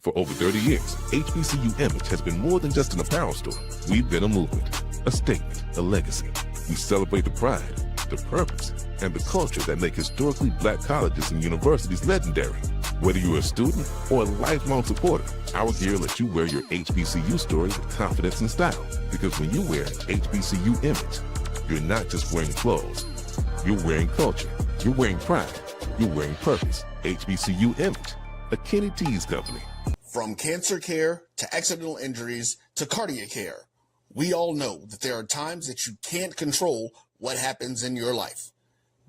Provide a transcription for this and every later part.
For over 30 years, HBCU Image has been more than just an apparel store. We've been a movement, a statement, a legacy. We celebrate the pride, the purpose, and the culture that make historically black colleges and universities legendary. Whether you're a student or a lifelong supporter, our gear lets you wear your HBCU story with confidence and style. Because when you wear HBCU Image, you're not just wearing clothes. You're wearing culture. You're wearing pride. You're wearing purpose. HBCU Image, a Kenny T's company. From cancer care to accidental injuries to cardiac care, we all know that there are times that you can't control what happens in your life.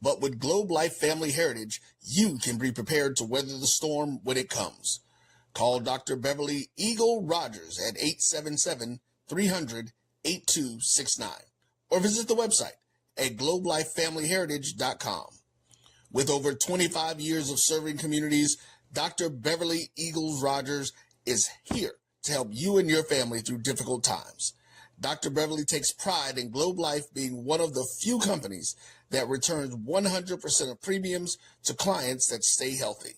But with Globe Life Family Heritage, you can be prepared to weather the storm when it comes. Call Dr. Beverly Eagle Rogers at 877-300-8269 or visit the website at globelifefamilyheritage.com. With over 25 years of serving communities, Dr. Beverly Eagles Rogers is here to help you and your family through difficult times. Dr. Beverly takes pride in Globe Life being one of the few companies that returns 100% of premiums to clients that stay healthy.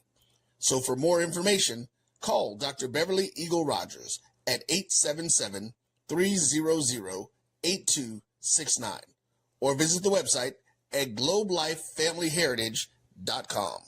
So for more information, call Dr. Beverly Eagle Rogers at 877-300-8269 or visit the website at globelifefamilyheritage.com.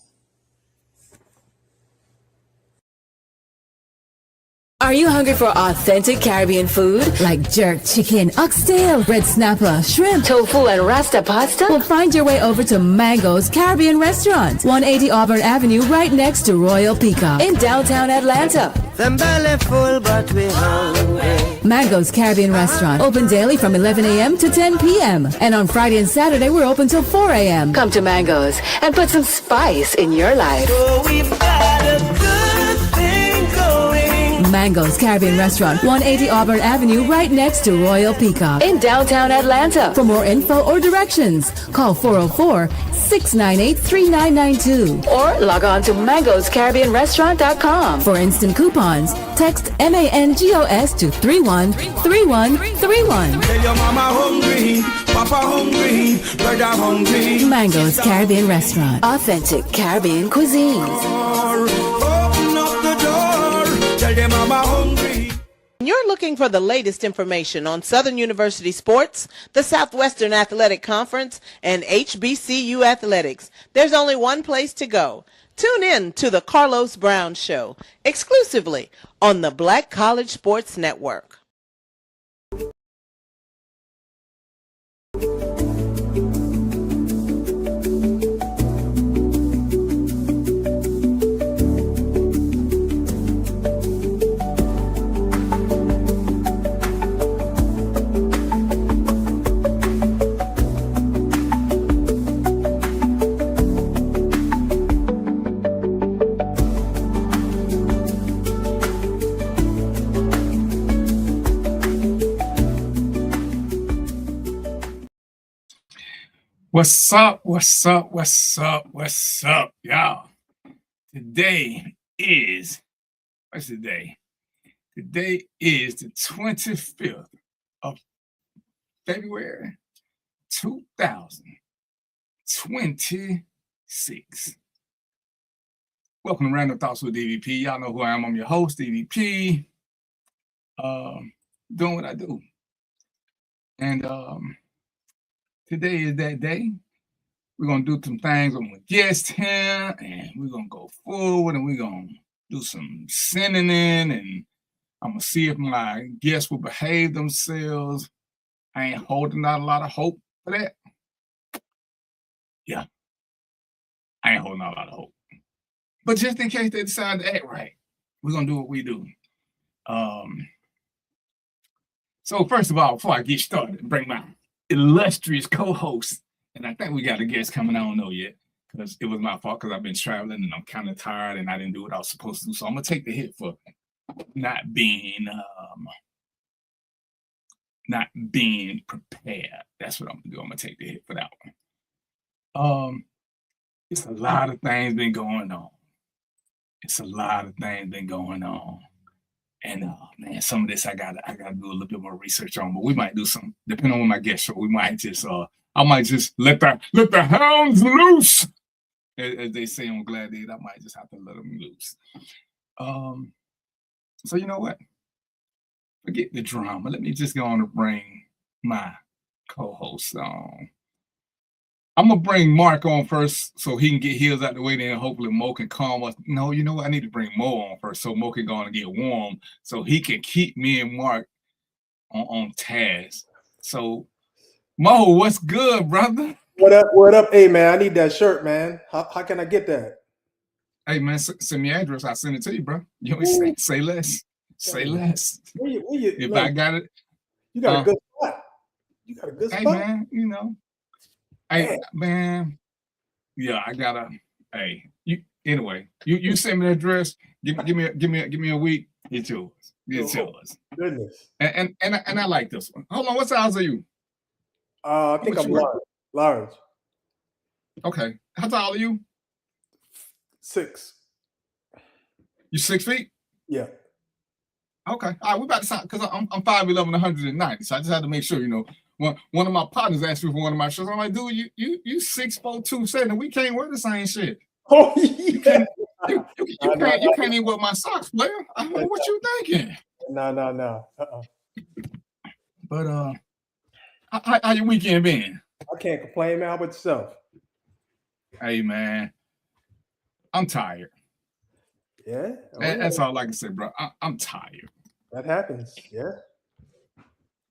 Are you hungry for authentic Caribbean food like jerk chicken, oxtail, red snapper, shrimp, tofu, and rasta pasta? Well, find your way over to Mango's Caribbean Restaurant, 180 Auburn Avenue, right next to Royal Peacock in downtown Atlanta. Them belly full, but we hungry. Mango's Caribbean Restaurant, open daily from 11 a.m. to 10 p.m. And on Friday and Saturday, we're open till 4 a.m. Come to Mango's and put some spice in your life. So we've got a good thing going. Mango's Caribbean Restaurant, 180 Auburn Avenue, right next to Royal Peacock in downtown Atlanta. For more info or directions, call 404-698-3992 or log on to mangoscaribbeanrestaurant.com. For instant coupons, text MANGOS to 313131. Tell your mama hungry, papa hungry, brother hungry. Mango's Caribbean Restaurant, authentic Caribbean cuisines. Open up the door, tell your mama hungry. You're looking for the latest information on Southern University sports, the Southwestern Athletic Conference, and HBCU athletics. There's only one place to go. Tune in to the Carlos Brown Show, exclusively on the Black College Sports Network. What's up, y'all? Today is, what's the day? Today is the 25th of February, 2026. Welcome to Random Thoughts with DVP. Y'all know who I am. I'm your host, DVP. Doing what I do. And today is that day. We're going to do some things with my guest here, and we're going to go forward, and we're going to do some sending in, and I'm going to see if my guests will behave themselves. I ain't holding out a lot of hope for that. Yeah. I ain't holding out a lot of hope. But just in case they decide to act right, we're going to do what we do. So first of all, before I get started, bring my illustrious co-host, and I think we got a guest coming. I don't know yet because it was my fault because I've been traveling and I'm kind of tired and I didn't do what I was supposed to do. So I'm gonna take the hit for not being prepared. That's what I'm gonna do. I'm gonna take the hit for that one. It's a lot of things been going on. And man, some of this I gotta do a little bit more research on, but we might do some, depending on when my guest show, we might just I might just let the hounds loose. As they say on Glad Day, I might just have to let them loose. So you know what? Forget the drama. Let me just go on to bring my co-host on. I'm gonna bring Mark on first so he can get heels out the way. Then hopefully Mo can calm us. No, you know what? I need to bring Mo on first so Mo can go on and get warm so he can keep me and Mark on task. So Mo, what's good, brother? What up? What up? Hey man, I need that shirt, man. How can I get that? Hey man, send me your address. I'll send it to you, bro. You always say less. Say less. Where you, If man, I got it, you got a good spot. You got a good hey spot. man, you know. Hey man, yeah, I gotta. Hey, you anyway. You send me the address. Give me a week. It's yours. It's yours. Goodness. And I like this one. Hold on, what size are you? I think I'm large. Okay, how tall are you? 6. You 6 feet? Yeah. Okay, all right. We about to sign because I'm 5'11", 190. So I just had to make sure, you know. One of my partners asked me for one of my shirts. I'm like, dude, you 6'4", 270. We can't wear the same shit. Oh yeah. You can't even wear my socks, player. I don't know what you thinking. No. But how your weekend been? I can't complain, man. How about yourself? Hey man, I'm tired. Yeah. That's all I can say, bro. I'm tired. That happens. Yeah.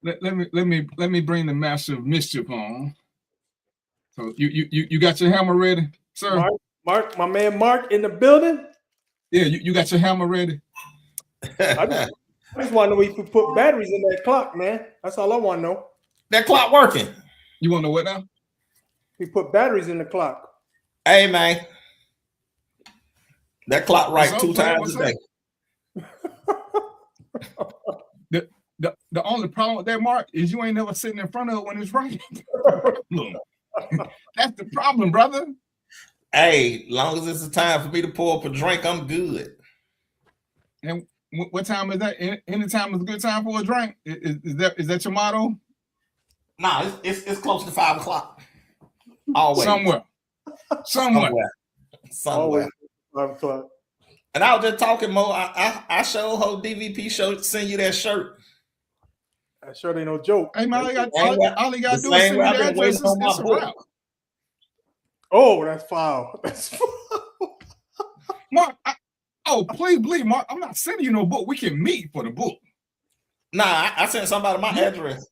Let me bring the master of mischief on. So you got your hammer ready, sir? Mark, my man Mark in the building. Yeah, you got your hammer ready. I just want to know if you put batteries in that clock, man. That's all I want to know. That clock working. You want to know what now? We put batteries in the clock. Hey man, that clock right 2 times a day. The only problem with that, Mark, is you ain't never sitting in front of it when it's right. That's the problem, brother. Hey, long as it's a time for me to pour up a drink, I'm good. And what time is that? Any time is a good time for a drink. Is that your motto? Nah, it's close to 5 o'clock. Always. Somewhere. Always 5 o'clock. And I was just talking, Mo. I showed her DVP show send you that shirt. That shirt ain't no joke. Hey man, all you gotta do is send me the address. It's a wrap. Oh, that's foul. That's foul. Mark, please believe, Mark. I'm not sending you no book. We can meet for the book. Nah, I sent somebody my address.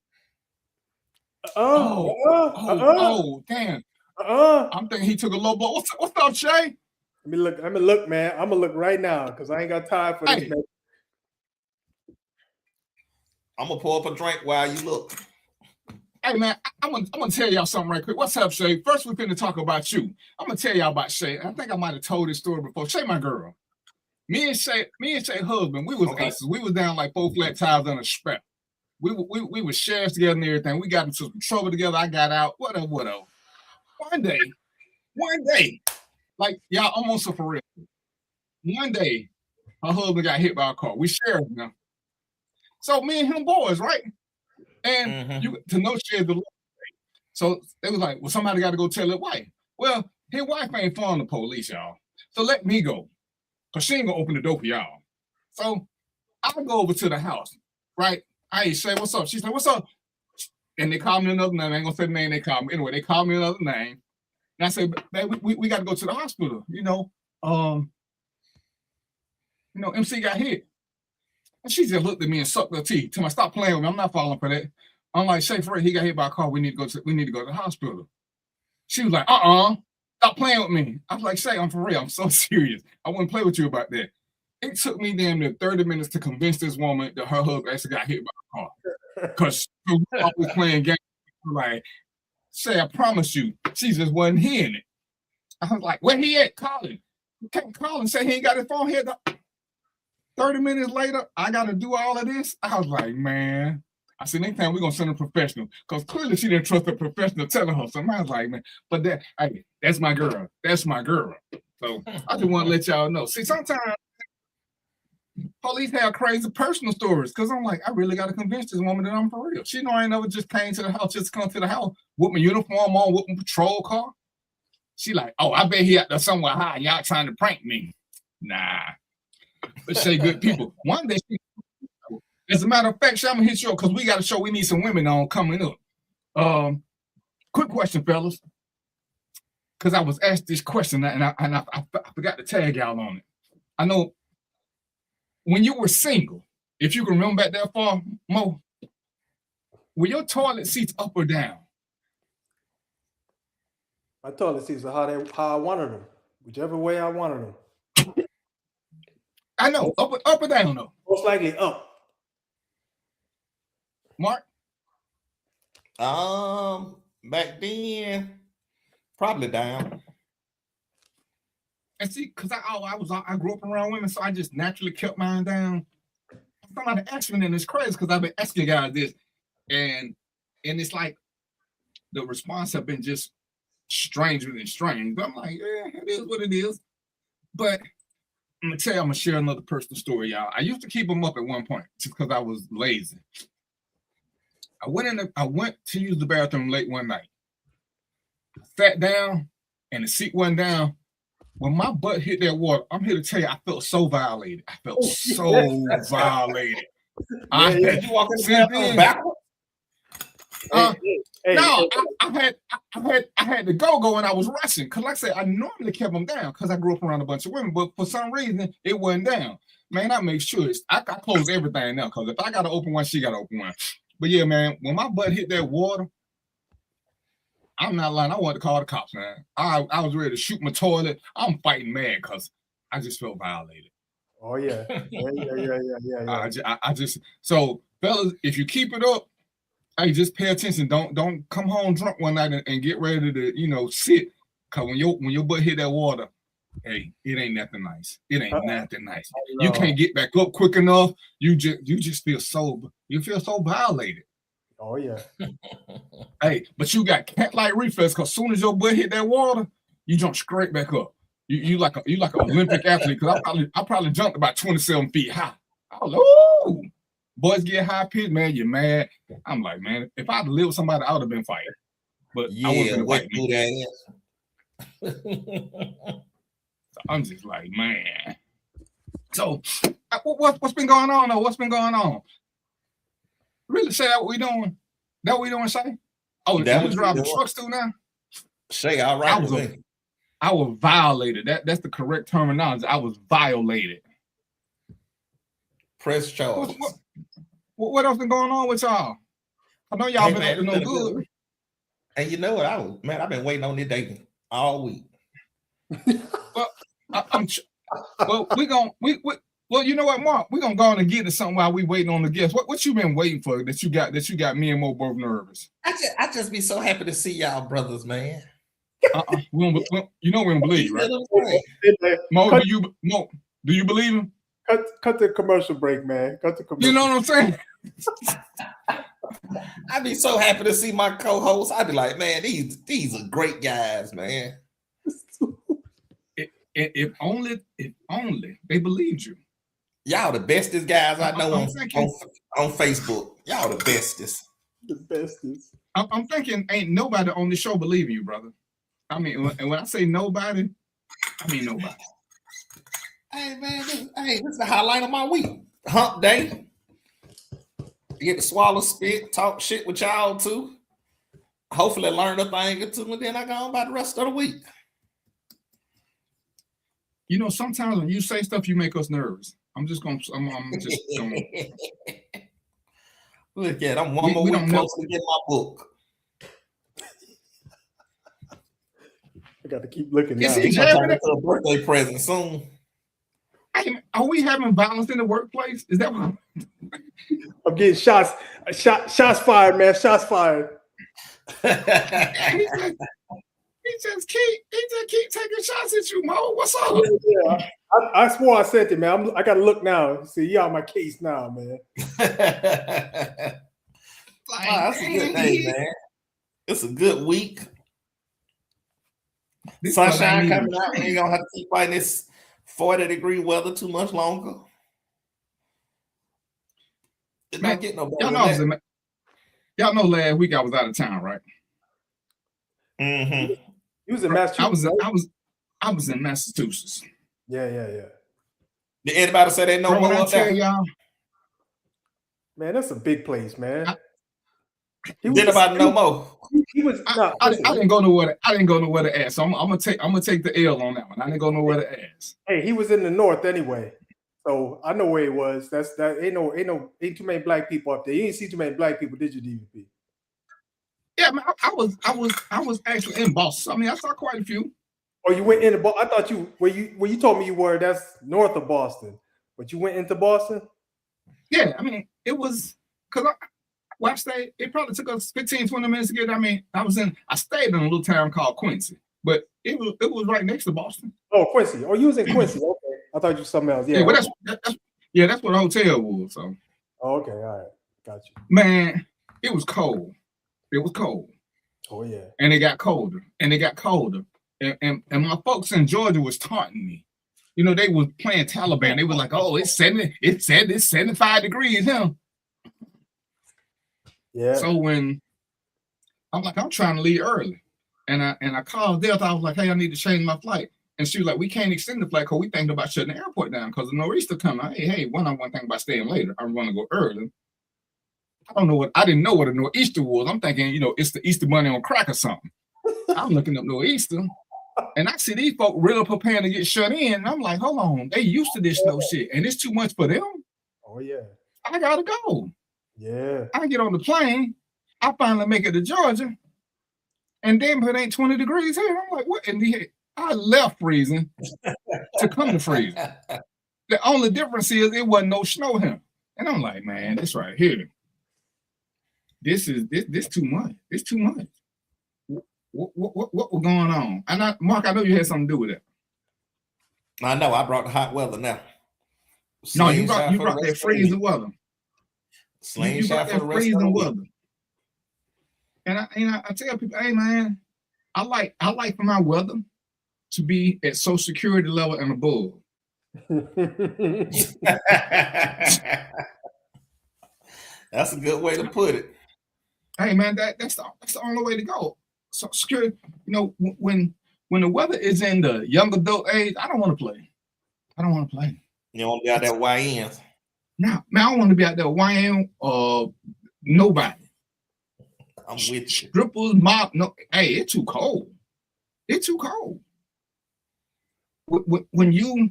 Damn. I'm thinking he took a low blow. What's up, Shay? Let me look, man. I'm gonna look right now because I ain't got time for this, man. I'm gonna pour up a drink while you look. Hey man, I'm gonna tell y'all something right quick. What's up, Shay? First, we're finna talk about you. I'm gonna tell y'all about Shay. I think I might have told this story before. Shay, my girl. Me and Shay husband, we was aces. We was down like 4 flat tires on a strap. We were sheriffs together and everything. We got into some trouble together. I got out. Whatever. One day, like y'all almost for real. One day, her husband got hit by a car. We sheriffs now. So me and him boys, right? And you to know Shay the law. So they was like, well, somebody got to go tell his wife. Well, his wife ain't following the police, y'all. So let me go. Because she ain't gonna open the door for y'all. So I go over to the house, right? I say, what's up? She said, what's up? And they called me another name. I ain't gonna say the name they called me. Anyway, they called me another name. And I said, babe, we got to go to the hospital. MC got hit. And she just looked at me and sucked her teeth. Tell me, stop playing with me. I'm not falling for that. I'm like, Shay, Fred, he got hit by a car. We need to go to the hospital. She was like, stop playing with me. I was like, Shay, I'm for real. I'm so serious. I wouldn't play with you about that. It took me damn near 30 minutes to convince this woman that her husband actually got hit by a car. Because we was playing games. Like, Shay, I promise you, she just wasn't hearing it. I was like, where he at? Call him. You can't call and say he ain't got his phone here. 30 minutes later, I got to do all of this. I was like, man. I said, next time we're going to send a professional. Because clearly she didn't trust a professional telling her something. I was like, man, but that's my girl. That's my girl. So I just want to let y'all know. See, sometimes police have crazy personal stories. Because I'm like, I really got to convince this woman that I'm for real. She know I ain't never just came to the house, just come to the house with my uniform on, with my patrol car. She like, oh, I bet he out there somewhere high. Y'all trying to prank me. Nah. Let's say good people. One day, as a matter of fact, I'm gonna hit you up because we got to show we need some women on coming up. Quick question, fellas, because I was asked this question and I forgot to tag y'all on it. I know when you were single, if you can remember back that far, Mo, were your toilet seats up or down? My toilet seats are how I wanted them, whichever way I wanted them. I know, up or down though. Most likely up. Mark? Back then, probably down. And see, because I grew up around women, so I just naturally kept mine down. Somebody asked me, and it's crazy because I've been asking guys this, and it's like the response have been just stranger than strange. But I'm like, yeah, it is what it is. But I'm gonna share another personal story, y'all. I used to keep them up at one point just because I was lazy. I went to use the bathroom late one night. I sat down, and the seat went down. When my butt hit that water, I'm here to tell you, I felt so violated. I felt so violated. You walk in the bathroom backwards? No, I had to go and I was rushing because, like I said, I normally kept them down because I grew up around a bunch of women, but for some reason it wasn't down. Man, I make sure I close everything now because if I gotta open one, she gotta open one. But yeah, man, when my butt hit that water, I'm not lying. I wanted to call the cops, man. I was ready to shoot my toilet. I'm fighting mad because I just felt violated. Oh yeah, yeah. I just so fellas, if you keep it up, hey, just pay attention. Don't come home drunk one night and get ready to sit. Cause when your butt hit that water, hey, it ain't nothing nice. It ain't nothing nice. You can't get back up quick enough. You just feel so violated. Oh yeah. Hey, but you got cat-like reflex because as soon as your butt hit that water, you jump straight back up. You like an Olympic athlete because I probably jumped about 27 feet high. I was like, ooh. Boys get high pitch, man. You're mad. I'm like, man, if I'd lived with somebody, I would have been fighting. But I wasn't fighting. So I'm just like, man. So what's been going on though? What's been going on? Really, Shay, that what we doing? That what we doing, Shay? Oh, that was driving trucks too now? Shay, all right. I was violated. That's the correct terminology. I was violated. Press charges. What else been going on with y'all? I know y'all been up to no good. And you know what? I've been waiting on this day all week. Well, you know what, Mark? We're gonna go on and get to something while we waiting on the guests. What you been waiting for that you got me and Mo both nervous? I just be so happy to see y'all brothers, man. We don't believe, right? Mo, do you believe him? Cut the commercial break, man. Cut the commercial. You know what I'm saying? I'd be so happy to see my co-hosts. I'd be like, man, these are great guys, man. If only they believed you. Y'all the bestest guys I know on Facebook. Y'all the bestest. The bestest. I'm thinking ain't nobody on the show believing you, brother. I mean, when I say nobody, I mean nobody. Hey man, this is the highlight of my week. Hump day. Get to swallow spit, talk shit with y'all too. Hopefully learn a thing or two, and then I go on about the rest of the week. You know, sometimes when you say stuff, you make us nervous. I'm just gonna. Look at, I'm one more week close to get my book. I got to keep looking. It's turn into a birthday present soon. Are we having violence in the workplace? Is that what I'm getting shots fired, man. Shots fired. He just keep taking shots at you, Mo. What's up? Yeah, I swore I sent it, man. I gotta look now. See, you on my case now, man. That's a good day, man. It's a good week. Sunshine coming out. We ain't gonna have to keep fighting this 40-degree weather too much longer. It not getting no better. Y'all know last week I was out of town, right? Mm-hmm. You was in Massachusetts. I was in Massachusetts. Yeah. Did anybody say they know Bro, Mo when I up tell there? y'all, Man, that's a big place, man. He Did anybody know Mo? He was not. I didn't go nowhere. I didn't go nowhere to ask. So I'm gonna take the L on that one. I didn't go nowhere to ask. Hey, he was in the north anyway, so I know where he was. Ain't too many black people up there. You didn't see too many black people, did you, DVP? Yeah, man, I was actually in Boston. I mean, I saw quite a few. Or you went into Boston? I thought where you told me you were. That's north of Boston, but you went into Boston. Yeah, I mean, it was because I stayed. It probably took us 15, 20 minutes to get. I mean, I stayed in a little town called Quincy, but it was right next to Boston. Oh, Quincy. Oh, you was in Quincy. Okay, I thought you were something else. Yeah, but that's what the hotel was. So. Oh, okay, all right, got you. Man, it was cold. It was cold. Oh yeah. And it got colder. And it got colder. And my folks in Georgia was taunting me. You know, they was playing Taliban. They were like, "Oh, it's 75 degrees here." Yeah. So when I'm trying to leave early, and I called Delta. I was like, "Hey, I need to change my flight." And she was like, "We can't extend the flight because we thinking about shutting the airport down because the nor'easter coming." Hey, one thing about staying later. I want to go early. I didn't know what a nor'easter was. I'm thinking, you know, it's the Easter Bunny on crack or something. I'm looking up nor'easter, and I see these folk really preparing to get shut in. And I'm like, hold on, they used to this snow shit, and it's too much for them. Oh yeah. I gotta go. Yeah. I get on the plane. I finally make it to Georgia, and damn, it ain't 20 degrees here. I'm like, what in the heck? I left freezing to come to freezing. The only difference is it wasn't no snow here, and I'm like, man, this right here. This too much. It's too much. What was going on? And Mark, I know you had something to do with it. I know. I brought the hot weather now. No, you brought that freezing weather. You brought that freezing weather. And I tell people, hey man, I like for my weather to be at Social Security level and above. That's a good way to put it. Hey man, that's the only way to go. So security, you know, when the weather is in the young adult age, I don't want to play. I don't want to play. You don't want to be out there YN. No, man, I don't want to be out there YN or nobody. I'm with you. Strippers, mob. No, hey, it's too cold. It's too cold. When you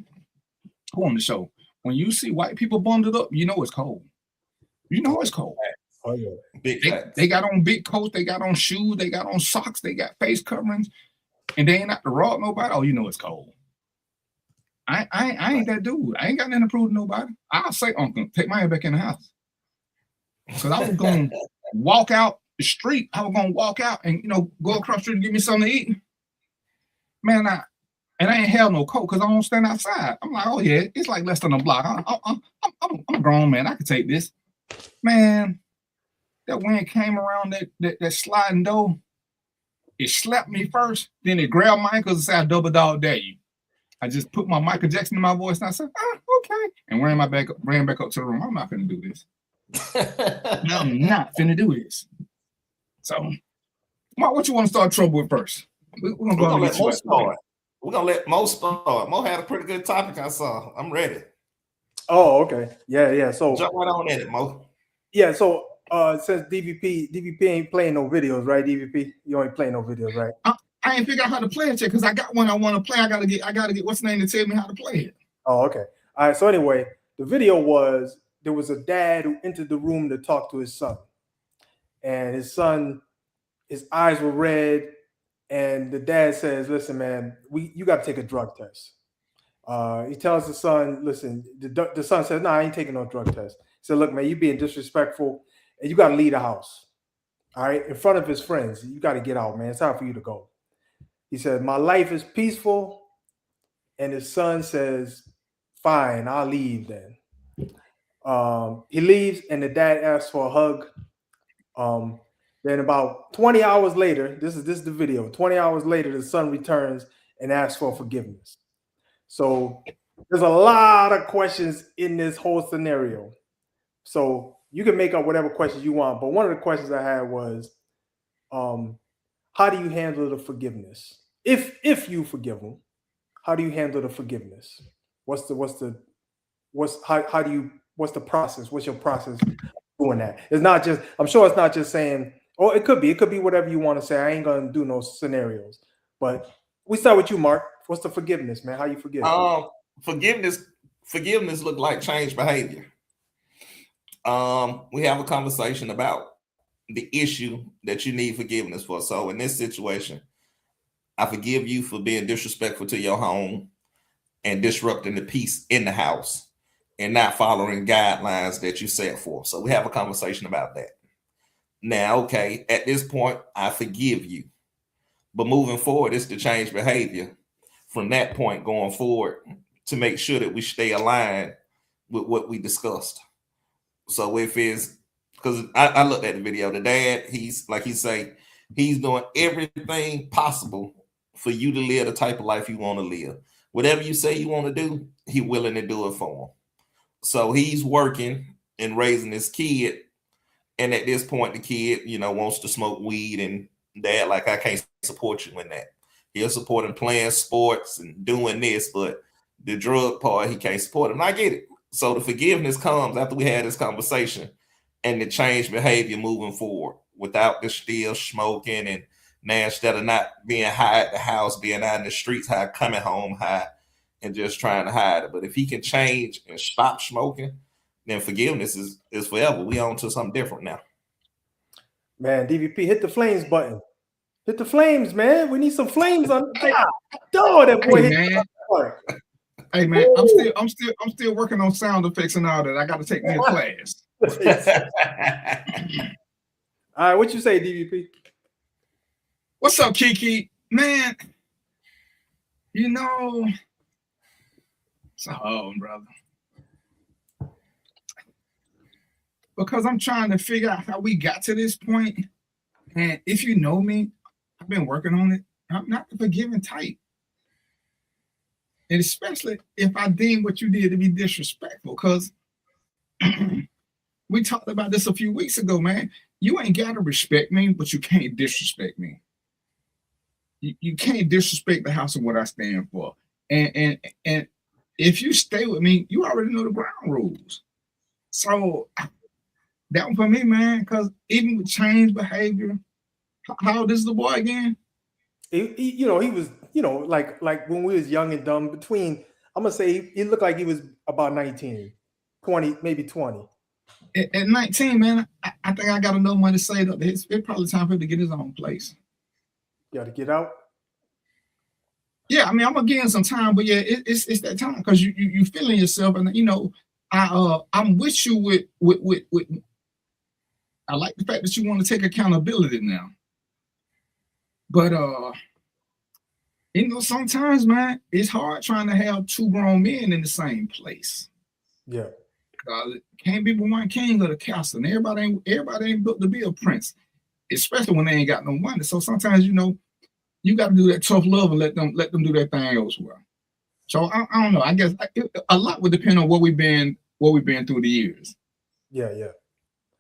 go on the show, when you see white people bundled up, you know it's cold. You know it's cold. Oh yeah. They got on big coats, they got on shoes, they got on socks, they got face coverings, and they ain't out to rob nobody. Oh, you know it's cold. I ain't that dude. I ain't got nothing to prove to nobody. I'll say, Uncle, take my head back in the house. Because I was going to walk out the street. I was going to walk out and, you know, go across the street and give me something to eat. Man, I ain't held no coat because I don't stand outside. I'm like, oh yeah, it's like less than a block. I'm a grown man. I can take this. Man, that wind came around that sliding door. It slapped me first, then it grabbed my ankles and said, I double dog dare you. I just put my Michael Jackson in my voice and I said, okay. And ran back up to the room. I'm not going to do this. I'm not finna do this. So, Mark, what you want to start trouble with first? We're gonna let Mo start. We're gonna let Mo start. Mo had a pretty good topic I saw. I'm ready. Oh, okay. Yeah. So jump right on at it, Mo. Yeah, so since DVP ain't playing no videos, right? DVP, you ain't playing no videos, right? I ain't figure out how to play it yet because I got one I want to play. I gotta get what's the name to tell me how to play it. Oh, okay. All right. So anyway, the video was there was a dad who entered the room to talk to his son, and his son, his eyes were red, and the dad says, "Listen, man, you got to take a drug test." He tells the son, "Listen." The son says, "No, I ain't taking no drug test." He said, "Look, man, you being disrespectful, and you got to leave the house. All right, in front of his friends, you got to get out, man. It's time for you to go." He said, "My life is peaceful," and his son says, "Fine, I'll leave then." He leaves, and the dad asks for a hug. Then about 20 hours later, this is the video. 20 hours later, the son returns and asks for forgiveness. So there's a lot of questions in this whole scenario. So you can make up whatever questions you want, but one of the questions I had was, how do you handle the forgiveness? If you forgive them, how do you handle the forgiveness? What's the what's the process? What's your process doing that? It's not just, I'm sure it's not just saying, oh, it could be whatever you want to say. I ain't gonna do no scenarios. But we start with you, Mark. What's the forgiveness, man? How you forgive? Forgiveness look like change behavior. We have a conversation about the issue that you need forgiveness for. So in this situation, I forgive you for being disrespectful to your home and disrupting the peace in the house and not following guidelines that you set for. So we have a conversation about that. Now, okay, at this point, I forgive you. But moving forward, it's to change behavior from that point going forward to make sure that we stay aligned with what we discussed. So if it's, because I looked at the video, the dad, he's like he say, he's doing everything possible for you to live the type of life you want to live. Whatever you say you want to do, he's willing to do it for him. So he's working and raising his kid. And at this point, the kid, wants to smoke weed, and dad, like, I can't support you in that. He'll support him playing sports and doing this, but the drug part, he can't support him. And I get it. So the forgiveness comes after we had this conversation and the change behavior moving forward without the still smoking, and now instead of not being high at the house, being out in the streets high, coming home high and just trying to hide it. But if he can change and stop smoking, then forgiveness is forever. We on to something different now. Man, DVP, hit the flames button. Hit the flames, man. We need some flames on the door. That boy Hey man, I'm still working on sound effects and all that. I got to take me a class. All right, what you say, DVP? What's up, Kiki? Man, it's hard, brother. Because I'm trying to figure out how we got to this point. And if you know me, I've been working on it. I'm not the forgiving type. And especially if I deem what you did to be disrespectful, because we talked about this a few weeks ago, man. You ain't got to respect me, but you can't disrespect me. You can't disrespect the house and what I stand for. And if you stay with me, you already know the ground rules. So that one for me, man, because even with change behavior, how old is the boy again? He was, like when we was young and dumb, I'm gonna say he looked like he was about 19, 20, maybe 20. At 19, man, I think I got enough money saved up. It's probably time for him to get his own place. You got to get out. Yeah, I mean, I'm gonna give him some time, but yeah, it's that time because you feeling yourself, and I'm with you with. I like the fact that you want to take accountability now, but sometimes, man, it's hard trying to have two grown men in the same place. Yeah, can't be one king of the castle, and everybody ain't built to be a prince, especially when they ain't got no money. So sometimes, you got to do that tough love and let them do their thing elsewhere. So I don't know. I guess a lot would depend on what we've been through the years. Yeah.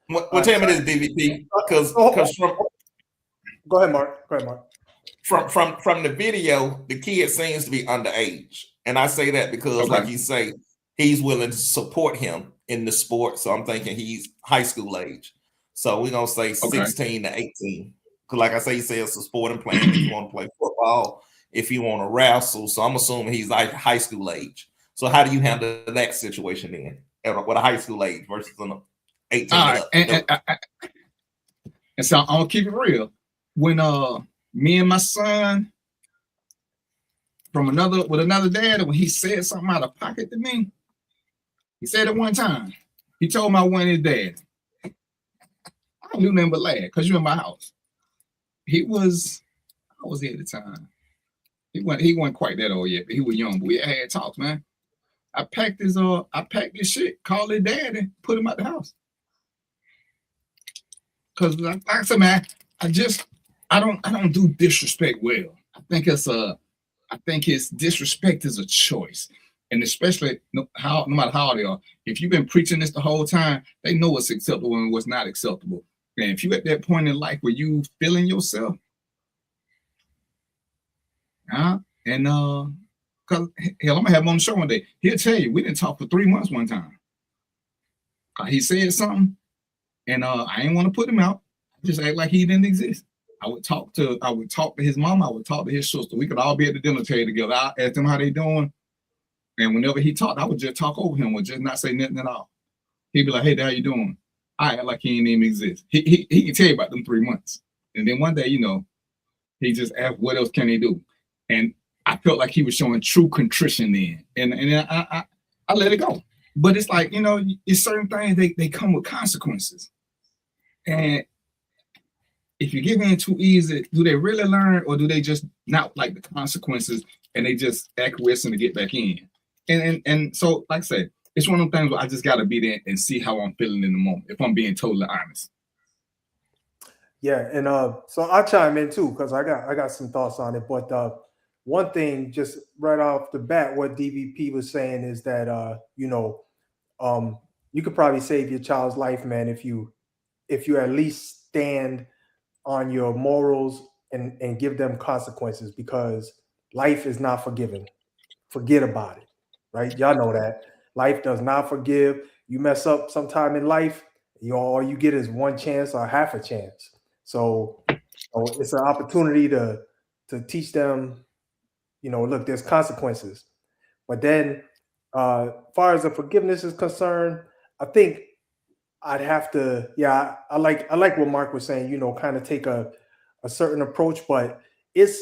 Well, tell me this, DVP, because from go ahead, Mark. From the video, the kid seems to be underage, and I say that because, like you say, he's willing to support him in the sport. So I'm thinking he's high school age. So we're gonna say 16 to 18. Because, like I say, he says it's a sport and playing. If you want to play football, if you want to wrestle, so I'm assuming he's like high school age. So how do you handle that situation then, with a high school age versus an 18? All right, and so I'm gonna keep it real. When me and my son with another dad, when he said something out of pocket to me, he said it one time. He told me I wasn't his dad. I don't do nothing but laugh because you're in my house. How was he at the time? He wasn't quite that old yet, but he was young. But we had talks, man. I packed his shit, called his dad, and put him out the house. Cause like I said, man, I don't do disrespect well. I think it's disrespect is a choice. And especially no matter how they are, if you've been preaching this the whole time, they know what's acceptable and what's not acceptable. And if you're at that point in life where you feeling yourself, Because hell, I'm gonna have him on the show one day. He'll tell you we didn't talk for 3 months one time. He said something, and I didn't want to put him out. I just act like he didn't exist. I would talk to his mom. I would talk to his sister. We could all be at the dinner table together. I ask them how they doing, and whenever he talked, I would just talk over him, would just not say nothing at all. He'd be like, "Hey, how you doing?" I act like he didn't even exist. He can tell you about them 3 months, and then one day, he just asked, "What else can he do?" And I felt like he was showing true contrition then, and I let it go. But it's like, it's certain things they come with consequences, and if you give in too easy, do they really learn, or do they just not like the consequences and they just acquiesce to get back in? And so, like I said, it's one of them things where I just got to be there and see how I'm feeling in the moment, if I'm being totally honest. Yeah, and so I'll chime in too, because I got some thoughts on it. But one thing, just right off the bat, what DVP was saying is that you could probably save your child's life, man, if you at least stand on your morals and give them consequences, because life is not forgiving. Forget about it, right? Y'all know that life does not forgive. You mess up sometime in life, all you get is one chance or half a chance. So it's an opportunity to teach them, look, there's consequences. But then, far as the forgiveness is concerned, I think I'd have to, I like what Mark was saying, kind of take a certain approach, but it's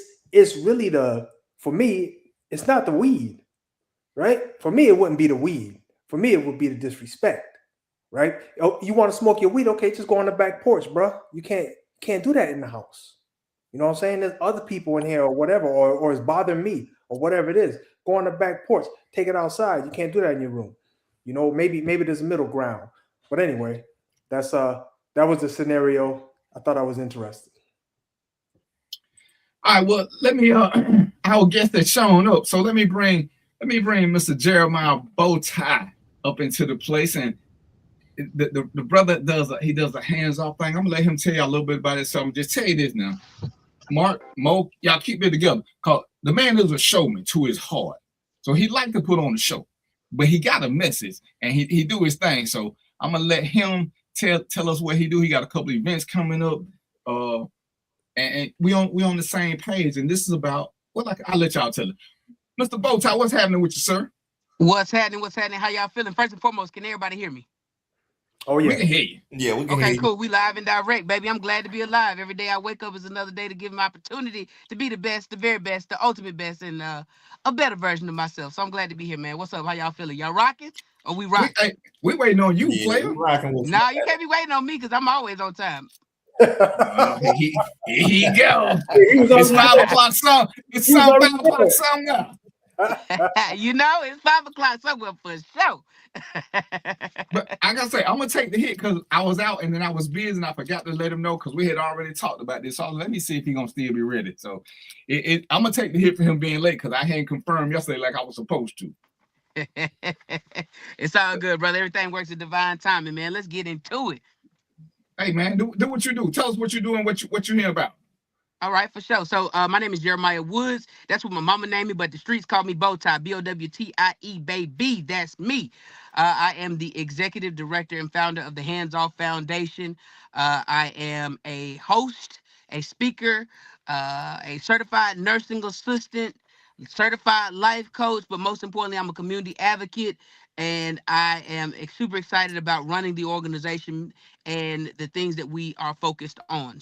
really for me, it's not the weed, right? For me, it wouldn't be the weed. For me, it would be the disrespect, right? Oh, you want to smoke your weed? Okay, just go on the back porch, bro. You can't do that in the house. You know what I'm saying? There's other people in here or whatever, or it's bothering me or whatever it is. Go on the back porch, take it outside. You can't do that in your room. Maybe there's a middle ground. But anyway, that was the scenario. I thought I was interested. All right, well, let me our guest that's showing up. So let me bring Mr. Jeremiah Bowtie up into the place, and the brother does a hands-off thing. I'm gonna let him tell you a little bit about it. So I'm just tell you this now. Mark, Mo, y'all keep it together. Cause the man is a showman to his heart. So he liked to put on the show, but he got a message and he do his thing. So I'm gonna let him tell us what he do. He got a couple of events coming up, and we on the same page. And this is about I'll let y'all tell it. Mr. Bowtie, what's happening with you, sir? What's happening? How y'all feeling? First and foremost, can everybody hear me? Oh yeah, we can hear you. Yeah, we can hear Okay, you. cool. We live and direct, baby. I'm glad to be alive. Every day I wake up is another day to give me opportunity to be the best, the very best, the ultimate best, and a better version of myself. So I'm glad to be here, man. What's up? How y'all feeling? Y'all rocking? Or we rocking? We waiting on you, Yeah, player. we rocking with Nah, you can't be waiting on me because I'm always on time. Here he go. He was It's on 5 o'clock song. It's He was 5 on o'clock song now. It's 5 o'clock somewhere for sure. But I gotta say, I'm gonna take the hit because I was out and then I was busy and I forgot to let him know because we had already talked about this. So let me see if he's gonna still be ready. So I'm gonna take the hit for him being late because I hadn't confirmed yesterday like I was supposed to. It's all good, brother. Everything works at divine timing, man. Let's get into it. Hey man, do what you do. Tell us what you do and what you hear about. All right, for sure. So my name is Jeremiah Woods. That's what my mama named me, but the streets call me Bowtie, Bowtie, baby. That's me. I am the executive director and founder of the Hands Off Foundation. I am a host, a speaker, a certified nursing assistant, certified life coach, but most importantly, I'm a community advocate. And I am super excited about running the organization and the things that we are focused on.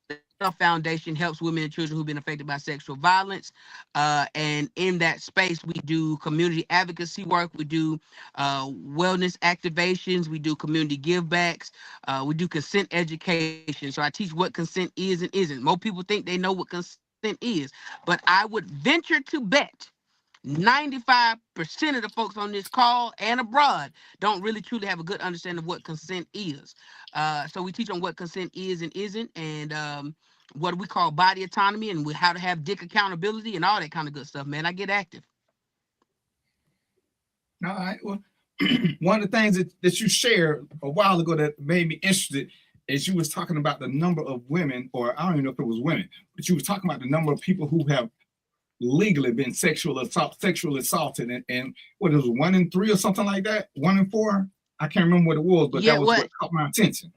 The foundation helps women and children who've been affected by sexual violence. And in that space, we do community advocacy work. We do wellness activations. We do community givebacks. We do consent education. So I teach what consent is and isn't. Most people think they know what consent is, but I would venture to bet 95% of the folks on this call and abroad don't really truly have a good understanding of what consent is. So we teach on what consent is and isn't, and what we call body autonomy, and how to have dick accountability and all that kind of good stuff, man. I get active. All right. Well, one of the things that you shared a while ago that made me interested is you was talking about the number of women, or I don't even know if it was women, but you was talking about the number of people who have legally been sexually assaulted, and what is it, 1 in 3 or something like that, 1 in 4? I can't remember what it was, but that was what caught my attention.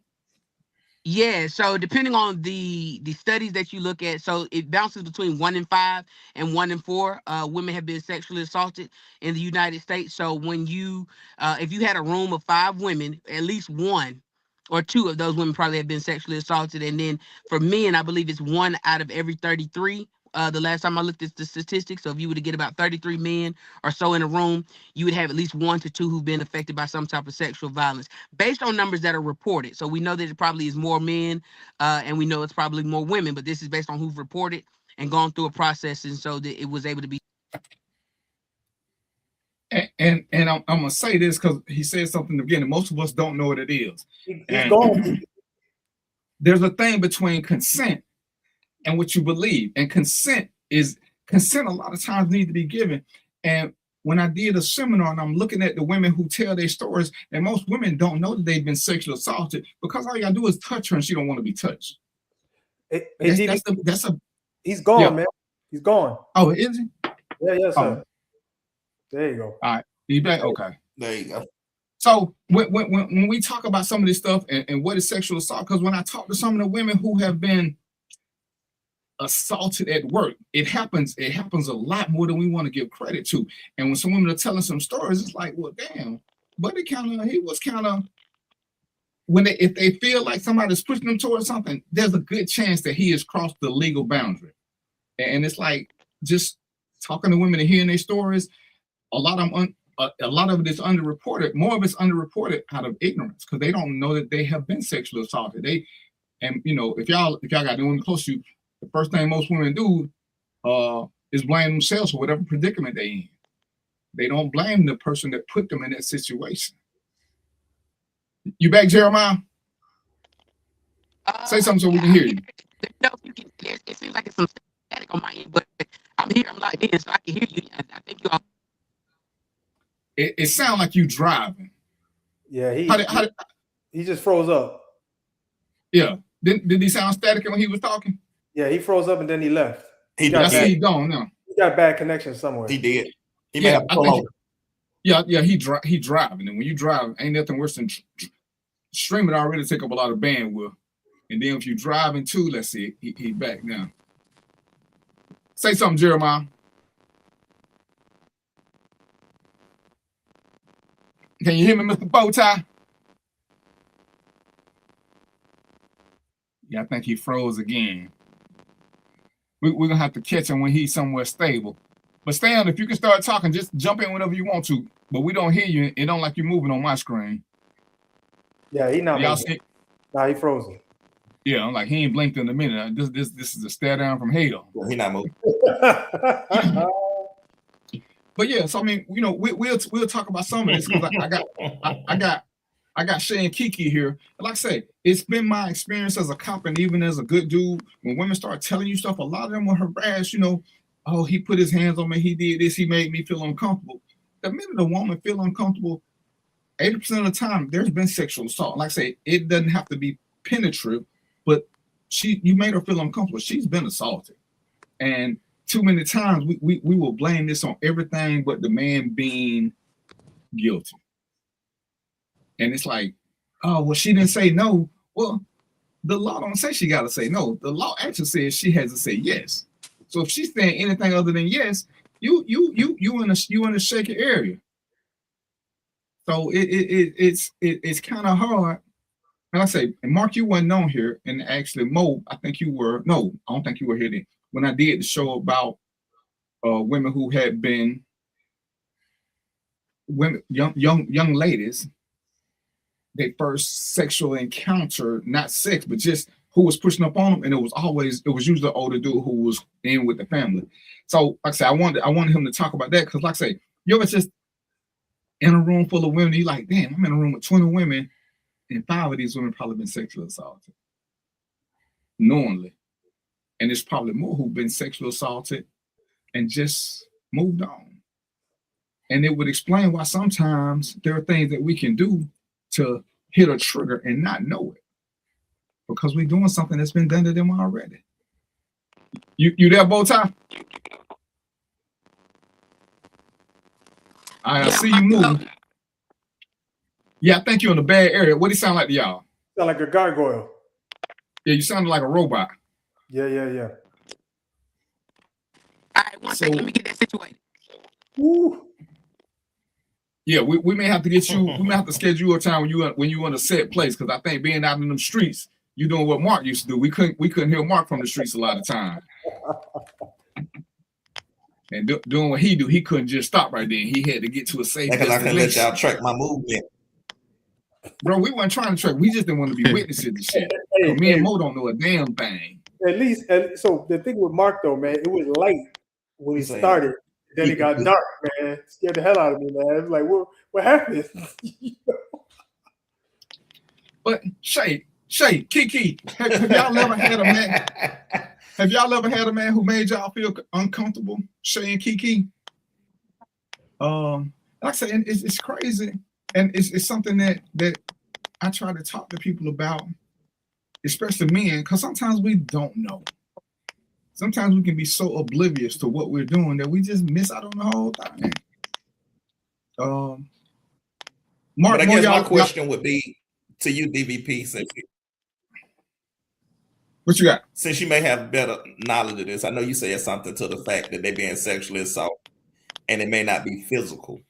Yeah, so depending on the studies that you look at, so it bounces between 1 in 5 and 1 in 4 women have been sexually assaulted in the United States. So when you, if you had a room of 5 women, at least 1 or 2 of those women probably have been sexually assaulted. And then for men, I believe it's 1 out of every 33. The last time I looked at the statistics, so if you were to get about 33 men or so in a room, you would have at least 1 to 2 who've been affected by some type of sexual violence, based on numbers that are reported. So we know that it probably is more men, and we know it's probably more women, but this is based on who've reported and gone through a process, and so that it was able to be. And I'm gonna say this because he said something in the beginning. Most of us don't know what it is. There's a thing between consent and what you believe, and consent a lot of times need to be given. And when I did a seminar and I'm looking at the women who tell their stories, and most women don't know that they've been sexually assaulted because all you gotta do is touch her and she don't want to be touched. He's gone, yeah. Man. He's gone. Oh, is he? Yeah, yes, sir. Oh. There you go. All right. You back? Okay. There you go. So when we talk about some of this stuff and what is sexual assault, because when I talk to some of the women who have been assaulted at work, it happens a lot more than we want to give credit to. And when some women are telling some stories, it's like, well, damn, but he was kind of, if they feel like somebody's pushing them towards something, there's a good chance that he has crossed the legal boundary. And it's like, just talking to women and hearing their stories, a lot of it is underreported. More of it's underreported out of ignorance because they don't know that they have been sexually assaulted. If y'all got anyone close to you, the first thing most women do is blame themselves for whatever predicament they're in. They don't blame the person that put them in that situation. You back, Jeremiah? Say something so we can hear you. No, it seems like it's some static on my end, but I'm here. I'm locked in, so I can hear you. I think you all. It sounds like you driving. Yeah, he just froze up. Yeah. Did he sound static when he was talking? Yeah, he froze up and then he left. He gone now. He got bad connection somewhere. He did. He may have to pull over. He driving, and when you drive, ain't nothing worse than streaming. Already take up a lot of bandwidth, and then if you driving too, let's see, he back now. Say something, Jeremiah. Can you hear me, Mr. Bowtie? Yeah, I think he froze again. We're going to have to catch him when he's somewhere stable. But Stan, if you can start talking, just jump in whenever you want to. But we don't hear you. It don't like you moving on my screen. Yeah, he not y'all moving. Nah, he frozen. Yeah, I'm like, he ain't blinked in a minute. This is a stare down from hell. Yeah, he not moving. But yeah, so I mean, we'll talk about some of this because I got Shay and Kiki here. Like I say, it's been my experience as a cop and even as a good dude. When women start telling you stuff, a lot of them will harass. Oh, he put his hands on me. He did this. He made me feel uncomfortable. The minute a woman feel uncomfortable, 80% of the time there's been sexual assault. Like I say, it doesn't have to be penetrative, but you made her feel uncomfortable. She's been assaulted, and too many times we will blame this on everything but the man being guilty. And it's like, oh, well, she didn't say no. Well, the law don't say she got to say no. The law actually says she has to say yes. So if she's saying anything other than yes, you in a shaky area. So it's kind of hard. And I say, and Mark, you wasn't on here, and actually Mo, I think you were. No, I don't think you were here then. When I did the show about women who had been young ladies, their first sexual encounter, not sex, but just who was pushing up on them, and it was usually an older dude who was in with the family. So, like I said, I wanted him to talk about that because, like I say, you ever just in a room full of women, you like, damn, I'm in a room with 20 women, and 5 of these women probably been sexually assaulted, knowingly. And there's probably more who've been sexually assaulted and just moved on. And it would explain why sometimes there are things that we can do to hit a trigger and not know it because we're doing something that's been done to them already. You there, Bowtie? I see you moving. Yeah, I think you're in a bad area. What do you sound like to y'all? Sound like a gargoyle. Yeah, you sound like a robot. Yeah. All right, one second. Let me get that situated. Woo. Yeah, we may have to get you. We may have to schedule a time when you in a set place, because I think being out in them streets, you doing what Mark used to do. We couldn't hear Mark from the streets a lot of time. And doing what he do, he couldn't just stop right then. He had to get to a safe Because I can let destination. y'all track my movement. Bro, we weren't trying to track. We just didn't want to be witnesses and shit. Hey, Me and Mo don't know a damn thing. At least, so the thing with Mark though, man, it was light when he started. Then it got dark, man. Scared the hell out of me, man. It's like, what happened? But Shay, Kiki, have y'all ever had a man? Have y'all ever had a man who made y'all feel uncomfortable? Shay and Kiki. Like I said, it's crazy, and it's something that I try to talk to people about, especially men, because sometimes we don't know. Sometimes we can be so oblivious to what we're doing that we just miss out on the whole thing. Mark, But I guess my question would be to you, DVP, what you got? Since you may have better knowledge of this, I know you said something to the fact that they're being sexually assaulted and it may not be physical.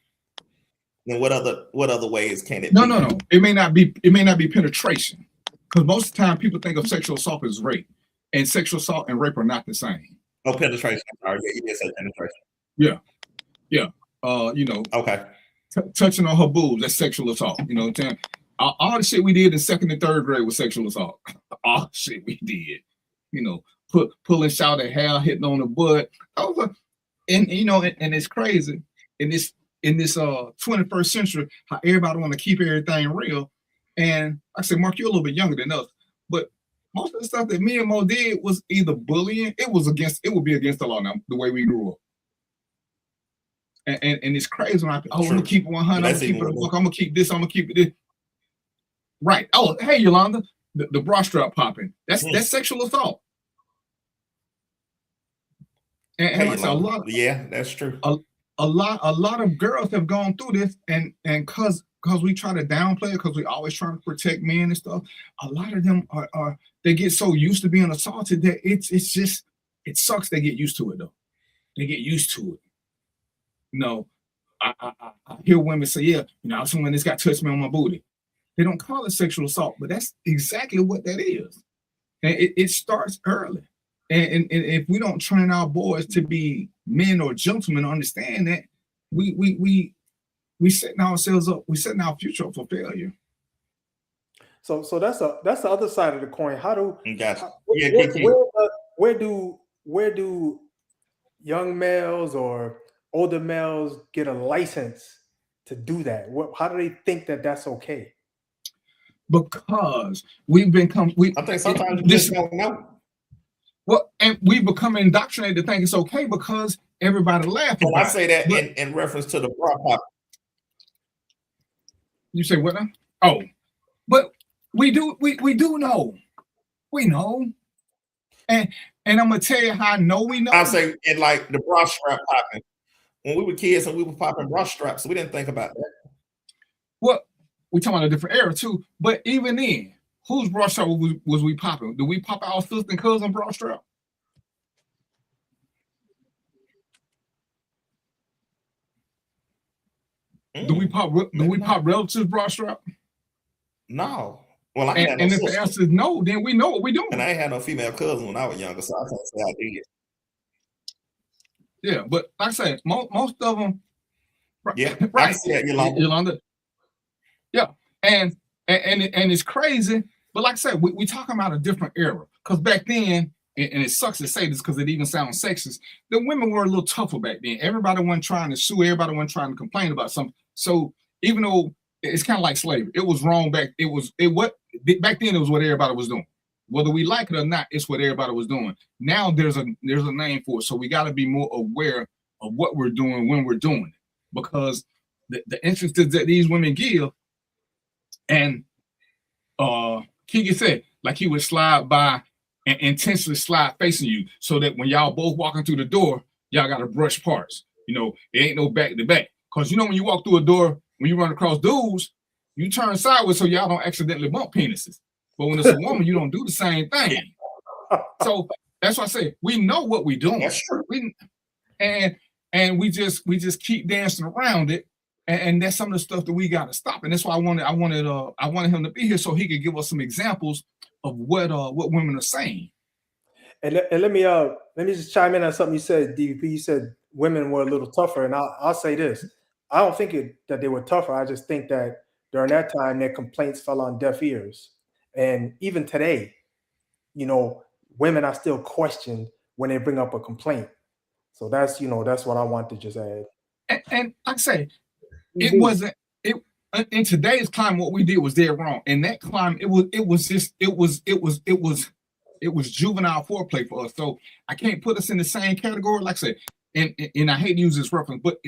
Then what other ways can it be? No. It may not be penetration. Because most of the time people think of sexual assault as rape. And sexual assault and rape are not the same. Oh, penetration. Sorry, yeah, you did say penetration. Yeah. Okay. Touching on her boobs, that's sexual assault. You know what I'm saying? All the shit we did in 2nd and 3rd grade was sexual assault. All the shit we did. Pulling shouted hair, hitting on the butt. And it's crazy in this 21st century how everybody want to keep everything real. And like I said, Mark, you're a little bit younger than us, but most of the stuff that me and Mo did was either bullying. It would be against the law now, the way we grew up. And it's crazy when I'm gonna keep it 100, I'm gonna keep it a book, I'm gonna keep this, I'm gonna keep it this. Right. Oh, hey Yolanda, the bra strap popping. That's sexual assault. And like a lot, yeah, that's true. A lot of girls have gone through this, and because we try to downplay it, because we always trying to protect men and stuff. A lot of them are they get so used to being assaulted that it sucks. They get used to it though. They get used to it. I hear women say, yeah, someone that's got touched me on my booty. They don't call it sexual assault, but that's exactly what that is. And it starts early. And if we don't train our boys to be men or gentlemen, understand that we setting ourselves up, we setting our future up for failure. So that's the other side of the coin. How do where do young males or older males get a license to do that? How do they think that that's okay? Because I think sometimes you just don't know. Well, and we become indoctrinated to think it's okay because everybody laughs. Well, I say that in reference to the bra pop. You say what now? Oh, but we do know. We know. And I'm gonna tell you how I know we know. I say in like the bra strap popping. When we were kids and we were popping bra straps, so we didn't think about that. Well, we talking about a different era too. But even then, whose bra strap was we popping? Did we pop our sister and cousin bra strap? Do we pop relatives bra strap? No. Well, and if the answer is no, then we know what we're doing. And I ain't had no female cousin when I was younger, so I can't say I did. Yeah, but like I said, most of them. Yeah, right. Yeah, Yolanda. Yeah, and it's crazy, but like I said, we talking about a different era. Because back then, and it sucks to say this because it even sounds sexist, the women were a little tougher back then. Everybody wasn't trying to sue. Everybody wasn't trying to complain about something. So even though it's kind of like slavery, it was wrong back. Back then it was what everybody was doing. Whether we like it or not, it's what everybody was doing. Now there's a name for it. So we got to be more aware of what we're doing when we're doing it. Because the entrances that these women give, and Kiki said, like he would slide by and intentionally slide facing you so that when y'all both walking through the door, y'all got to brush parts. It ain't no back to back. Because you know when you walk through a door, when you run across dudes, you turn sideways so y'all don't accidentally bump penises. But when it's a woman, you don't do the same thing. So that's why I say we know what we're doing. That's true. And we just keep dancing around it. And that's some of the stuff that we got to stop. And that's why I wanted him to be here so he could give us some examples of what women are saying. And let me just chime in on something you said, DVP. You said women were a little tougher, and I'll say this: I don't think that they were tougher. I just think that during that time, their complaints fell on deaf ears. And even today, you know, women are still questioned when they bring up a complaint. So that's what I want to just add. And like I say, it wasn't it in today's climate. What we did was dead wrong. In that climate, it was juvenile foreplay for us. So I can't put us in the same category. Like I said, and I hate to use this reference, but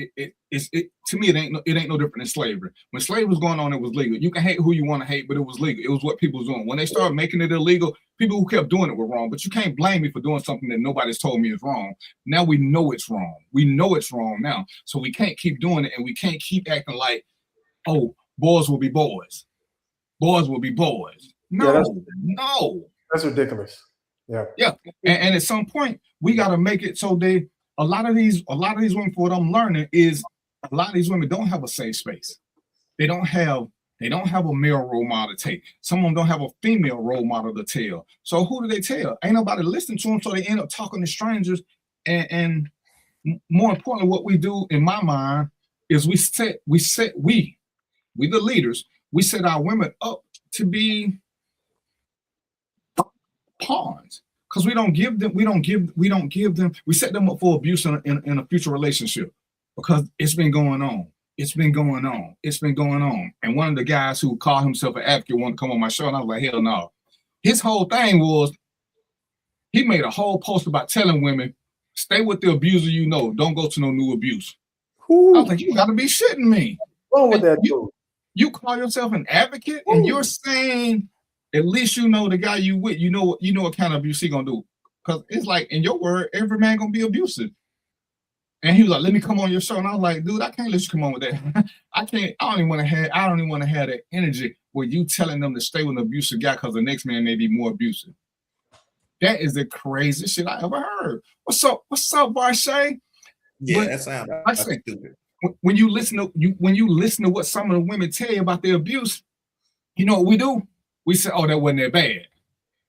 it's to me it ain't no different than slavery. When slavery was going on, it was legal. You can hate who you want to hate, but it was legal. It was what people was doing. When they started making it illegal, people who kept doing it were wrong. But you can't blame me for doing something that nobody's told me is wrong. Now we know it's wrong. We know it's wrong now. So we can't keep doing it, and we can't keep acting like, oh, boys will be boys. Boys will be boys. No, no. That's ridiculous. Yeah. Yeah. And at some point, we got to make it so a lot of these women, for what I'm learning is a lot of these women don't have a safe space. They don't have a male role model to take. Some of them don't have a female role model to tell. So who do they tell? Ain't nobody listening to them. So they end up talking to strangers. And more importantly, what we do in my mind is we the leaders, we set our women up to be pawns, because we set them up for abuse in a future relationship, because it's been going on. And one of the guys who called himself an advocate wanted to come on my show, and I was like, hell no. His whole thing was he made a whole post about telling women, stay with the abuser you know, don't go to no new abuse. I was like, you gotta be shitting me. Wrong with that dude? You call yourself an advocate, and you're saying at least you know the guy you with, you know what kind of abuse he gonna do. Because it's like, in your word, every man gonna be abusive. And he was like, let me come on your show. And I was like, dude, I can't let you come on with that. I don't even want to have that energy where you telling them to stay with an abusive guy because the next man may be more abusive. That is the craziest shit I ever heard. What's up, Varshay? Yeah, that sounds stupid. When you listen to what some of the women tell you about their abuse, you know what we do? We say, oh, that wasn't that bad.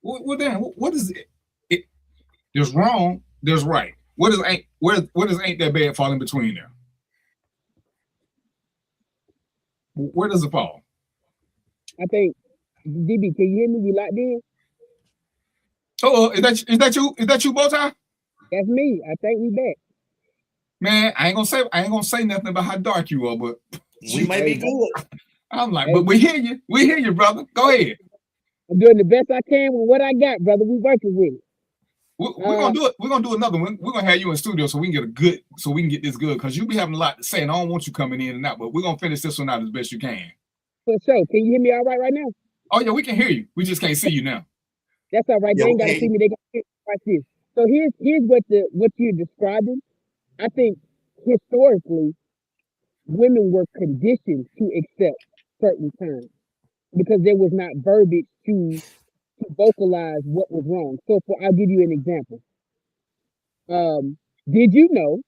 Well, then, what is it? There's wrong, there's right. What is ain't that bad fall in between there? Where does it fall? I think, DB, can you hear me? You locked in? Oh, is that you? Is that you, Bowtie? That's me. I think we back. Man, I ain't gonna say nothing about how dark you are, but we might be good. I'm like, but we hear you. We hear you, brother. Go ahead. I'm doing the best I can with what I got, brother. We working with it. We're gonna do it. We're gonna do another one. We're gonna have you in studio so we can get this good, because you be having a lot to say, and I don't want you coming in and out. But we're gonna finish this one out as best you can. For sure. Can you hear me all right now? Oh yeah, we can hear you. We just can't see you now. That's all right. They ain't gotta see me. They gotta see like this. So here's what you're describing. I think historically, women were conditioned to accept certain terms because there was not verbiage to vocalize what was wrong. So I'll give you an example. Did you know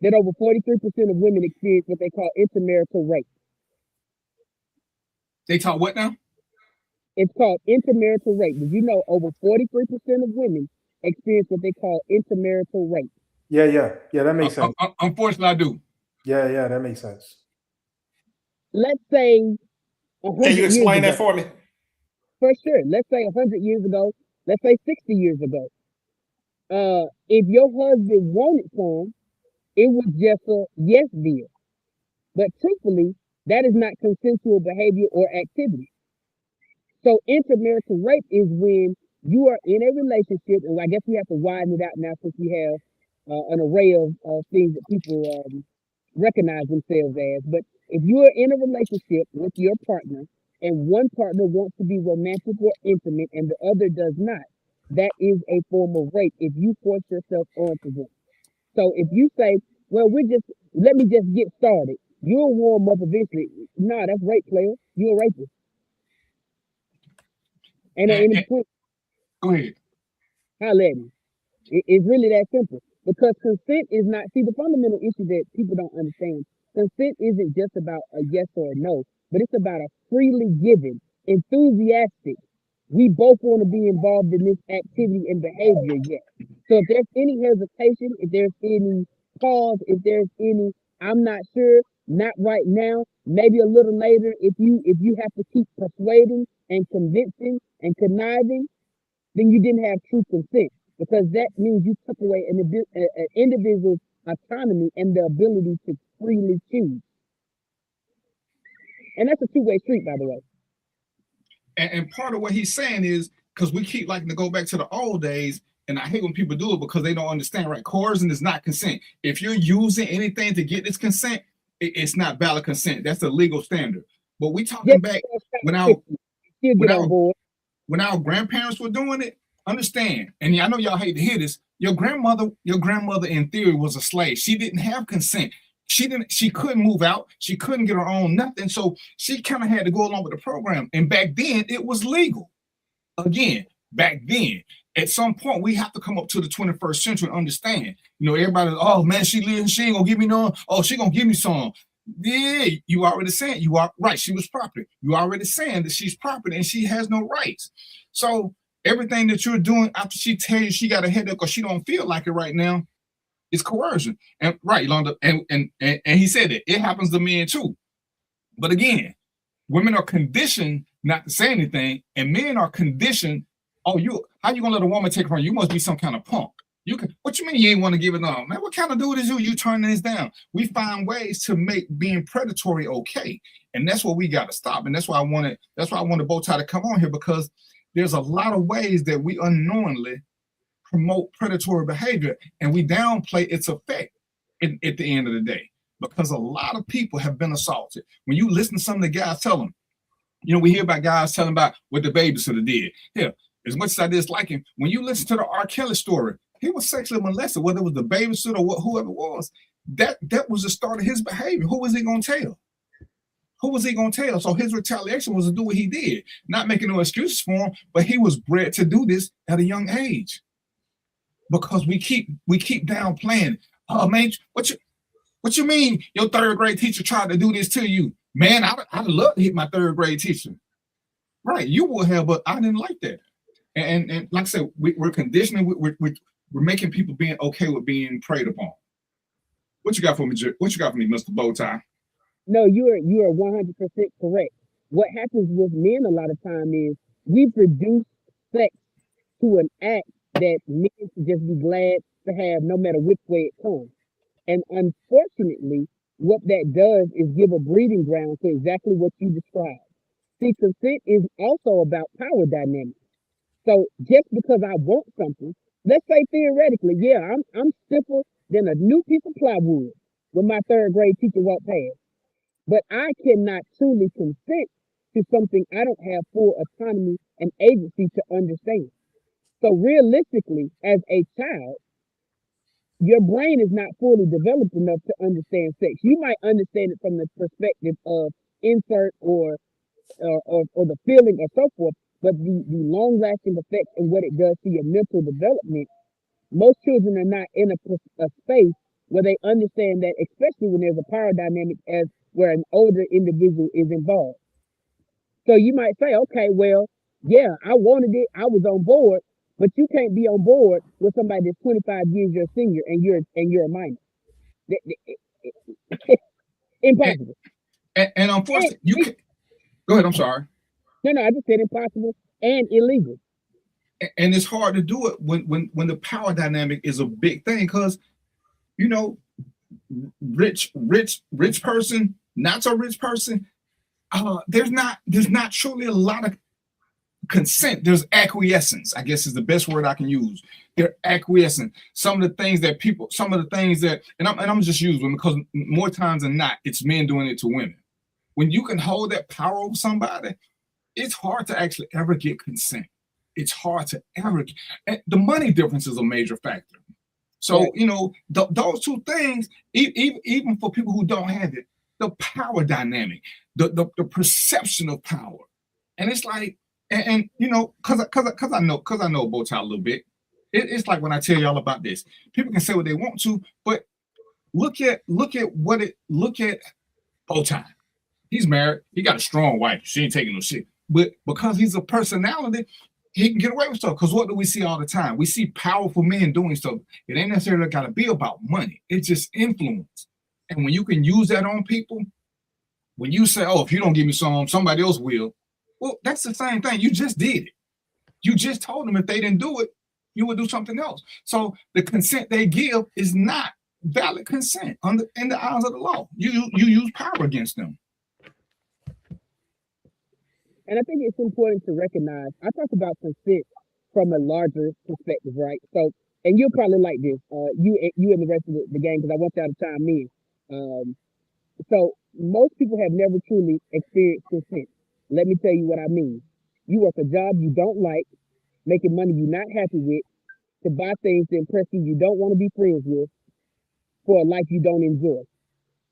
that over 43% of women experience what they call intermarital rape? They talk what now? It's called intermarital rape. Did you know over 43% of women experience what they call intermarital rape? Yeah, that makes sense. Unfortunately, I do. Yeah, that makes sense. Let's say, can you explain that for me? For sure. Let's say 100 years ago. Let's say 60 years ago. If your husband wanted some, it was just a yes deal. But truthfully, that is not consensual behavior or activity. So intermarital rape is when you are in a relationship, and I guess we have to widen it out now since we have an array of things that people recognize themselves as. But if you are in a relationship with your partner and one partner wants to be romantic or intimate and the other does not, that is a form of rape if you force yourself onto them. So if you say, well, let me just get started, You'll warm up eventually. Nah, that's rape, player. You're a rapist. And go ahead. Holla at me. It's really that simple. Because consent is not, see, the fundamental issue that people don't understand, consent isn't just about a yes or a no, but it's about a freely given, enthusiastic. We both want to be involved in this activity and behavior, yes. So if there's any hesitation, if there's any pause, if there's any, I'm not sure, not right now, maybe a little later, if you have to keep persuading and convincing and conniving, then you didn't have true consent, because that means you took away an individual's autonomy and the ability to freely choose. And that's a two-way street, by the way. And part of what he's saying is, because we keep liking to go back to the old days, and I hate when people do it because they don't understand, right? Coercion is not consent. If you're using anything to get this consent, it's not valid consent. That's a legal standard. But we talking back when our grandparents were doing it, understand, and I know y'all hate to hear this, your grandmother in theory was a slave. She didn't have consent. She couldn't move out. She couldn't get her own nothing. So she kind of had to go along with the program. And back then it was legal. Again, back then, at some point we have to come up to the 21st century and understand, everybody, oh man, she ain't gonna give me none. Oh, she gonna give me some. Yeah, you already saying, you are right. She was property. You already saying that she's property and she has no rights. So everything that you're doing after she tells you she got a headache or she don't feel like it right now, it's coercion. And right, Londa, and he said it happens to men too. But again, women are conditioned not to say anything, and men are conditioned, how you gonna let a woman take it from you? You must be some kind of punk. What you mean you ain't want to give it on? Man, what kind of dude is you turning this down? We find ways to make being predatory okay. And that's what we gotta stop. And that's why I wanted Bowtie to come on here, because there's a lot of ways that we unknowingly promote predatory behavior, and we downplay its effect at the end of the day, because a lot of people have been assaulted. When you listen to some of the guys tell them, we hear about guys telling about what the babysitter did. Yeah, as much as I dislike him, when you listen to the R. Kelly story, he was sexually molested, whether it was the babysitter or whoever it was. That was the start of his behavior. Who was he going to tell? Who was he going to tell? So his retaliation was to do what he did, not making no excuses for him, but he was bred to do this at a young age. Because we keep downplaying. Oh man, what you mean your third grade teacher tried to do this to you? Man, I'd love to hit my third grade teacher. Right, you would have, but I didn't like that. And like I said, we're conditioning. We're making people being okay with being preyed upon. What you got for me, Mr. Bowtie? No, you are 100% correct. What happens with men a lot of time is we reduce sex to an act that men should just be glad to have, no matter which way it comes. And unfortunately, what that does is give a breeding ground to exactly what you described. See, consent is also about power dynamics. So just because I want something, let's say theoretically, yeah, I'm stiffer than a new piece of plywood when my third grade teacher walked past. But I cannot truly consent to something I don't have full autonomy and agency to understand. So realistically, as a child, your brain is not fully developed enough to understand sex. You might understand it from the perspective of insert or the feeling or so forth, but the long-lasting effects and what it does to your mental development, most children are not in a space where they understand that, especially when there's a power dynamic as where an older individual is involved. So you might say, okay, well, yeah, I wanted it, I was on board, but you can't be on board with somebody that's 25 years your senior and you're a minor. Impossible. And unfortunately, you can go ahead. I'm sorry. No, I just said impossible and illegal. And it's hard to do it when the power dynamic is a big thing, because rich person, not so rich person, there's not truly a lot of consent. There's acquiescence, I guess is the best word I can use. They're acquiescent. Some of the things that, and I'm just using them because more times than not, it's men doing it to women. When you can hold that power over somebody, it's hard to actually ever get consent. It's hard to ever get, and the money difference is a major factor. So, those two things, even for people who don't have it, the power dynamic, the perception of power. And it's like, and you know, cause I know Bowtie a little bit. It's like when I tell y'all about this, people can say what they want to, but look at Bowtie. He's married. He got a strong wife. She ain't taking no shit. But because he's a personality, he can get away with stuff. Because what do we see all the time? We see powerful men doing stuff. It ain't necessarily got to be about money. It's just influence. And when you can use that on people, when you say, oh, if you don't give me some, somebody else will. Well, that's the same thing. You just did it. You just told them if they didn't do it, you would do something else. So the consent they give is not valid consent in the eyes of the law. You use power against them. And I think it's important to recognize, I talk about consent from a larger perspective, right? So, and you'll probably like this, you and the rest of the gang, because I want y'all to chime in. So most people have never truly experienced consent. Let me tell you what I mean. You work a job you don't like, making money you're not happy with, to buy things to impress you don't want to be friends with, for a life you don't enjoy.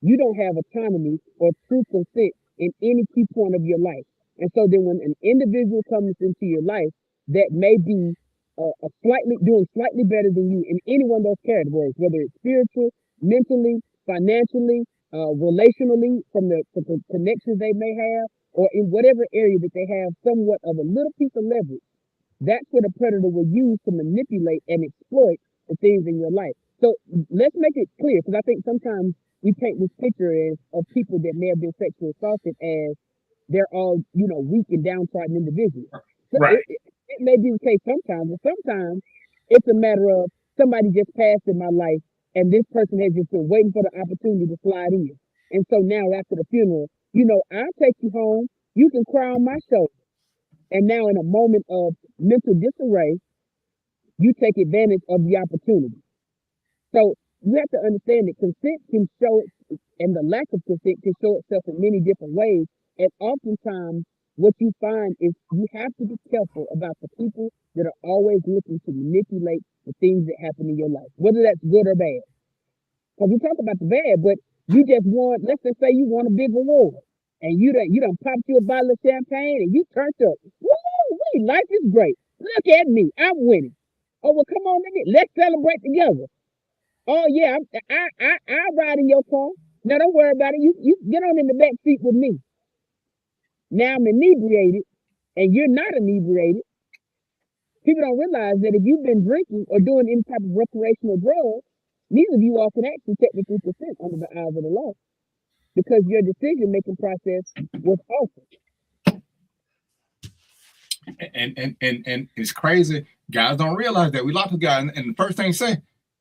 You don't have autonomy or true consent in any key point of your life. And so then when an individual comes into your life that may be doing slightly better than you in any one of those categories, whether it's spiritual, mentally, financially, relationally, from the connections they may have, or in whatever area that they have somewhat of a little piece of leverage, that's what a predator will use to manipulate and exploit the things in your life. So let's make it clear, because I think sometimes we paint this picture of people that may have been sexually assaulted as they're all, weak and downtrodden individuals. So right. It may be the case sometimes, but sometimes it's a matter of somebody just passed in my life and this person has just been waiting for the opportunity to slide in. And so now after the funeral, I'll take you home. You can cry on my shoulder. And now in a moment of mental disarray, you take advantage of the opportunity. So you have to understand that consent can show it, and the lack of consent can show itself in many different ways. And oftentimes what you find is you have to be careful about the people that are always looking to manipulate the things that happen in your life, whether that's good or bad. Because we talk about the bad, but you just won, let's just say you won a big award and you done popped you a bottle of champagne and you turned up. Woo, life is great. Look at me, I'm winning. Oh, well, come on, let's celebrate together. Oh yeah, I'll ride in your car. Now don't worry about it. You get on in the back seat with me. Now I'm inebriated and you're not inebriated. People don't realize that if you've been drinking or doing any type of recreational drug, neither of you all can actually technically consent under the eyes of the law, because your decision-making process was altered. And it's crazy. Guys don't realize that. We lots of guys, and the first thing they say,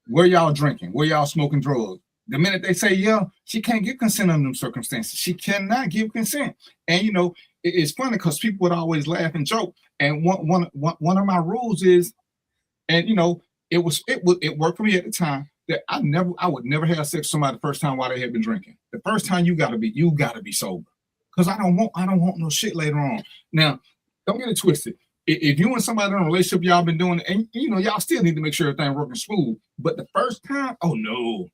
where y'all drinking? Where y'all smoking drugs? The minute they say, yeah, she can't give consent under them circumstances. She cannot give consent. And it's funny because people would always laugh and joke. And one of my rules is, and it worked for me at the time, that I would never have sex with somebody the first time while they had been drinking. The first time you gotta be sober. Because I don't want no shit later on. Now, don't get it twisted. If you and somebody in a relationship, y'all been doing it, and y'all still need to make sure everything working smooth. But the first time, oh no,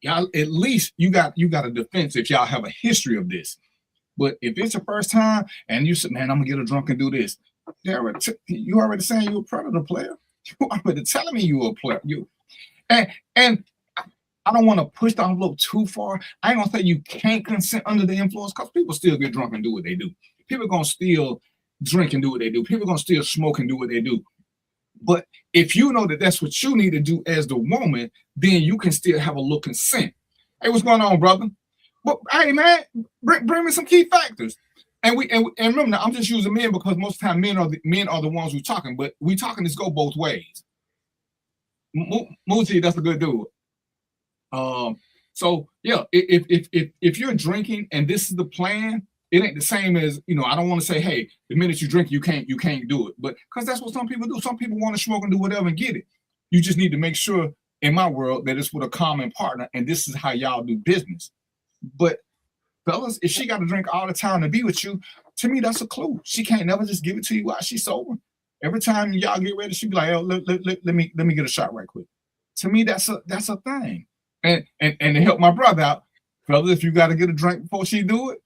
y'all at least you got a defense if y'all have a history of this. But if it's the first time and you said, man, I'm gonna get a drunk and do this, you already saying you a predator player. You already telling me you a player. And I don't want to push the envelope too far. I ain't gonna say you can't consent under the influence, because people still get drunk and do what they do. People gonna still drink and do what they do. People gonna still smoke and do what they do. But if you know that that's what you need to do as the woman, then you can still have a little consent. Hey, what's going on, brother? But hey, man, bring me some key factors. And remember, now, I'm just using men because most of the time men are the ones who talking, but we talking this go both ways. Muzi, that's a good dude. So yeah, if you're drinking and this is the plan, it ain't the same as, I don't want to say, hey, the minute you drink, you can't do it. But because that's what some people do. Some people want to smoke and do whatever and get it. You just need to make sure, in my world, that it's with a common partner and this is how y'all do business. But fellas, if she got to drink all the time to be with you, to me, that's a clue. She can't never just give it to you while she's sober. Every time y'all get ready, she be like, oh, let me get a shot right quick. To me, that's a thing. And to help my brother out, Fellas, if you got to get a drink before she do it,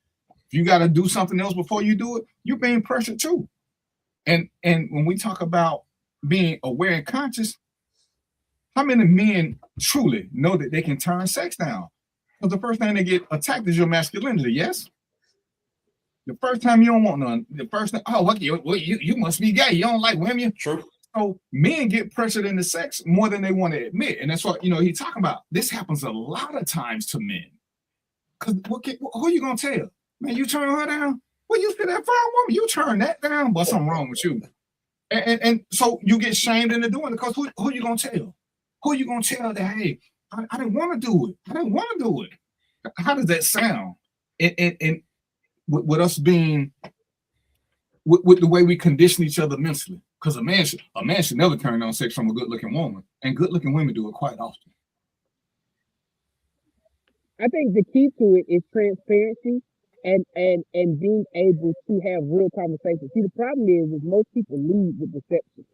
if you got to do something else before you do it, you're being pressured too. And when we talk about being aware and conscious, how many men truly know that they can turn sex down? Because the first thing they get attacked is your masculinity, yes? The first time you don't want none, the first thing, oh, what, you must be gay. You don't like women. True. So men get pressured into sex more than they want to admit. And that's what, he's talking about. This happens a lot of times to men. Because who are you going to tell? Man, you turn her down? Well, you feel that fine woman, you turn that down, but something wrong with you. And so you get shamed into doing it because who are you going to tell? Who are you going to tell that, hey, I didn't want to do it. I didn't want to do it. How does that sound? And with us being, with the way we condition each other mentally. Because a man should never turn down sex from a good-looking woman. And good-looking women do it quite often. I think the key to it is transparency and being able to have real conversations. See, the problem is most people lead with deception.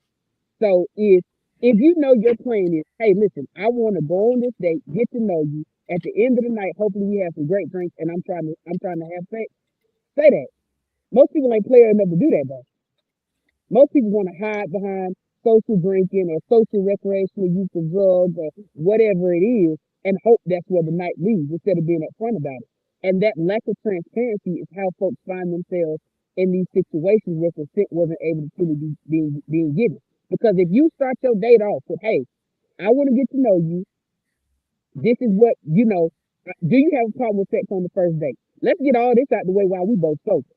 So if you know your plan is, hey, listen, I want to go on this date, get to know you. At the end of the night, hopefully we have some great drinks, and I'm trying to have sex. Say that. Most people ain't player enough to do that, though. Most people want to hide behind social drinking or social recreational use of drugs or whatever it is, and hope that's where the night leads instead of being upfront about it. And that lack of transparency is how folks find themselves in these situations where consent wasn't able to truly be being given. Because if you start your date off with, hey, I want to get to know you. This is what, do you have a problem with sex on the first date? Let's get all this out the way while we both sober.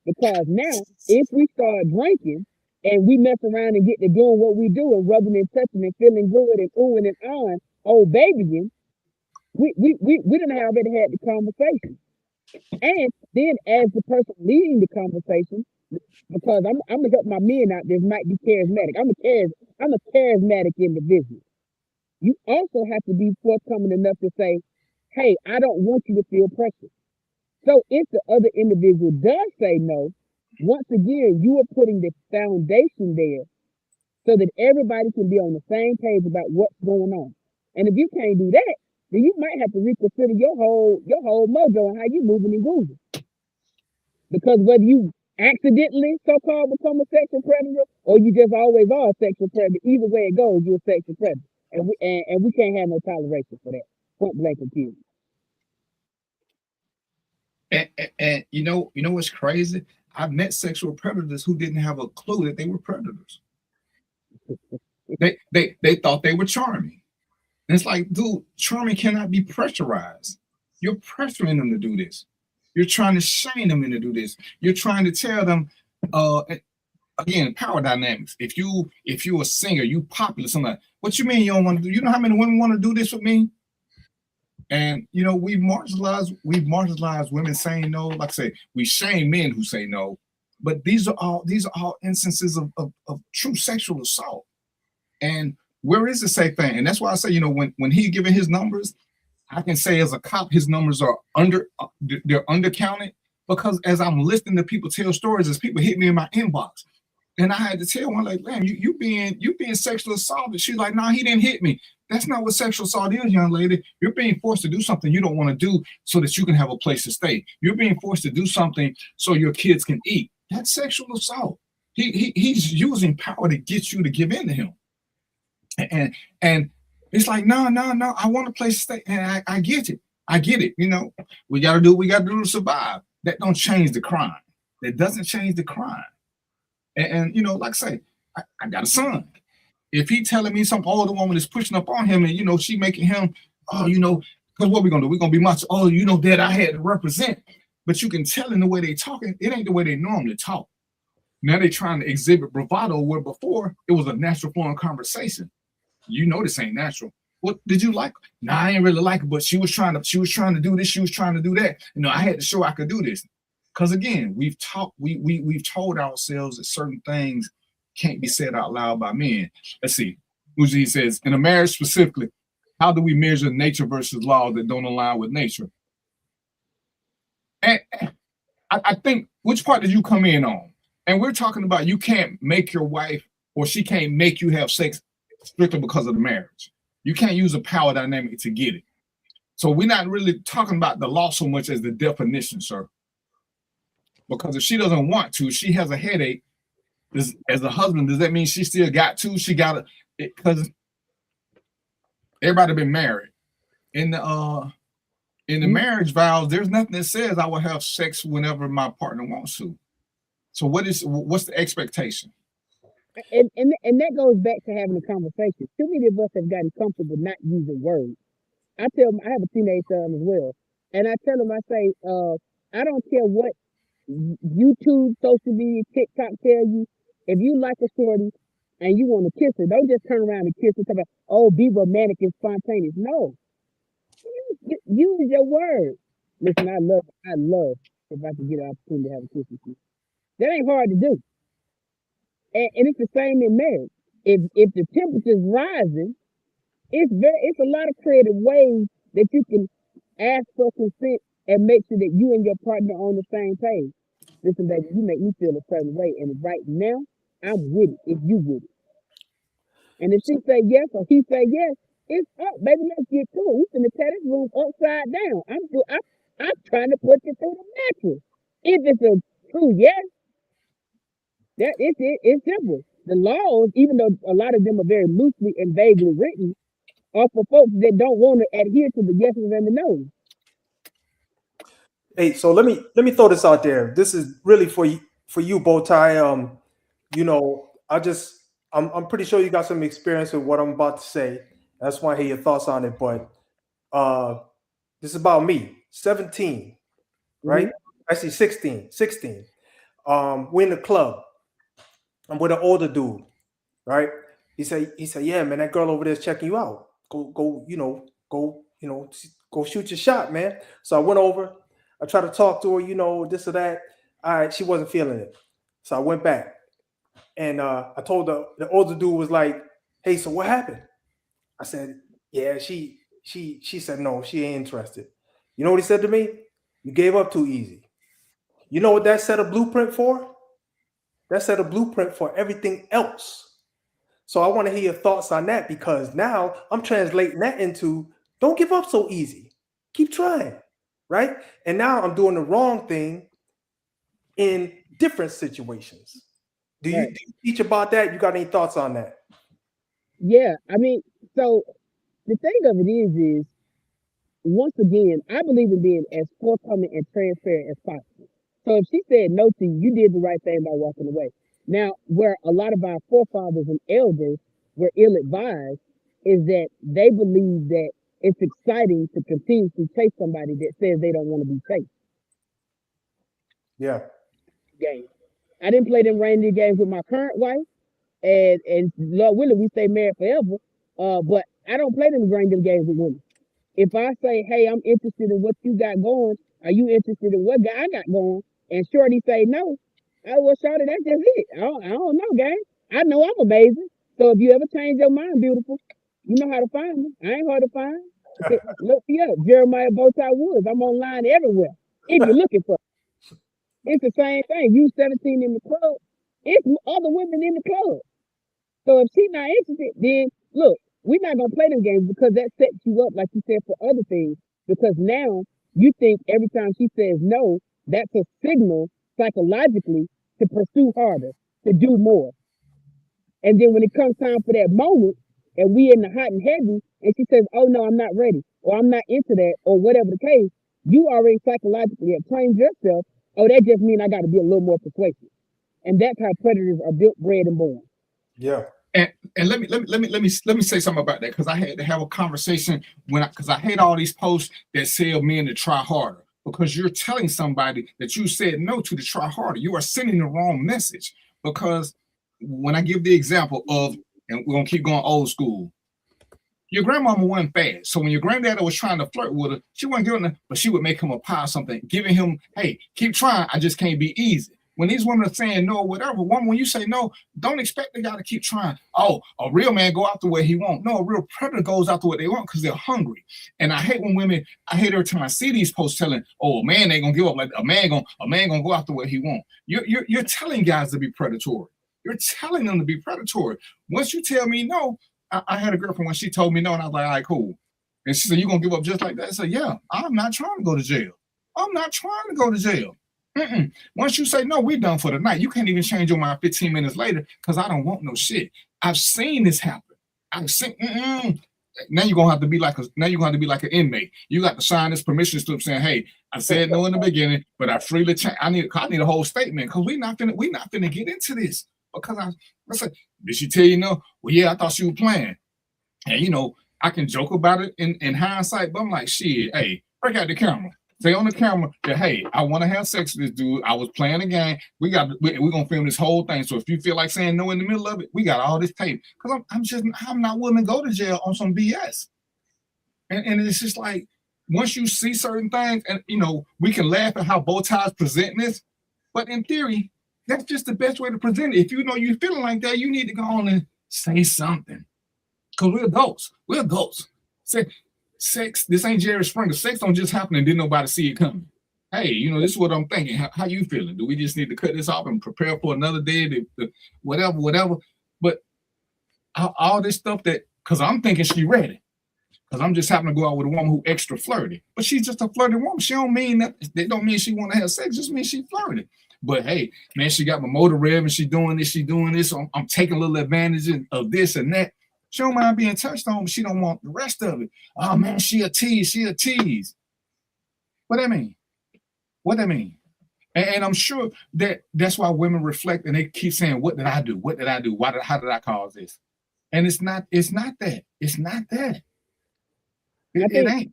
Because now, if we start drinking and we mess around and get to doing what we do and rubbing and touching and feeling good and oohing and ahhing, old babying, we done already had the conversation. And then as the person leading the conversation, because I'm gonna help my men out there might be charismatic. I'm a charismatic individual. You also have to be forthcoming enough to say, hey, I don't want you to feel pressure. So if the other individual does say no, once again, you are putting the foundation there so that everybody can be on the same page about what's going on. And if you can't do that, then you might have to reconsider your whole mojo and how you moving and grooving. Because whether you accidentally so-called become a sexual predator or you just always are a sexual predator, either way it goes, you're a sexual predator. And we can't have no toleration for that. Point blank and period. And you know what's crazy? I've met sexual predators who didn't have a clue that they were predators. They thought they were charming. And it's like, dude, charming cannot be pressurized. You're pressuring them to do this. You're trying to shame them into do this. You're trying to tell them, again, power dynamics. If you're a singer, you popular, something like, what you mean you don't want to do? You know how many women want to do this with me? And we've marginalized women saying no. Like I say, we shame men who say no. But these are all instances of true sexual assault. And where is the safe thing? And that's why I say, when he's giving his numbers, I can say as a cop, his numbers are undercounted, because as I'm listening to people tell stories, as people hit me in my inbox, and I had to tell one, like, man, you being sexually assaulted. She's like, no, he didn't hit me. That's not what sexual assault is, young lady. You're being forced to do something you don't want to do so that you can have a place to stay. You're being forced to do something so your kids can eat. That's sexual assault. He's using power to get you to give in to him. And it's like, no, I want a place to stay. And I get it. We got to do what we got to do to survive. That don't change the crime. That doesn't change the crime. And like I say, I got a son. If he telling me some older woman is pushing up on him and, she making him, because what we going to do? We're going to be much, Dad, I had to represent. But you can tell in the way they talking, it ain't the way they normally talk. Now they trying to exhibit bravado where before it was a natural flowing conversation. This ain't natural. What did you like? Nah, I ain't really like it, but she was trying to do this, she was trying to do that. I had to show I could do this. Because again, we've told ourselves that certain things can't be said out loud by men. Let's see. Uzi says, in a marriage specifically, how do we measure nature versus laws that don't align with nature? And I think, which part did you come in on? And we're talking about you can't make your wife, or she can't make you have sex strictly because of the marriage. You can't use a power dynamic to get it. So we're not really talking about the law so much as the definition, sir. Because if she doesn't want to, she has a headache. As a husband, does that mean she still got to? She got to, because everybody been married. In the marriage vows, there's nothing that says I will have sex whenever my partner wants to. So what's the expectation? And that goes back to having a conversation. Too many of us have gotten comfortable not using words. I have a teenage son as well, and I tell him, I say, I don't care what YouTube, social media, TikTok tell you. If you like a shorty and you want to kiss her, don't just turn around and kiss her. Talk about, oh, be romantic and spontaneous. No, use your words. Listen, I love if I could get an opportunity to have a kiss with you. That ain't hard to do. And it's the same in marriage. If the temperature's rising, it's a lot of creative ways that you can ask for consent and make sure that you and your partner are on the same page. Listen, baby, you make me feel a certain way, and right now I'm with it if you with it. And if she say yes or he say yes, it's up, baby. Let's get to it. We finna tear this room upside down. I'm trying to put you through the mattress. If it's a true yes, that it's simple. The laws, even though a lot of them are very loosely and vaguely written, are for folks that don't want to adhere to the yeses and the nos. Hey, so let me throw this out there. This is really for you, Bowtie. You know, I'm pretty sure you got some experience with what I'm about to say. That's why I hear your thoughts on it. But this is about me. 17, right? Actually 16. We're in the club. I'm with an older dude, right? He said, yeah, man, that girl over there is checking you out. Go shoot your shot, man. So I went over. I tried to talk to her, this or that. All right, she wasn't feeling it. So I went back. And I told the older dude was like, hey, so what happened? I said, yeah, she said no, she ain't interested. You know what he said to me? You gave up too easy. You know what that set a blueprint for? That set a blueprint for everything else. So I want to hear your thoughts on that, because now I'm translating that into don't give up so easy. Keep trying, right? And now I'm doing the wrong thing in different situations. Do you teach about that? You got any thoughts on that? Yeah, I mean, so the thing of it is once again, I believe in being as forthcoming and transparent as possible. So if she said no to you, you did the right thing by walking away. Now, where a lot of our forefathers and elders were ill-advised is that they believe that it's exciting to continue to chase somebody that says they don't want to be chased. Yeah. Game. I didn't play them reindeer games with my current wife, and Lord willing, we stay married forever. But I don't play them reindeer games with women. If I say, hey, I'm interested in what you got going, are you interested in what I got going? And Shorty say no, well, Shorty, that's just it. I don't know, gang. I know I'm amazing. So if you ever change your mind, beautiful, you know how to find me. I ain't hard to find. Look me up, Jeremiah Bowtie Woods. I'm online everywhere. If you're looking for it. It's the same thing. You 17 in the club, it's other women in the club. So if she's not interested, then look, we're not gonna play them games, because that sets you up, like you said, for other things. Because now you think every time she says no, that's a signal psychologically to pursue harder, to do more. And then when it comes time for that moment, and we in the hot and heavy, and she says, oh no, I'm not ready, or I'm not into that, or whatever the case, you already psychologically have trained yourself, oh, that just means I got to be a little more persuasive. And that's how predators are built, bred, and born. Yeah. And let me say something about that, because I had to have a conversation because I hate all these posts that tell men to try harder, because you're telling somebody that you said no to try harder. You are sending the wrong message. Because when I give the example of, and we're gonna keep going old school, your grandmama wasn't fast. So when your granddaddy was trying to flirt with her, she wasn't giving her, but she would make him a pie or something, giving him, hey, keep trying. I just can't be easy. When these women are saying no or whatever, when you say no, don't expect the guy to keep trying. Oh, a real man go after what he wants. No, a real predator goes after what they want because they're hungry. And I hate when women, I hate every time I see these posts telling, oh, a man ain't gonna give up. Like a man gonna go after what he wants. You're telling guys to be predatory. You're telling them to be predatory. Once you tell me no, I had a girlfriend when she told me no, and I was like, all right, cool. And she said, "You gonna give up just like that?" I said, "Yeah, I'm not trying to go to jail. I'm not trying to go to jail. Once you say no, we're done for the night. You can't even change your mind 15 minutes later because I don't want no shit. I've seen this happen. I've seen. Now you're gonna have to be like an inmate. You got to sign this permission slip saying, "Hey, I said no in the beginning, but I freely change. I need a whole statement because we're not gonna get into this because I said, did she tell you no? Well, yeah, I thought she was playing, and I can joke about it in hindsight, but I'm like, shit, hey, break out the camera. Say on the camera that, hey, I want to have sex with this dude. I was playing a game. We're going to film this whole thing. So if you feel like saying no in the middle of it, we got all this tape. Because I'm not willing to go to jail on some BS. And it's just like, once you see certain things, and, we can laugh at how bow ties present this, but in theory, that's just the best way to present it. If you know you're feeling like that, you need to go on and say something. Because we're adults. We're adults. Sex, this ain't Jerry Springer. Sex don't just happen and didn't nobody see it coming. Hey, this is what I'm thinking. How you feeling? Do we just need to cut this off and prepare for another day? Whatever. But all this stuff because I'm thinking she ready. Because I'm just happening to go out with a woman who extra flirty. But she's just a flirty woman. She don't mean that. That don't mean she want to have sex. Just means she flirty. But hey, man, she got my motor rev and she doing this. So I'm taking a little advantage of this and that. She don't mind being touched on, but she don't want the rest of it. Oh man, she a tease. What that mean? And I'm sure that's why women reflect and they keep saying, "What did I do? What did I do? How did I cause this?" And it's not that. It's not that. It ain't.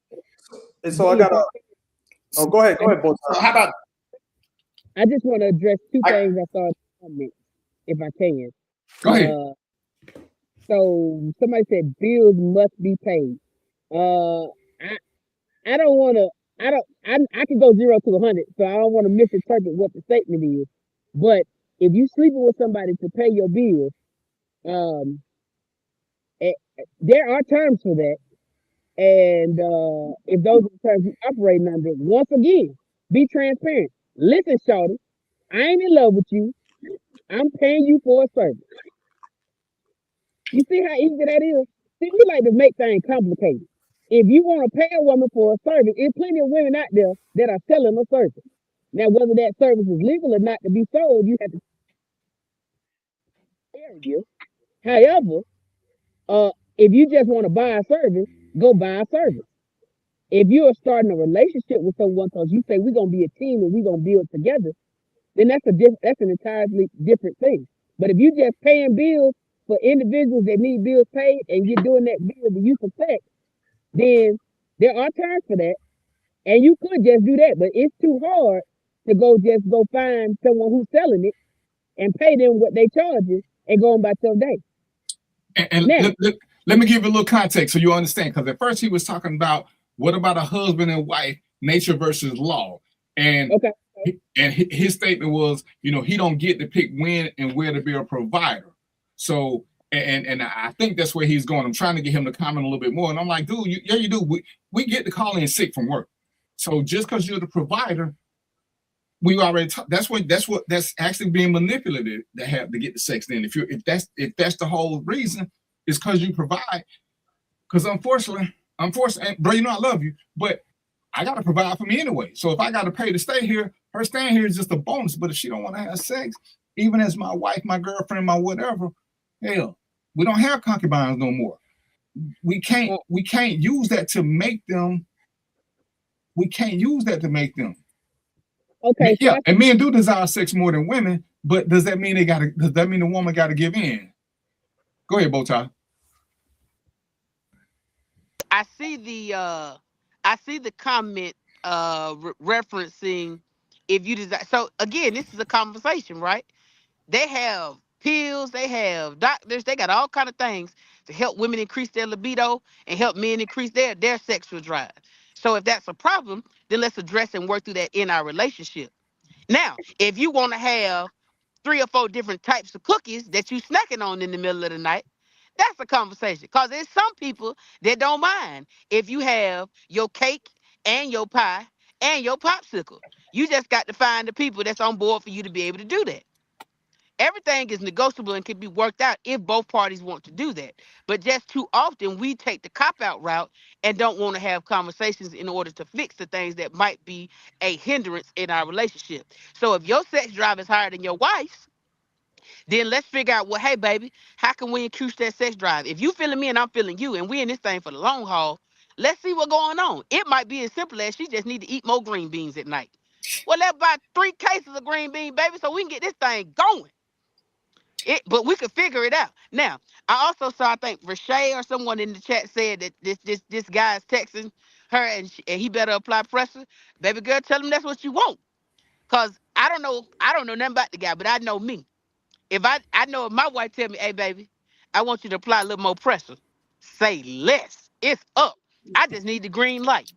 And so I gotta. Oh, go ahead, both. How about? I just want to address two things I saw in the comments, if I can. Go ahead. So somebody said bills must be paid. I don't want to. I can go 0 to 100, so I don't want to misinterpret what the statement is. But if you sleeping with somebody to pay your bills, there are terms for that. And if those are the terms you operating under, once again, be transparent. Listen, shorty, I ain't in love with you. I'm paying you for a service. You see how easy that is? See, we like to make things complicated. If you want to pay a woman for a service, there's plenty of women out there that are selling a service. Now, whether that service is legal or not to be sold, you have to. However, if you just want to buy a service, go buy a service. If you are starting a relationship with someone because you say we're gonna be a team and we're gonna build together, then that's an entirely different thing. But if you just paying bills for individuals that need bills paid and you're doing that bill the use of sex, then there are terms for that. And you could just do that, but it's too hard to go find someone who's selling it and pay them what they charge you and go on about your day. And now, let me give you a little context so you understand. Because at first he was talking about what about a husband and wife, nature versus law. And okay. And his statement was, he don't get to pick when and where to be a provider. So, and I think that's where he's going. I'm trying to get him to comment a little bit more. And I'm like, dude, you do. We get to call in sick from work. So just because you're the provider, we already that's actually being manipulated to get the sex. Then if that's the whole reason, it's because you provide. Because unfortunately, bro, I love you, but I gotta provide for me anyway. So if I gotta pay to stay here, her staying here is just a bonus. But if she don't want to have sex, even as my wife, my girlfriend, my whatever, hell, we don't have concubines no more. We can't use that to make them. We can't use that to make them. Okay. Yeah, and men do desire sex more than women, but does that mean does that mean the woman gotta give in? Go ahead, Bowtie. I see the comment referencing if you desire. So again, this is a conversation, right? They have pills, they have doctors, they got all kind of things to help women increase their libido and help men increase their sexual drive. So if that's a problem, then let's address and work through that in our relationship. Now, if you want to have 3 or 4 different types of cookies that you snacking on in the middle of the night, that's a conversation. Because there's some people that don't mind if you have your cake and your pie and your popsicle. You just got to find the people that's on board for you to be able to do that. Everything is negotiable and can be worked out if both parties want to do that. But just too often we take the cop-out route and don't want to have conversations in order to fix the things that might be a hindrance in our relationship. So if your sex drive is higher than your wife's, then let's figure out, well, hey, baby, how can we increase that sex drive? If you feeling me and I'm feeling you and we in this thing for the long haul, let's see what's going on. It might be as simple as she just need to eat more green beans at night. Well, let's buy 3 cases of green bean, baby, so we can get this thing going. But we could figure it out. Now, I also saw, I think Rashay or someone in the chat said that this guy is texting her and he better apply pressure. Baby girl, tell him that's what you want. Cause I don't know nothing about the guy, but I know me. If I know if my wife tell me, hey baby, I want you to apply a little more pressure, say less. It's up. I just need the green light.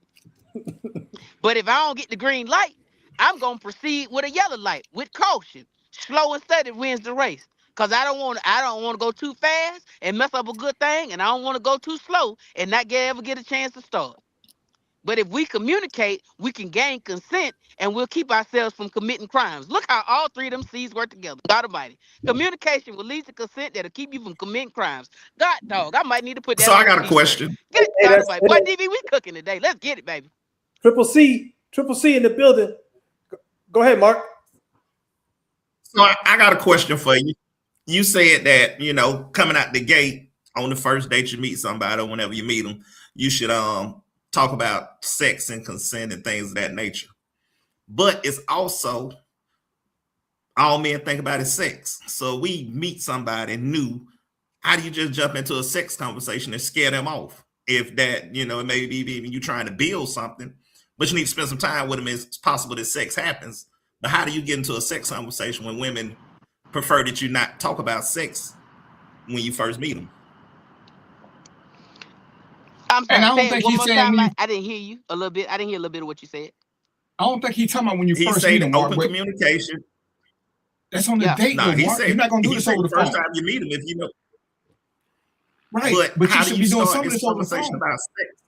But if I don't get the green light, I'm gonna proceed with a yellow light with caution. Slow and steady wins the race. Cause I don't want to go too fast and mess up a good thing, and I don't want to go too slow and not ever get a chance to start. But if we communicate, we can gain consent and we'll keep ourselves from committing crimes. Look how all 3 of them C's work together. God Almighty. Communication will lead to consent that'll keep you from committing crimes. God dog, I might need to put that. So I got a question. Get it, God Almighty. Boy, DV, we cooking today. Let's get it, baby. Triple C in the building. Go ahead, Mark. So I got a question for you. You said that, you know, coming out the gate on the first date you meet somebody or whenever you meet them, you should talk about sex and consent and things of that nature. But it's also all men think about is sex. So we meet somebody new. How do you just jump into a sex conversation and scare them off? If that, you know, it may be even you trying to build something, but you need to spend some time with them. It's possible that sex happens. But how do you get into a sex conversation when women prefer that you not talk about sex when you first meet them? I'm sorry, And I don't think he's saying I didn't hear you a little bit. I didn't hear a little bit of what you said. I don't think he's talking about when you He's first meet saying him. open communication. That's on the date. No, he Mark. said You're not gonna do this over the first phone. time you meet him, if you know. Right. But how you do should be doing start some of this this over the conversation phone. about sex?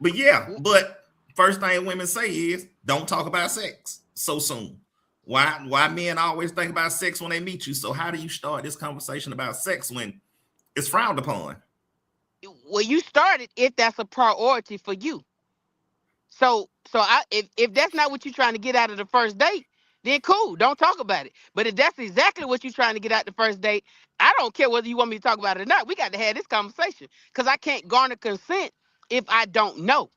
But yeah, but first thing women say is don't talk about sex so soon. Why men always think about sex when they meet you? So how do you start this conversation about sex when it's frowned upon? Well, you started if that's a priority for you. So if that's not what you're trying to get out of the first date, then cool, don't talk about it. But if that's exactly what you're trying to get out the first date, I don't care whether you want me to talk about it or not. We got to have this conversation because I can't garner consent if I don't know.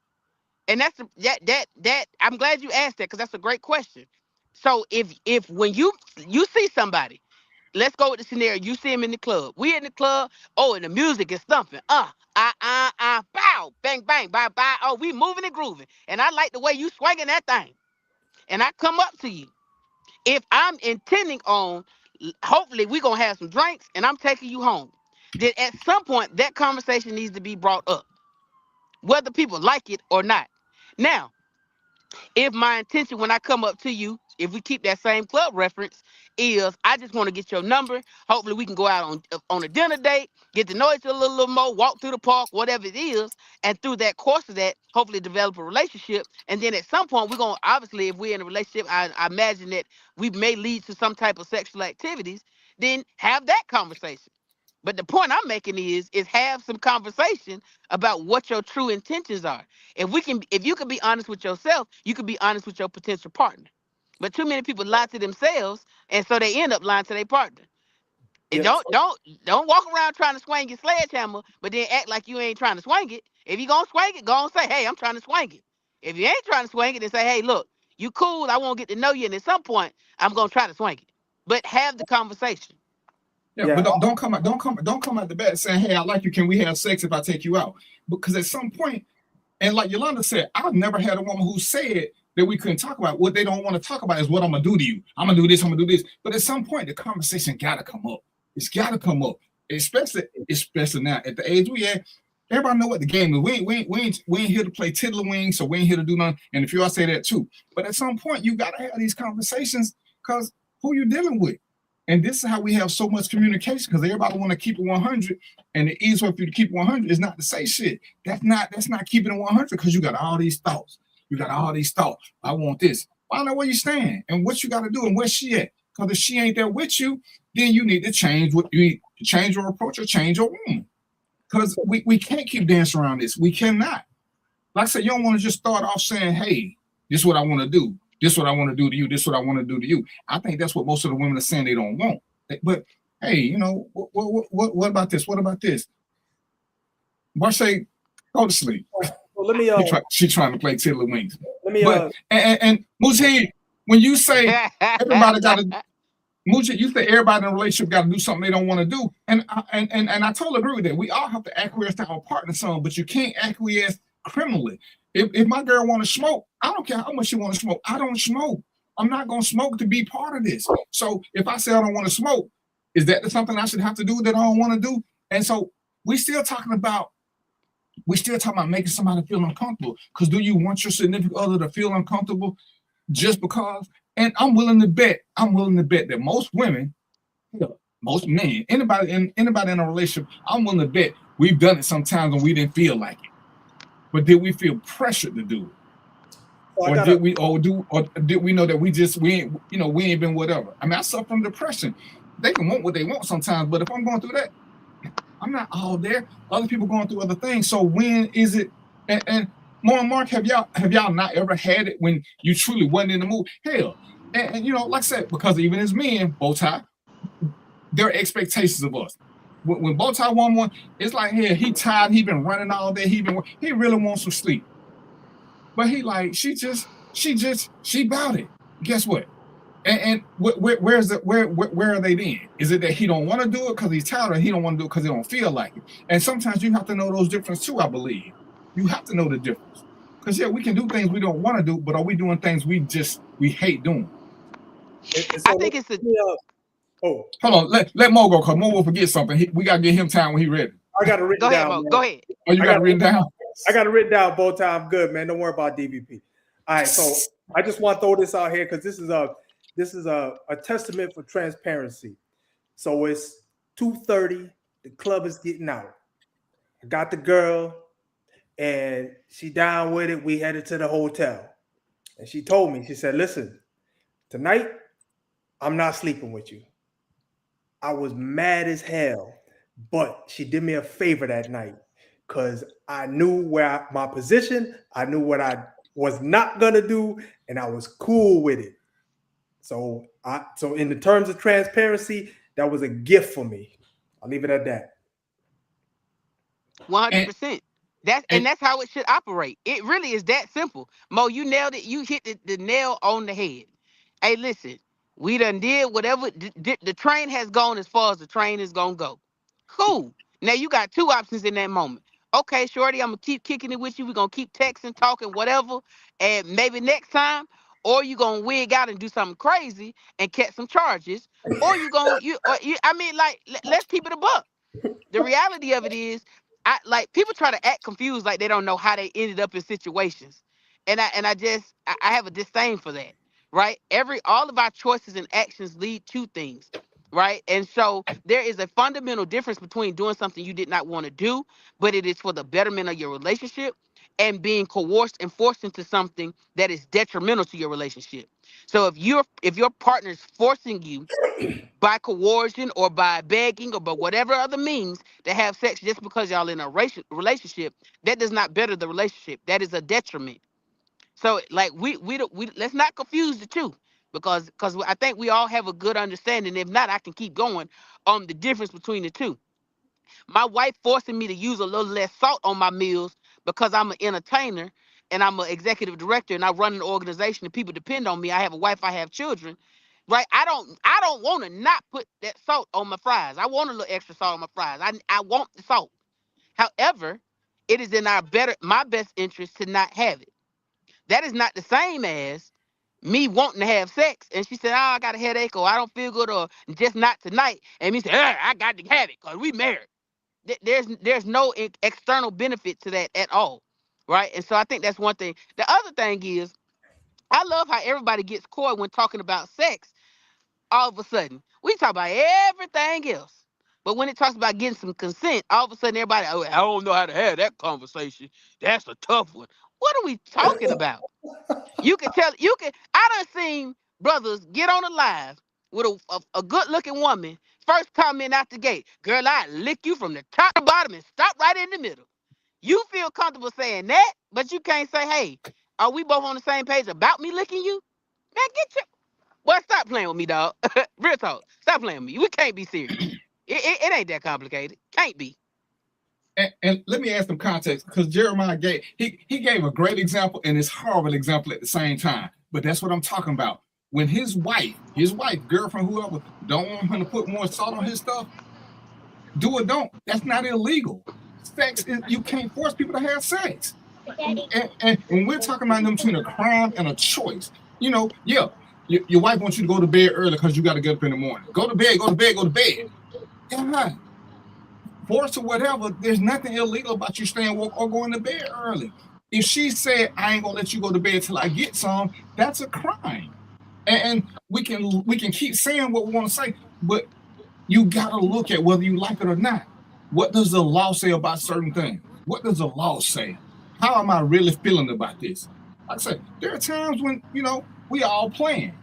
And that's that I'm glad you asked that because that's a great question. So if when you see somebody, let's go with the scenario. You see him in the club. We in the club. Oh, and the music is thumping. Bow, bang, bang, bye, bye. Oh, we moving and grooving. And I like the way you swinging that thing. And I come up to you. If I'm intending on, hopefully we gonna have some drinks and I'm taking you home, then at some point that conversation needs to be brought up, whether people like it or not. Now, if my intention when I come up to you, if we keep that same club reference, is I just want to get your number. Hopefully we can go out on a dinner date, get to know each other a little more, walk through the park, whatever it is. And through that course of that, hopefully develop a relationship. And then at some point, we're going to, obviously, if we're in a relationship, I imagine that we may lead to some type of sexual activities, then have that conversation. But the point I'm making is have some conversation about what your true intentions are. If you can be honest with yourself, you can be honest with your potential partner. But too many people lie to themselves, and so they end up lying to their partner. And Yes. don't walk around trying to swing your sledgehammer, but then act like you ain't trying to swing it. If you gonna swing it, go and say, hey, I'm trying to swing it. If you ain't trying to swing it, then say, hey, look, you cool, I won't get to know you, and at some point, I'm gonna try to swing it. But have the conversation. Yeah, but don't come out the bat saying, hey, I like you. Can we have sex if I take you out? Because at some point, and like Yolanda said, I've never had a woman who said that we couldn't talk about. What they don't want to talk about is what I'm gonna do to you. I'm gonna do this, I'm gonna do this. But at some point, the conversation gotta come up. It's gotta come up. Especially now at the age we at, everybody know what the game is. We ain't here to play tiddlywink, so we ain't here to do nothing. And if you all say that too. But at some point, you gotta have these conversations because who you dealing with? And this is how we have so much communication because everybody want to keep it 100. And the easiest way for you to keep it 100 is not to say shit. That's not keeping it 100 because you got all these thoughts. You got all these thoughts. I want this. Find out where you stand and what you got to do and where she at. Because if she ain't there with you, then you need to change your approach or change your woman. Because we can't keep dancing around this. We cannot. Like I said, you don't want to just start off saying, hey, this is what I want to do. This is what I want to do to you. This is what I want to do to you. I think that's what most of the women are saying they don't want. But hey, you know, what about this? What about this? Why say go to sleep? Well, let me. She trying to play tiddlywinks. Let me. And Mujib, when you say everybody got to, Mujib, you say everybody in a relationship got to do something they don't want to do, and I totally agree with that. We all have to acquiesce to our partner some, but you can't acquiesce criminally. If my girl want to smoke, I don't care how much she want to smoke. I don't smoke. I'm not going to smoke to be part of this. So if I say I don't want to smoke, is that something I should have to do that I don't want to do? And so we still talking about making somebody feel uncomfortable. Because do you want your significant other to feel uncomfortable just because? And I'm willing to bet that most women, most men, anybody in a relationship, I'm willing to bet we've done it sometimes when we didn't feel like it. But did we feel pressured to do it? Or did we know that we ain't been whatever? I mean, I suffer from depression. They can want what they want sometimes, but if I'm going through that, I'm not all there. Other people going through other things. So when is it? And Mo and Mark, have y'all not ever had it when you truly wasn't in the mood? Hell, and you know, like I said, because even as men, Bowtie, there are expectations of us. When Bowtie won one, it's like, yeah, he tired. He been running all day. He really wants some sleep. But she bout it. Guess what? And where are they then? Is it that he don't want to do it because he's tired, or he don't want to do it because he don't feel like it? And sometimes you have to know those differences too, I believe. You have to know the difference. Because yeah, we can do things we don't want to do, but are we doing things we hate doing? I think it's hold on, let Mo go, because Mo will forget something. We gotta get him time when he ready. I got it written down. Go ahead, Mo. Go ahead. Oh, you got it written down? I got it written down, Bowtie. I'm good, man. Don't worry about DVP. All right, so I just want to throw this out here because this is a testament for transparency. So it's 2:30. The club is getting out. I got the girl, and she down with it. We headed to the hotel, and she told me, she said, "Listen, tonight I'm not sleeping with you." I was mad as hell, but she did me a favor that night because I knew my position. I knew what I was not gonna do, and I was cool with it. So in the terms of transparency, that was a gift for me. I'll leave it at that. 100%. That's how it should operate. It really is that simple. Mo, you nailed it. You hit the nail on the head. Hey, listen, we done did whatever. The train has gone as far as the train is gonna go. Cool. Now you got two options in that moment. Okay, shorty, I'm gonna keep kicking it with you. We're gonna keep texting, talking, whatever, and maybe next time, or you gonna wig out and do something crazy and catch some charges, or let's keep it a buck. The reality of it is, people try to act confused, like they don't know how they ended up in situations, and I have a disdain for that. Right? All of our choices and actions lead to things. Right? And so there is a fundamental difference between doing something you did not want to do, but it is for the betterment of your relationship, and being coerced and forced into something that is detrimental to your relationship. So if your partner is forcing you by coercion or by begging or by whatever other means to have sex just because y'all in a relationship, that does not better the relationship. That is a detriment. So like we let's not confuse the two, because I think we all have a good understanding. If not, I can keep going on the difference between the two. My wife forcing me to use a little less salt on my meals because I'm an entertainer and I'm an executive director and I run an organization and people depend on me. I have a wife, I have children, right? I don't want to not put that salt on my fries. I want a little extra salt on my fries. I want the salt. However, it is in my best interest to not have it. That is not the same as me wanting to have sex. And she said, "Oh, I got a headache," or "I don't feel good," or "just not tonight." And me say, "I got to have it because we married." There's no external benefit to that at all. Right? And so I think that's one thing. The other thing is, I love how everybody gets coy when talking about sex. All of a sudden, we talk about everything else. But when it talks about getting some consent, all of a sudden everybody, "Oh, I don't know how to have that conversation. That's a tough one." What are we talking about? I done seen brothers get on a live with a good looking woman, first comment out the gate, girl, I lick you from the top to bottom and stop right in the middle. You feel comfortable saying that, but you can't say, hey, are we both on the same page about me licking you? Man, get your boy, stop playing with me, dog. Real talk. Stop playing with me. We can't be serious. It ain't that complicated. Can't be. And let me add some context, because Jeremiah gave a great example and it's horrible example at the same time. But that's what I'm talking about. When his wife, girlfriend, whoever, don't want him to put more salt on his stuff, do or don't. That's not illegal. Sex is, you can't force people to have sex. And when we're talking about them between a crime and a choice, your wife wants you to go to bed early because you got to get up in the morning. Go to bed. Yeah, force or whatever, there's nothing illegal about you staying woke or going to bed early. If she said, I ain't gonna let you go to bed till I get some, that's a crime. And we can keep saying what we want to say, but you gotta look at whether you like it or not. What does the law say about certain things? What does the law say? How am I really feeling about this? Like I said, there are times when, we all playing.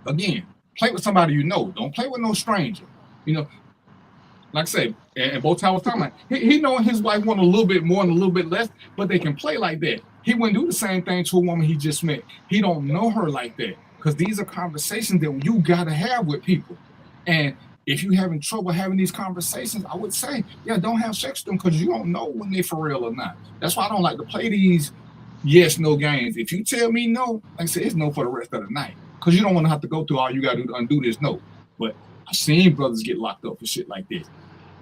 Again, play with somebody you know. Don't play with no stranger. Like I said, and both times I was talking about, he knowing his wife want a little bit more and a little bit less, but they can play like that. He wouldn't do the same thing to a woman he just met. He don't know her like that, because these are conversations that you got to have with people. And if you're having trouble having these conversations, I would say, don't have sex with them, because you don't know when they're for real or not. That's why I don't like to play these yes/no games. If you tell me no, like I said, it's no for the rest of the night, because you don't want to have to go through all you got to do to undo this no. But I've seen brothers get locked up for shit like this.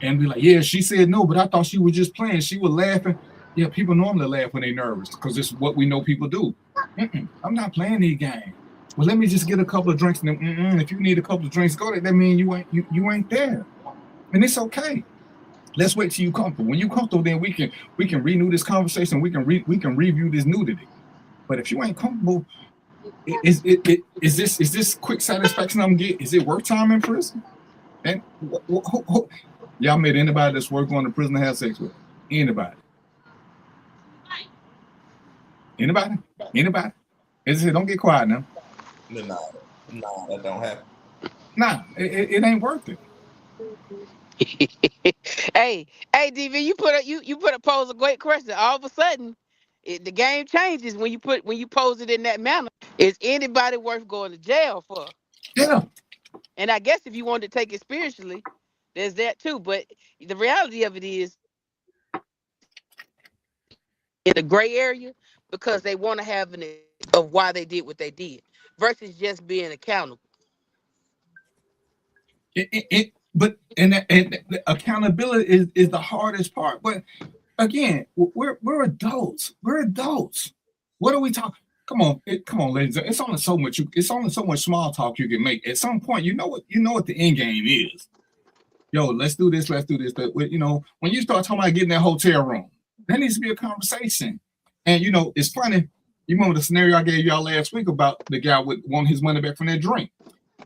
And be like, yeah, she said no, but I thought she was just playing. She was laughing. Yeah, people normally laugh when they're nervous, because it's what we know people do. I'm not playing these games. Well, let me just get a couple of drinks. And then, if you need a couple of drinks, go there. That means you ain't there, and it's okay. Let's wait till you comfortable. When you comfortable, then we can renew this conversation. We can review this nudity. But if you ain't comfortable, is this quick satisfaction I'm getting? Is it worth time in prison? And y'all made anybody that's worth going to prison to have sex with? Anybody? Anybody? Don't get quiet now. No, that don't happen. Nah, it ain't worth it. Hey, DV, you pose a great question. All of a sudden, the game changes when you pose it in that manner. Is anybody worth going to jail for? Yeah. And I guess if you wanted to take it spiritually, there's that too. But the reality of it is, in the gray area, because they want to have an of why they did what they did, versus just being accountable. But the accountability is the hardest part. But again, we're adults. What are we talking? Come on, ladies. It's only so much small talk you can make. At some point, you know what the end game is. Yo, let's do this. When you start talking about getting that hotel room, there needs to be a conversation. And it's funny. You remember the scenario I gave y'all last week about the guy would want his money back from that drink.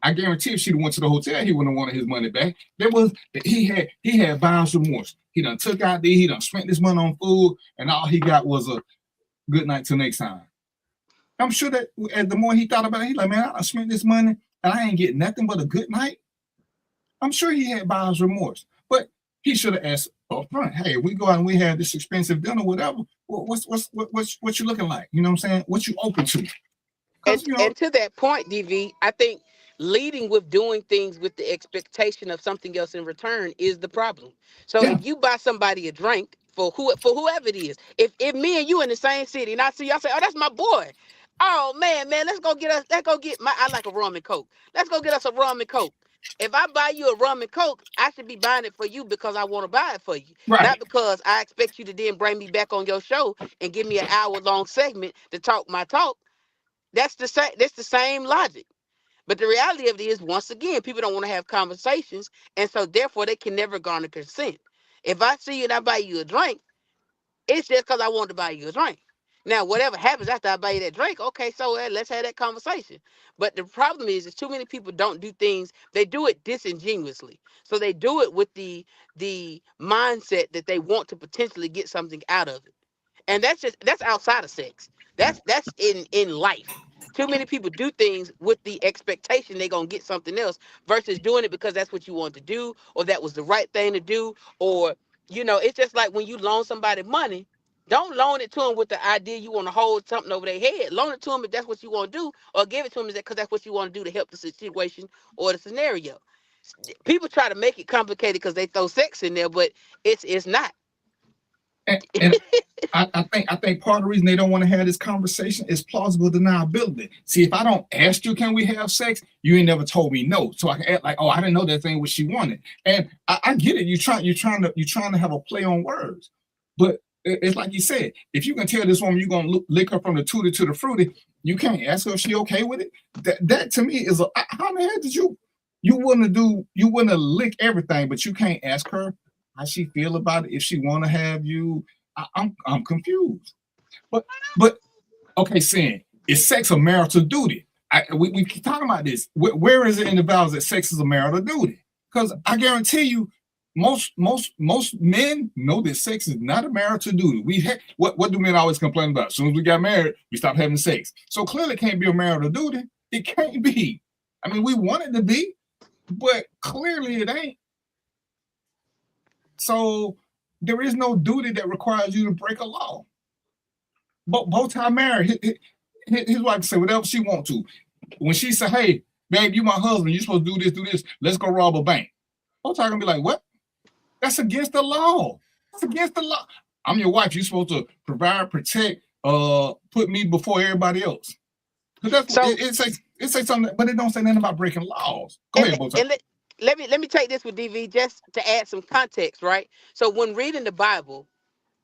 I guarantee if she'd went to the hotel, he wouldn't have wanted his money back. He had buyer's remorse. He done took out there, he done spent this money on food, and all he got was a good night till next time. I'm sure that as the more he thought about it, he's like, man, I spent this money and I ain't getting nothing but a good night. I'm sure he had buyer's remorse, but he should have asked up front, hey, we go out and we have this expensive dinner, whatever. What's you looking like? You know what I'm saying? What you open to? And to that point, DV, I think leading with doing things with the expectation of something else in return is the problem. So if you buy somebody a drink for whoever it is, if me and you in the same city and I see y'all say, oh, that's my boy. Oh man, let's go get I like a rum and coke. Let's go get us a rum and coke. If I buy you a rum and coke, I should be buying it for you because I want to buy it for you. Right. Not because I expect you to then bring me back on your show and give me an hour-long segment to talk my talk. That's the same logic. But the reality of it is, once again, people don't want to have conversations, and so therefore they can never garner consent. If I see you and I buy you a drink, it's just because I want to buy you a drink. Now, whatever happens after I buy you that drink, okay, so let's have that conversation. But the problem is too many people don't do things. They do it disingenuously. So they do it with the mindset that they want to potentially get something out of it. And that's outside of sex. That's in life. too many people do things with the expectation they're gonna get something else versus doing it because that's what you want to do, or that was the right thing to do, or it's just like when you loan somebody money. Don't loan it to them with the idea you want to hold something over their head. Loan it to them if that's what you want to do, or give it to them because that's what you want to do to help the situation or the scenario. People try to make it complicated because they throw sex in there, but it's not. And I think part of the reason they don't want to have this conversation is plausible deniability. See, if I don't ask you, can we have sex? You ain't never told me no, so I can act like, oh, I didn't know that thing what she wanted. And I get it. You're trying to have a play on words, but it's like you said. If you can tell this woman you're gonna lick her from the tutti to the fruity, you can't ask her if she okay with it. That to me is how the hell did you wouldn't have lick everything, but you can't ask her how she feel about it, if she want to have you. I'm confused. But okay, saying is sex a marital duty? We keep talking about this. Where is it in the vows that sex is a marital duty? Because I guarantee you, most men know that sex is not a marital duty. What do men always complain about? As soon as we got married, we stopped having sex. So clearly, it can't be a marital duty. It can't be. I mean, we want it to be, but clearly it ain't. So there is no duty that requires you to break a law. Both time married, his wife can say whatever she wants to. When she say, "Hey, babe, you my husband, you supposed to do this, let's go rob a bank," both time gonna be like, "What? That's against the law. That's against the law. I'm your wife. You're supposed to provide, protect, put me before everybody else." Because it say something, but it don't say nothing about breaking laws. Go ahead, both time. Let me take this with DV just to add some context, right? So when reading the Bible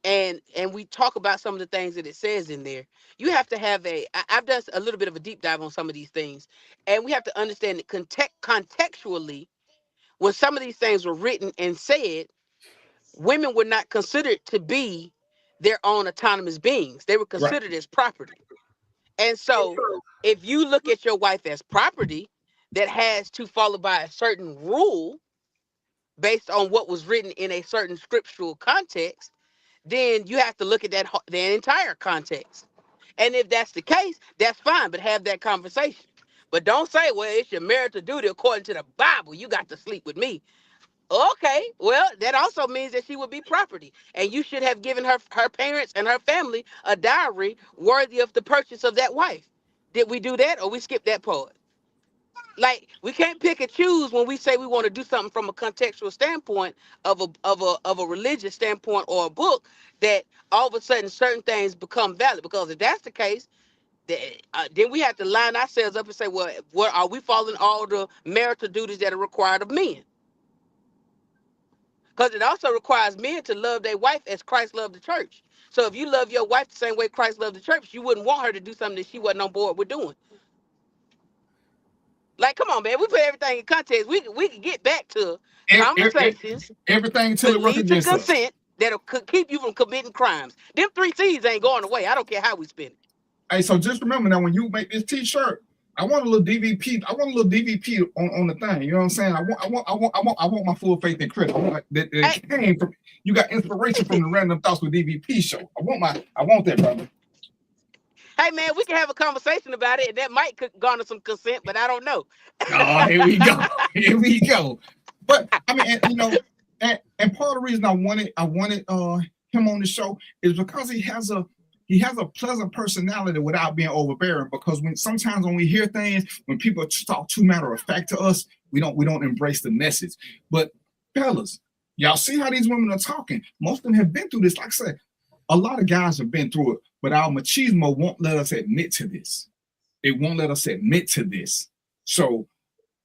and we talk about some of the things that it says in there, you have to have I've done a little bit of a deep dive on some of these things, and we have to understand that contextually, when some of these things were written and said, women were not considered to be their own autonomous beings. They were considered as property. And so if you look at your wife as property that has to follow by a certain rule based on what was written in a certain scriptural context, then you have to look at the entire context. And if that's the case, that's fine, but have that conversation. But don't say, well, it's your marital duty according to the Bible. You got to sleep with me. Okay, well, that also means that she would be property. And you should have given her parents and her family a dowry worthy of the purchase of that wife. Did we do that, or we skip that part? Like, we can't pick and choose when we say we want to do something from a contextual standpoint of a religious standpoint or a book, that all of a sudden certain things become valid. Because if that's the case, then we have to line ourselves up and say, well, what are we following all the marital duties that are required of men? Because it also requires men to love their wife as Christ loved the church. So if you love your wife the same way Christ loved the church, you wouldn't want her to do something that she wasn't on board with doing. Like, come on, man. We put everything in context. We can get back to conversations. Everything until it works against us. Consent that'll keep you from committing crimes. Them 3 C's ain't going away. I don't care how we spend it. Hey, so just remember now, when you make this T-shirt, I want a little DVP. I want a little DVP on the thing. You know what I'm saying? I want my full faith in Chris. I want that came from. You got inspiration from the Random Thoughts with DVP show. I want that, brother. Hey, man, we can have a conversation about it, and that might garner some consent, but I don't know. Oh, here we go. Here we go. But I mean, and part of the reason I wanted him on the show is because he has a pleasant personality without being overbearing. Because sometimes when we hear things, when people talk too matter of fact to us, we don't embrace the message. But fellas, y'all see how these women are talking. Most of them have been through this. Like I said, a lot of guys have been through it, but our machismo won't let us admit to this. It won't let us admit to this. So,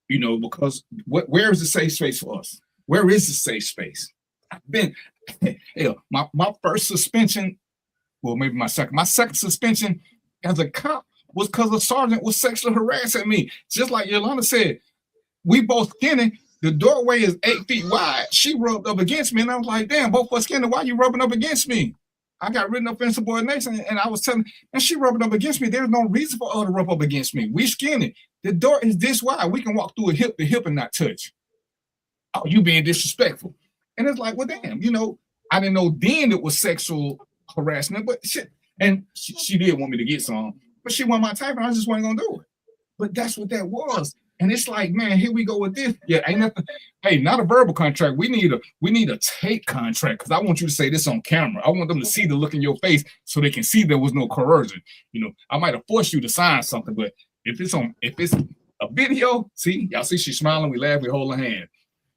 because where is the safe space for us? Where is the safe space? I've been, my first suspension, well, maybe my second suspension as a cop was because the sergeant was sexually harassing me. Just like Yolanda said, we both skinny. The doorway is 8 feet wide. She rubbed up against me, and I was like, damn, both of us skinny. Why are you rubbing up against me? I got written up in insubordination, and I was telling, and she rubbing up against me. There's no reason for her to rub up against me. We skinny. The door is this wide. We can walk through a hip to hip and not touch. Oh, you being disrespectful. And it's like, well, damn, I didn't know then it was sexual harassment, but shit. And she did want me to get some. but she wasn't my type, and I just wasn't gonna do it. But that's what that was. And it's like, man, here we go with this. Yeah, ain't nothing. Hey, not a verbal contract. We need a tape contract, because I want you to say this on camera. I want them to see the look in your face so they can see there was no coercion. You know, I might have forced you to sign something, but if it's a video, see, y'all see she's smiling, we laugh, we hold her hand.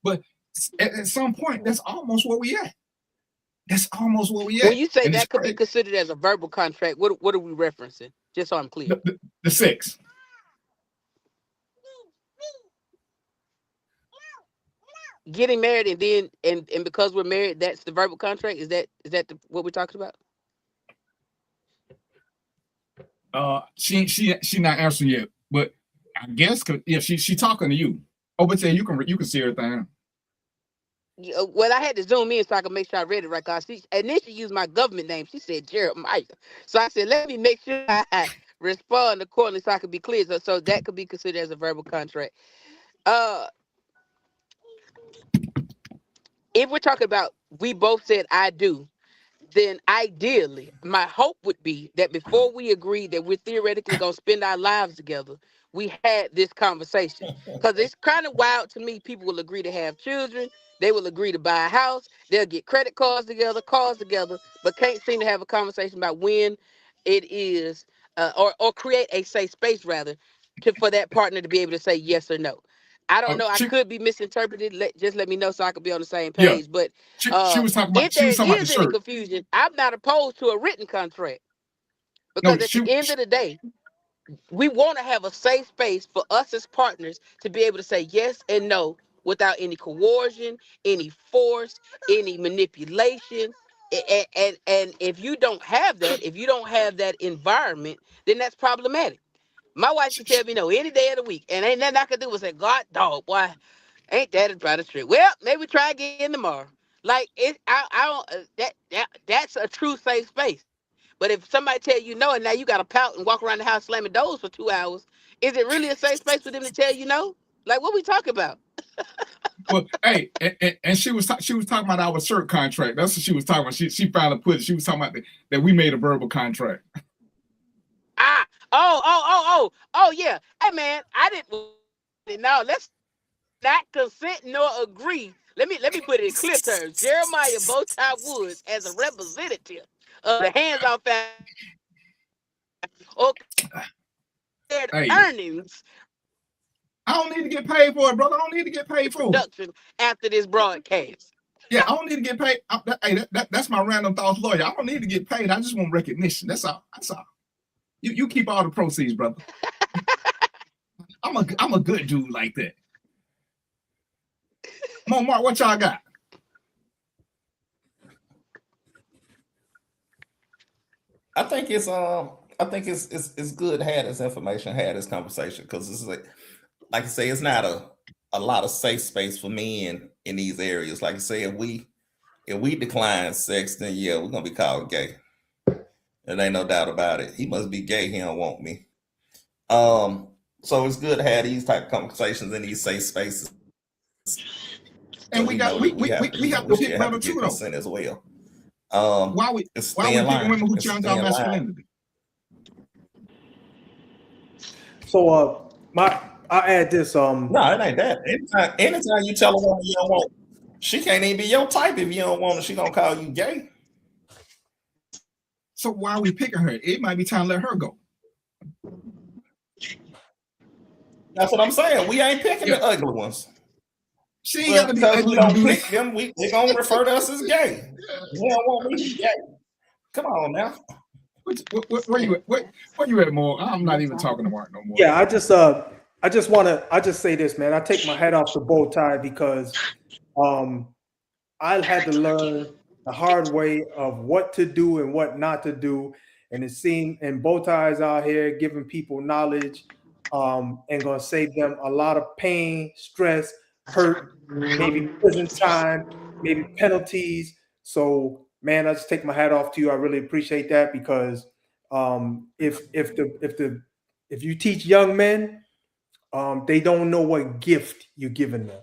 But at some point, that's almost where we at. That's almost where we at. When you say that could be considered as a verbal contract, what are we referencing? Just so I'm clear. The sex. Getting married and then and because we're married, that's the verbal contract. Is that what we're talking about? She not answering yet, but I guess she talking to you. Oh, but you can see everything. Well, I had to zoom in so I could make sure I read it right. Cause she initially used my government name. She said Jeremiah, so I said let me make sure I respond accordingly so I could be clear. So that could be considered as a verbal contract. If we're talking about we both said I do, then ideally, my hope would be that before we agree that we're theoretically going to spend our lives together, we had this conversation. Because it's kind of wild to me. People will agree to have children. They will agree to buy a house. They'll get credit cards together, but can't seem to have a conversation about when it is, or create a safe space, rather, for that partner to be able to say yes or no. I don't know. I could be misinterpreted. Just let me know so I could be on the same page. Yeah. But she was talking about, if there is any confusion, I'm not opposed to a written contract. Because at the end of the day, we want to have a safe space for us as partners to be able to say yes and no without any coercion, any force, any manipulation. And if you don't have that environment, then that's problematic. My wife can tell me no any day of the week, and ain't nothing I can do but say, God, dog, boy, ain't that about a trip? Well, maybe try again tomorrow. Like I don't. That's a true safe space. But if somebody tell you no, and now you got to pout and walk around the house slamming doors for 2 hours, is it really a safe space for them to tell you no? Like, what we talking about? Well, hey, and she was talking about our shirt contract. That's what she was talking about. She finally put it. She was talking about that we made a verbal contract. Oh, yeah. Hey, man, I didn't. No, let's not consent nor agree. Let me put it in clear terms. Jeremiah Bowtie Woods, as a representative of the hands-on family, earnings. I don't need to get paid for it, brother. I don't need to get paid for it. Production after this broadcast. Yeah, I don't need to get paid. Hey, that's my random thoughts lawyer. I don't need to get paid. I just want recognition. That's all. That's all. You keep all the proceeds, brother. I'm a good dude like that. Come on, Mark, what y'all got? I think it's good to have this information, have this conversation, because it's like I say, it's not a lot of safe space for men in these areas. Like I say, if we decline sex, then yeah, we're gonna be called gay. There ain't no doubt about it. He must be gay. He don't want me. So it's good to have these type of conversations in these safe spaces. And we have to pick better too, though. Consent as well. Why we picking women who challenge our masculinity? So I add this. No, it ain't that. Anytime you tell a woman you don't want, she can't even be your type. If you don't want her, she gonna call you gay. So why are we picking her? It might be time to let her go. That's what I'm saying. We ain't picking the ugly ones. She ain't got to be ugly. We don't pick them. They gonna refer to us as gay. We don't want me to be gay. Come on now. Where you at? Where you at, More? I'm not even talking to Mark no more. Yeah, I just want to say this, man. I take my hat off to Bowtie because I had to learn the hard way of what to do and what not to do. And it seemed, and Bowtie's out here giving people knowledge and going to save them a lot of pain, stress, hurt, maybe prison time, maybe penalties. So, man, I just take my hat off to you. I really appreciate that because if you teach young men, they don't know what gift you're giving them.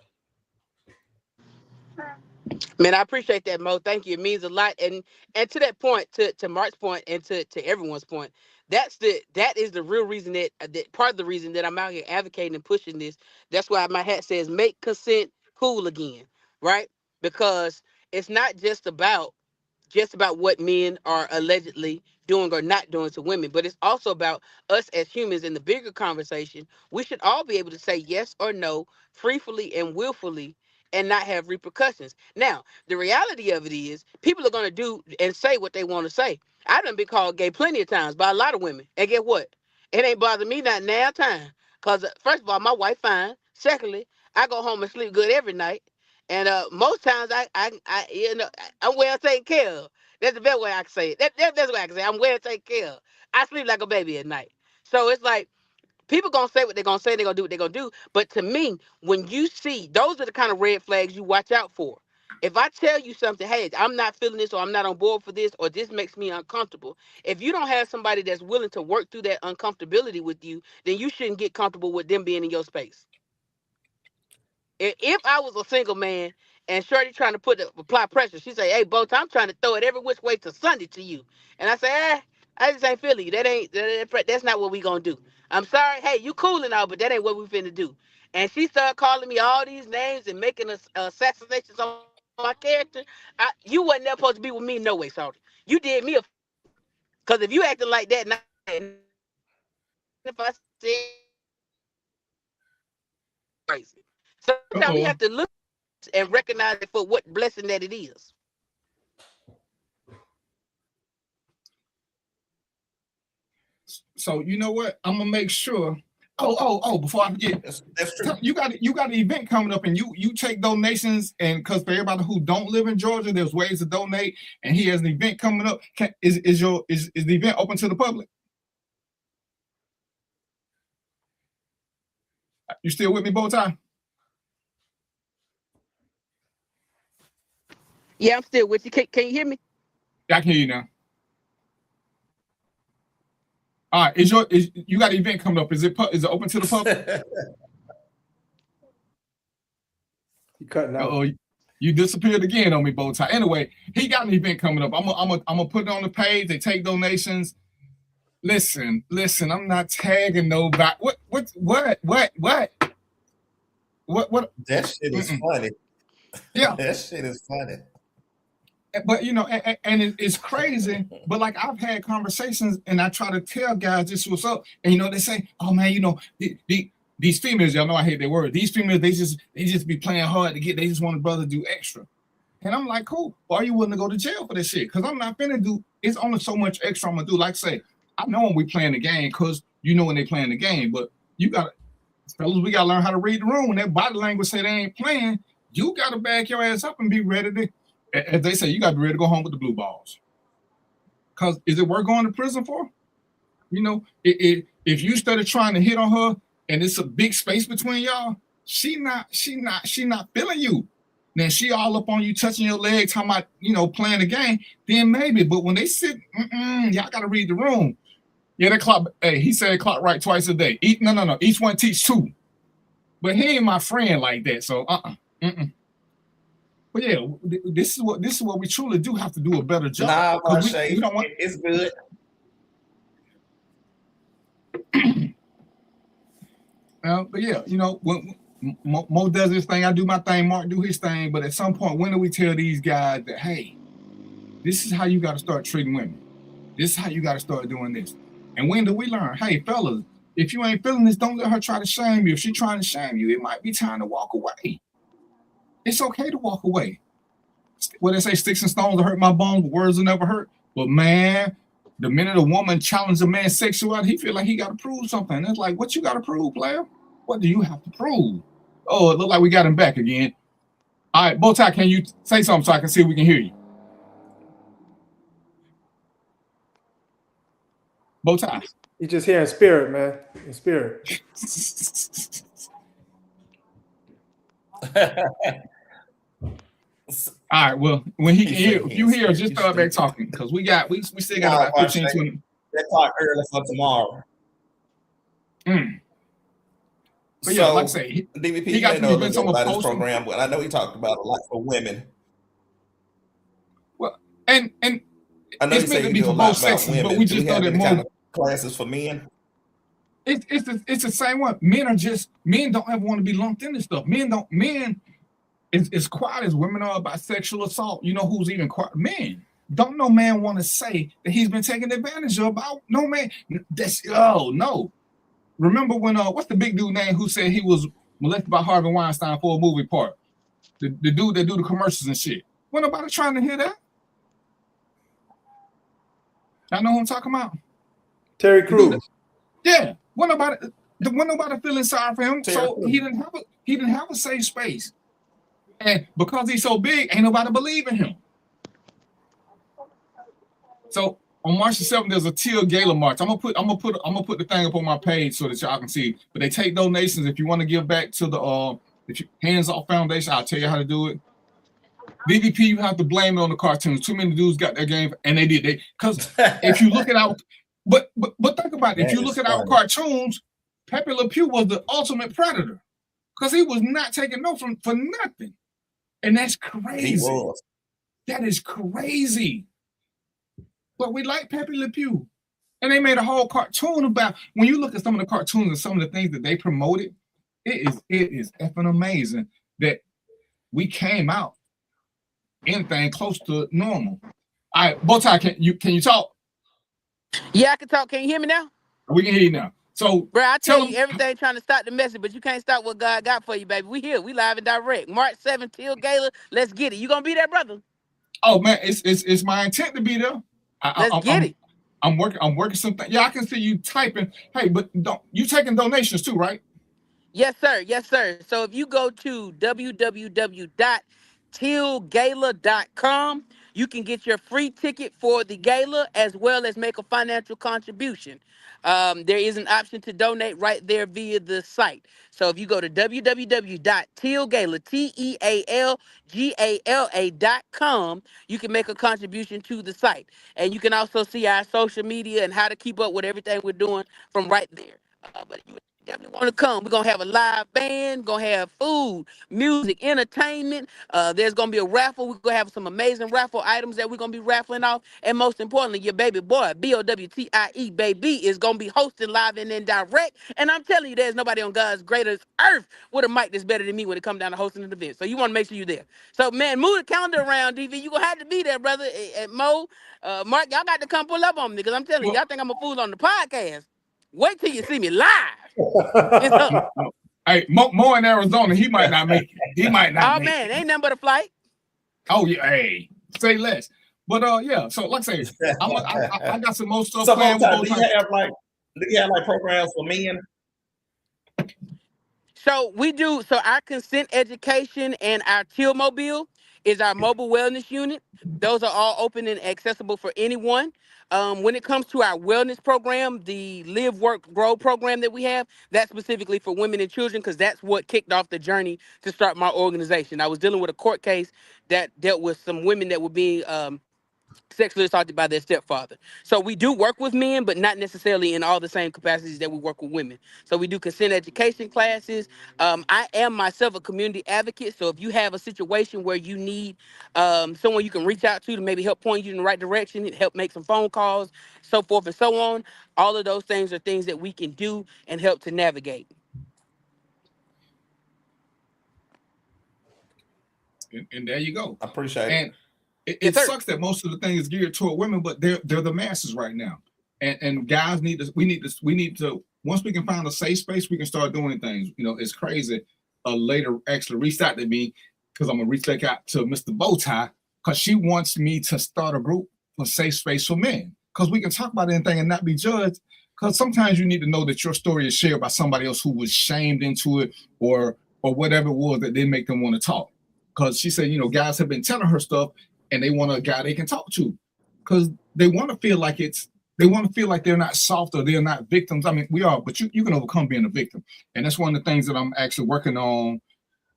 Man, I appreciate that, Mo. Thank you. It means a lot. And to that point, to Mark's point, and to everyone's point, that is the real reason that part of the reason that I'm out here advocating and pushing this. That's why my hat says make consent cool again, right? Because it's not just about what men are allegedly doing or not doing to women, but it's also about us as humans in the bigger conversation. We should all be able to say yes or no freely and willfully and not have repercussions. Now, the reality of it is people are going to do and say what they want to say. I done been called gay plenty of times by a lot of women. And guess what? It ain't bothering me not now time. Because first of all, my wife fine. Secondly, I go home and sleep good every night. And most times I'm well taken care of. That's the best way I can say it. That's what I can say. I'm well taken care of. I sleep like a baby at night. So it's like people gonna say what they're gonna say, they're gonna do what they're gonna do. But to me, when you see those are the kind of red flags you watch out for. If I tell you something, hey, I'm not feeling this, or I'm not on board for this, or this makes me uncomfortable. If you don't have somebody that's willing to work through that uncomfortability with you, then you shouldn't get comfortable with them being in your space. If I was a single man and Shorty trying to apply pressure, she say, "Hey, Bo, I'm trying to throw it every which way to Sunday to you," and I say, I just ain't feeling you. That's not what we gonna do. I'm sorry. Hey, you cool and all, but that ain't what we finna do. And she started calling me all these names and making assassinations on my character. You wasn't never supposed to be with me no way, Shorty. You did me because if you acting like that, if I said crazy. Sometimes we have to look and recognize it for what blessing that it is. So you know what? I'm gonna make sure. Before I forget, that's true. You got an event coming up, and you take donations, and because for everybody who don't live in Georgia, there's ways to donate, and he has an event coming up. Is the event open to the public? You still with me, Bowtie? Yeah, I'm still with you. Can you hear me? Yeah, I can hear you now. All right, you got an event coming up? Is it open to the public? You cutting out? Oh, you disappeared again on me, Bowtie. Anyway, he got an event coming up. I'm gonna put it on the page. They take donations. Listen. I'm not tagging nobody. What? That shit is funny. Yeah, that shit is funny. But and it's crazy. But like I've had conversations, and I try to tell guys this what's up, and they say, "Oh man, these females, y'all know I hate that word. These females, they just be playing hard to get. They just want a brother to do extra." And I'm like, cool. Or are you willing to go to jail for this shit? Because I'm not finna do. It's only so much extra I'm gonna do. Like say, I know when we playing the game, because when they playing the game, but fellas, we gotta learn how to read the room. When that body language say they ain't playing, you gotta back your ass up and be ready to. As they say, you got to be ready to go home with the blue balls. Because is it worth going to prison for? If you started trying to hit on her and it's a big space between y'all, she not feeling you. Then she all up on you, touching your leg, talking about, playing the game, then maybe. But when they sit, y'all got to read the room. Yeah, that clock, hey, he said clock right twice a day. No. Each one teach two. But he ain't my friend like that, so But yeah, this is what we truly do have to do a better job. Nah, we don't want it's good. But yeah, when Mo does his thing, I do my thing, Mark do his thing. But at some point, when do we tell these guys that, hey, this is how you got to start treating women? This is how you got to start doing this. And when do we learn? Hey, fellas, if you ain't feeling this, don't let her try to shame you. If she's trying to shame you, it might be time to walk away. It's okay to walk away. What they say, sticks and stones will hurt my bones, but words will never hurt. But man, the minute a woman challenges a man's sexuality, he feel like he got to prove something. It's like, what you got to prove, player? What do you have to prove? Oh, it looked like we got him back again. All right, Bowtie, can you say something so I can see if we can hear you? Bowtie. You just hear in spirit, man. In spirit. All right, well, when he can hear, if you hear, just start back talking, because we still got about 15, 20. That talk early for tomorrow. But yeah, like I say, DVP, he got know to about his program, but I know he talked about a lot for women. Well, and I know it's meant to be for both sexes, but we just thought it more. classes for men. It's the same one. Men don't ever want to be lumped into stuff. Men is quiet as women are about sexual assault. You know who's even quiet? Men. Don't no man want to say that he's been taken advantage of. No man. No. Remember when what's the big dude name who said he was molested by Harvey Weinstein for a movie part? The dude that do the commercials and shit. Wasn't nobody trying to hear that. I know who I'm talking about. Terry Crews. Yeah. Wasn't nobody feeling sorry for him. So he didn't have a safe space. And because he's so big, ain't nobody believe in him. So on March the 7th, there's a Teal Gala march. I'm gonna put the thing up on my page so that y'all can see. But they take donations. If you want to give back to the Hands Off Foundation, I'll tell you how to do it. DVP, you have to blame it on the cartoons. Too many dudes got their game, and they did. Because if you look at our, but think about it. If you look at our cartoons, Pepe Le Pew was the ultimate predator because he was not taking no for nothing, and that's crazy. He was. That is crazy. But we like Pepe Le Pew. And they made a whole cartoon about, when you look at some of the cartoons and some of the things that they promoted, it is effing amazing that we came out anything close to normal. All right, Bowtie, can you talk? Yeah, I can talk. Can you hear me now? We can hear you now. So, bro, I tell you everything trying to stop the message, but you can't stop what God got for you, baby. We here. We live and direct. March 7th, Teal Gala. Let's get it. You gonna be there, brother? Oh man, it's my intent to be there. Let's get it. I'm working something. Yeah, I can see you typing. Hey, but you taking donations too, right? Yes, sir. Yes, sir. So if you go to www.tealgala.com, you can get your free ticket for the gala as well as make a financial contribution. There is an option to donate right there via the site. So if you go to www.tealgala.com, you can make a contribution to the site. And you can also see our social media and how to keep up with everything we're doing from right there. But you definitely want to come. We're going to have a live band, going to have food, music, entertainment. There's going to be a raffle. We're going to have some amazing raffle items that we're going to be raffling off. And most importantly, your baby boy, BOWTIE baby, is going to be hosting live and indirect. And I'm telling you, there's nobody on God's greatest earth with a mic that's better than me when it comes down to hosting an event. So you want to make sure you're there. So, man, move the calendar around, DV. You're going to have to be there, brother. Mo, Mark, y'all got to come pull up on me because I'm telling you, y'all think I'm a fool on the podcast. Wait till you see me live. Hey, Mo in Arizona, he might not make it. He might not. Oh man, ain't nothing but a flight. Oh yeah, hey, say less. But yeah, so like I say, I got some more stuff. So planned. Do you have like programs for men? So we do. So our consent education and our Teal Mobile is our mobile wellness unit. Those are all open and accessible for anyone. When it comes to our wellness program, the Live, Work, Grow program that we have, that's specifically for women and children because that's what kicked off the journey to start my organization. I was dealing with a court case that dealt with some women that were being sexually assaulted by their stepfather. So we do work with men, but not necessarily in all the same capacities that we work with women. So we do consent education classes. I am myself a community advocate. So if you have a situation where you need someone you can reach out to maybe help point you in the right direction, help make some phone calls, so forth and so on, all of those things are things that we can do and help to navigate. And there you go. I appreciate it. It sucks that most of the thing is geared toward women, but they're the masses right now. And guys we need to once we can find a safe space, we can start doing things. You know, it's crazy. A lady actually reached out to me because I'm gonna reach back out to Mr. Bowtie because she wants me to start a group for safe space for men. Because we can talk about anything and not be judged. Because sometimes you need to know that your story is shared by somebody else who was shamed into it or whatever it was that didn't make them want to talk. Because she said, you know, guys have been telling her stuff and they want a guy they can talk to because they want to feel like they're not soft or they're not victims. I mean, we are, but you can overcome being a victim. And that's one of the things that I'm actually working on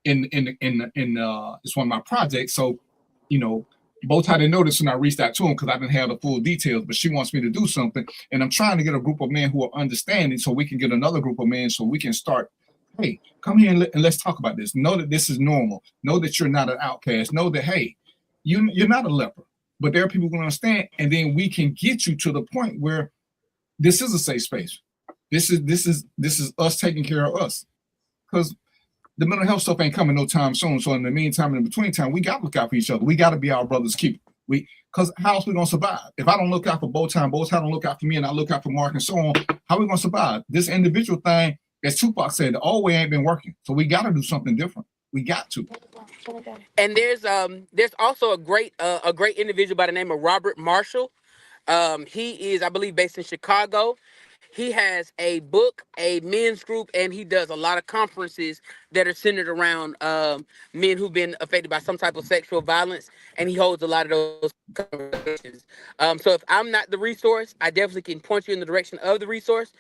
in it's one of my projects. So, you know, Bowtie didn't notice when I reached out to him because I didn't have the full details, but she wants me to do something. And I'm trying to get a group of men who are understanding so we can get another group of men so we can start, hey, come here and let's talk about this. Know that this is normal. Know that you're not an outcast. Know that, hey, you're not a leper, but there are people who understand, and then we can get you to the point where this is a safe space. This is us taking care of us, because the mental health stuff ain't coming no time soon. So in the meantime, in between time, we gotta look out for each other. We gotta be our brother's keeper. Because how else we gonna survive? If I don't look out for Bowtie don't look out for me, and I look out for Mark and so on, how we gonna survive? This individual thing, as Tupac said, the old way ain't been working. So we gotta do something different. We got to. And there's also a great individual by the name of Robert Marshall. He is, I believe, based in Chicago. He has a book, a men's group, and he does a lot of conferences that are centered around men who've been affected by some type of sexual violence, and he holds a lot of those conversations. So if I'm not the resource, I definitely can point you in the direction of the resource.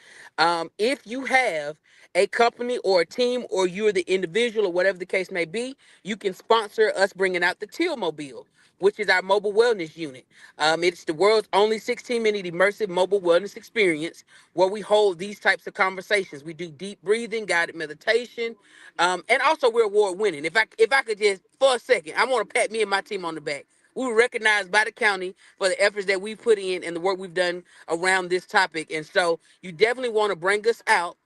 If you have a company or a team, or you're the individual or whatever the case may be, you can sponsor us bringing out the Teal Mobile, which is our mobile wellness unit. It's the world's only 16-minute immersive mobile wellness experience where we hold these types of conversations. We do deep breathing, guided meditation, and also we're award winning. If I could just, for a second, I want to pat me and my team on the back. We were recognized by the county for the efforts that we put in and the work we've done around this topic. And so you definitely want to bring us out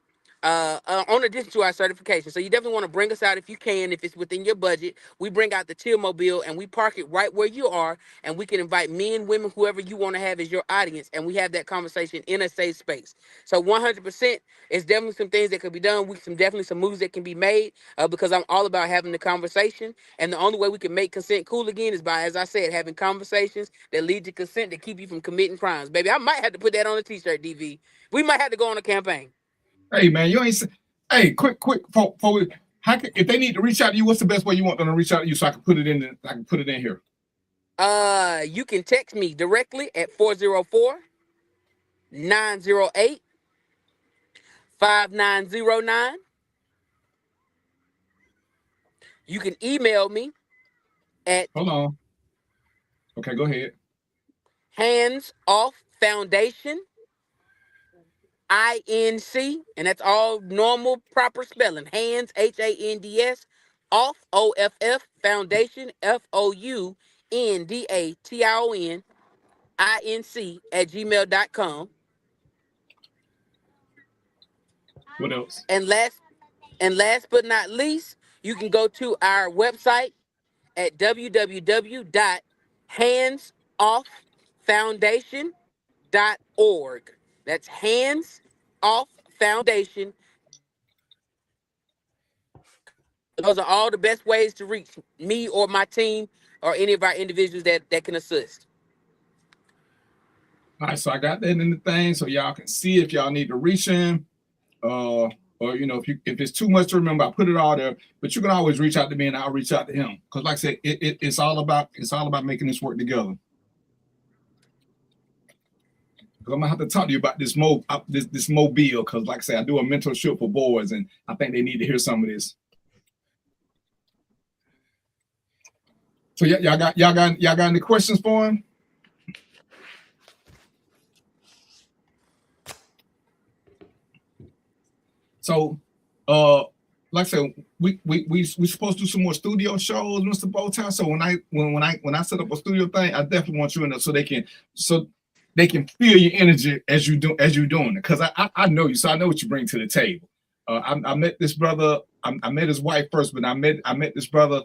on addition to our certification. So you definitely want to bring us out if you can, if it's within your budget. We bring out the Teal Mobile and we park it right where you are, and we can invite men, women, whoever you want to have as your audience, and we have that conversation in a safe space. So 100%, it's definitely some things that could be done. Definitely some moves that can be made, because I'm all about having the conversation, and the only way we can make consent cool again is by, as I said, having conversations that lead to consent that keep you from committing crimes. Baby, I might have to put that on a t-shirt, DV. We might have to go on a campaign. Hey man, you ain't. Hey, quick, before we, if they need to reach out to you, what's the best way you want them to reach out to you so I can put it in? I can put it in here. You can text me directly at 404-908-5909. You can email me at. Hold on. Okay, go ahead. Hands Off Foundation, INC, and that's all normal, proper spelling. Hands, HANDS, off, OFF, Foundation, FOUNDATION, INC @gmail.com. What else? And last but not least, you can go to our website at www.handsofffoundation.org. That's Hands Off Foundation. Those are all the best ways to reach me or my team or any of our individuals that can assist. All right, so I got that in the thing so y'all can see if y'all need to reach in, or if it's too much to remember, I put it all there. But you can always reach out to me and I'll reach out to him, because like I said, it's all about making this work together. I'm gonna have to talk to you about this mobile, because like I said, I do a mentorship for boys, and I think they need to hear some of this. So y'all got any questions for him? So, like I said, we supposed to do some more studio shows, Mr. Bowtie. So when I set up a studio thing, I definitely want you in there so they can feel your energy as you're doing it. Because I know you, so I know what you bring to the table. I met this brother. I met his wife first, but I met this brother.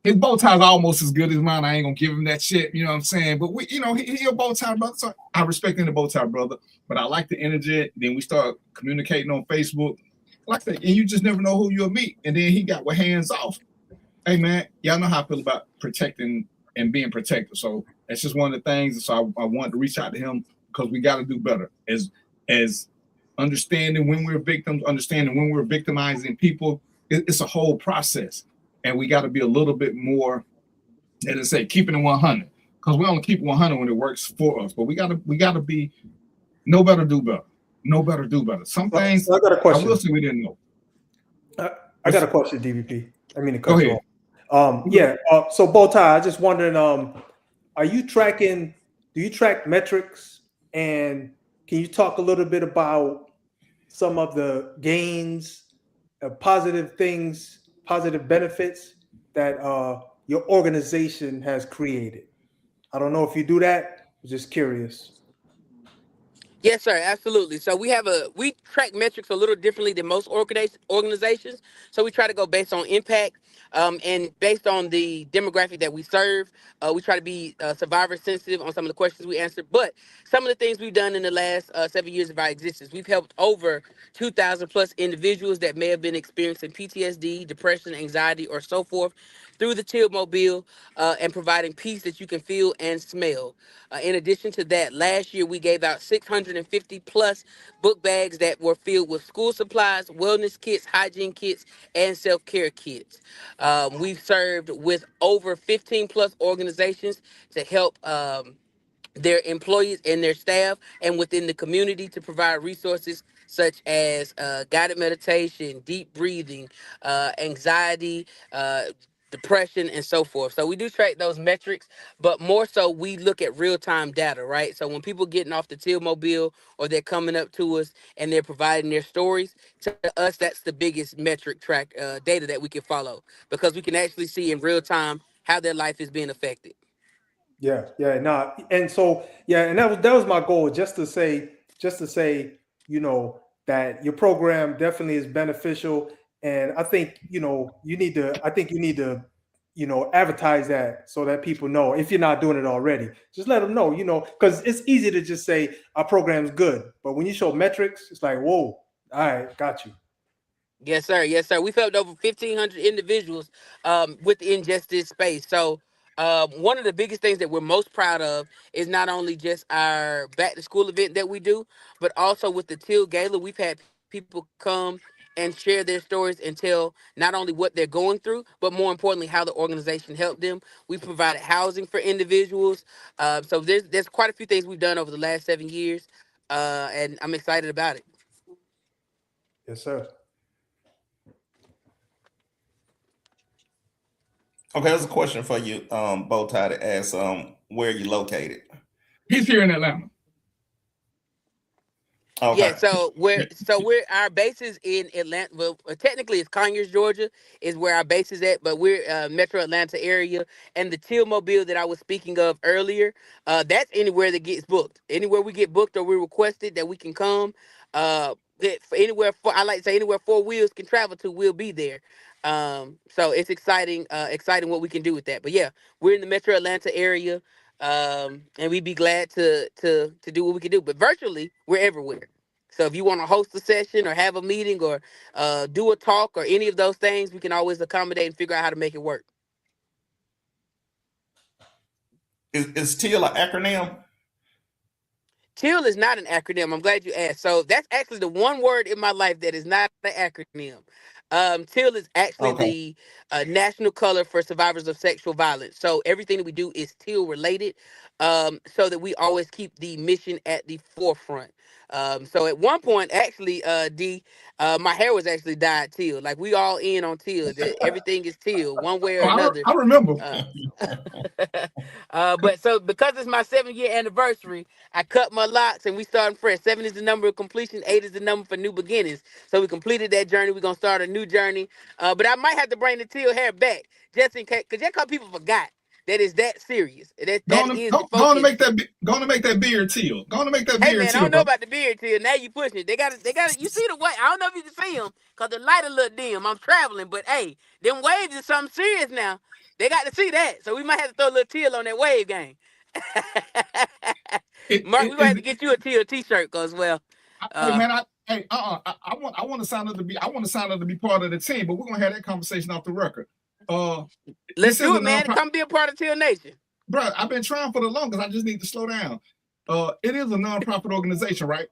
His bow tie's almost as good as mine. I ain't gonna give him that shit. You know what I'm saying? But he a bow tie brother. So I respect him, the bow tie brother. But I like the energy. Then we start communicating on Facebook. Like that, and you just never know who you'll meet. And then he got with Hands Off. Hey man, y'all know how I feel about protecting and being protected. So that's just one of the things. So I wanted to reach out to him because we got to do better as understanding when we're victims, understanding when we're victimizing people. It's a whole process. And we got to be a little bit more, as I say, keeping it 100, because we only keep 100 when it works for us. But we got to be know better, do better. Know better, do better. Some things. So I got a question. I will say we didn't know. I got a question, DVP. I mean to Go cut you ahead. off. So Bowtie, I just wondering, are you tracking? Do you track metrics? And can you talk a little bit about some of the gains, positive things, positive benefits that your organization has created? I don't know if you do that. I'm just curious. Yes, sir. Absolutely. So we track metrics a little differently than most organizations. So we try to go based on impact, and based on the demographic that we serve. We try to be survivor sensitive on some of the questions we answer. But some of the things we've done in the last 7 years of our existence, we've helped over 2,000 plus individuals that may have been experiencing PTSD, depression, anxiety, or so forth through the Teal Mobile, and providing peace that you can feel and smell. In addition to that, last year we gave out 650 plus book bags that were filled with school supplies, wellness kits, hygiene kits, and self-care kits. We've served with over 15 plus organizations to help their employees and their staff and within the community to provide resources such as guided meditation, deep breathing, anxiety, depression, and so forth. So we do track those metrics, but more so we look at real-time data, right? So when people getting off the Teal Mobile or they're coming up to us and they're providing their stories, to us that's the biggest metric track data that we can follow, because we can actually see in real time how their life is being affected. Nah, and so and that was my goal, just to say, you know, that your program definitely is beneficial, and I think you need to advertise that so that people know, if you're not doing it already. Just let them know, because it's easy to just say our program's good, but when you show metrics, it's like, whoa, all right, got you. Yes, sir. Yes, sir. We've helped over 1,500 individuals within just this space. So one of the biggest things that we're most proud of is not only just our back to school event that we do, but also with the Teal Gala, we've had people come and share their stories and tell not only what they're going through, but more importantly, how the organization helped them. We've provided housing for individuals. So there's quite a few things we've done over the last 7 years, and I'm excited about it. Yes, sir. Okay, there's a question for you, Bowtie, to ask where you located. He's here in Atlanta. Okay. Yeah, so our base is in Atlanta. Well, technically it's Conyers, Georgia, is where our base is at, but we're Metro Atlanta area. And the Teal Mobile that I was speaking of earlier, that's anywhere that gets booked. Anywhere we get booked or we're requested that we can come. I like to say anywhere 4 wheels can travel to, we'll be there. So it's exciting what we can do with that. But yeah, we're in the Metro Atlanta area. And we'd be glad to do what we can do. But virtually, we're everywhere. So if you want to host a session or have a meeting or do a talk or any of those things, we can always accommodate and figure out how to make it work. Is Teal an acronym? Teal is not an acronym. I'm glad you asked. So that's actually the one word in my life that is not an acronym. Teal is actually the national color for survivors of sexual violence. So everything that we do is teal related, so that we always keep the mission at the forefront. So at one point, actually, my hair was actually dyed teal. Like we all in on teal. Everything is teal, one way or another. I remember. But so because it's my 7-year anniversary, I cut my locks and we starting fresh. 7 is the number of completion. 8 is the number for new beginnings. So we completed that journey. We're gonna start a new journey. But I might have to bring the teal hair back just in case, because because people forgot that it's that serious. Going to make that beard teal. Going to make that beard teal. Hey man, I don't know about the beard teal. Now you pushing it. They got it. You see the way? I don't know if you can see them because the light a little dim. I'm traveling, but hey, them waves is something serious now. They got to see that, so we might have to throw a little teal on that wave game. Mark, we might have to get you a teal T-shirt, cause well. Hey man, I want to sign up to be part of the team, but we're gonna have that conversation off the record. Let's do it, man. Come be a part of Teal Nation. Bro, I've been trying for the longest. I just need to slow down. It is a nonprofit organization, right?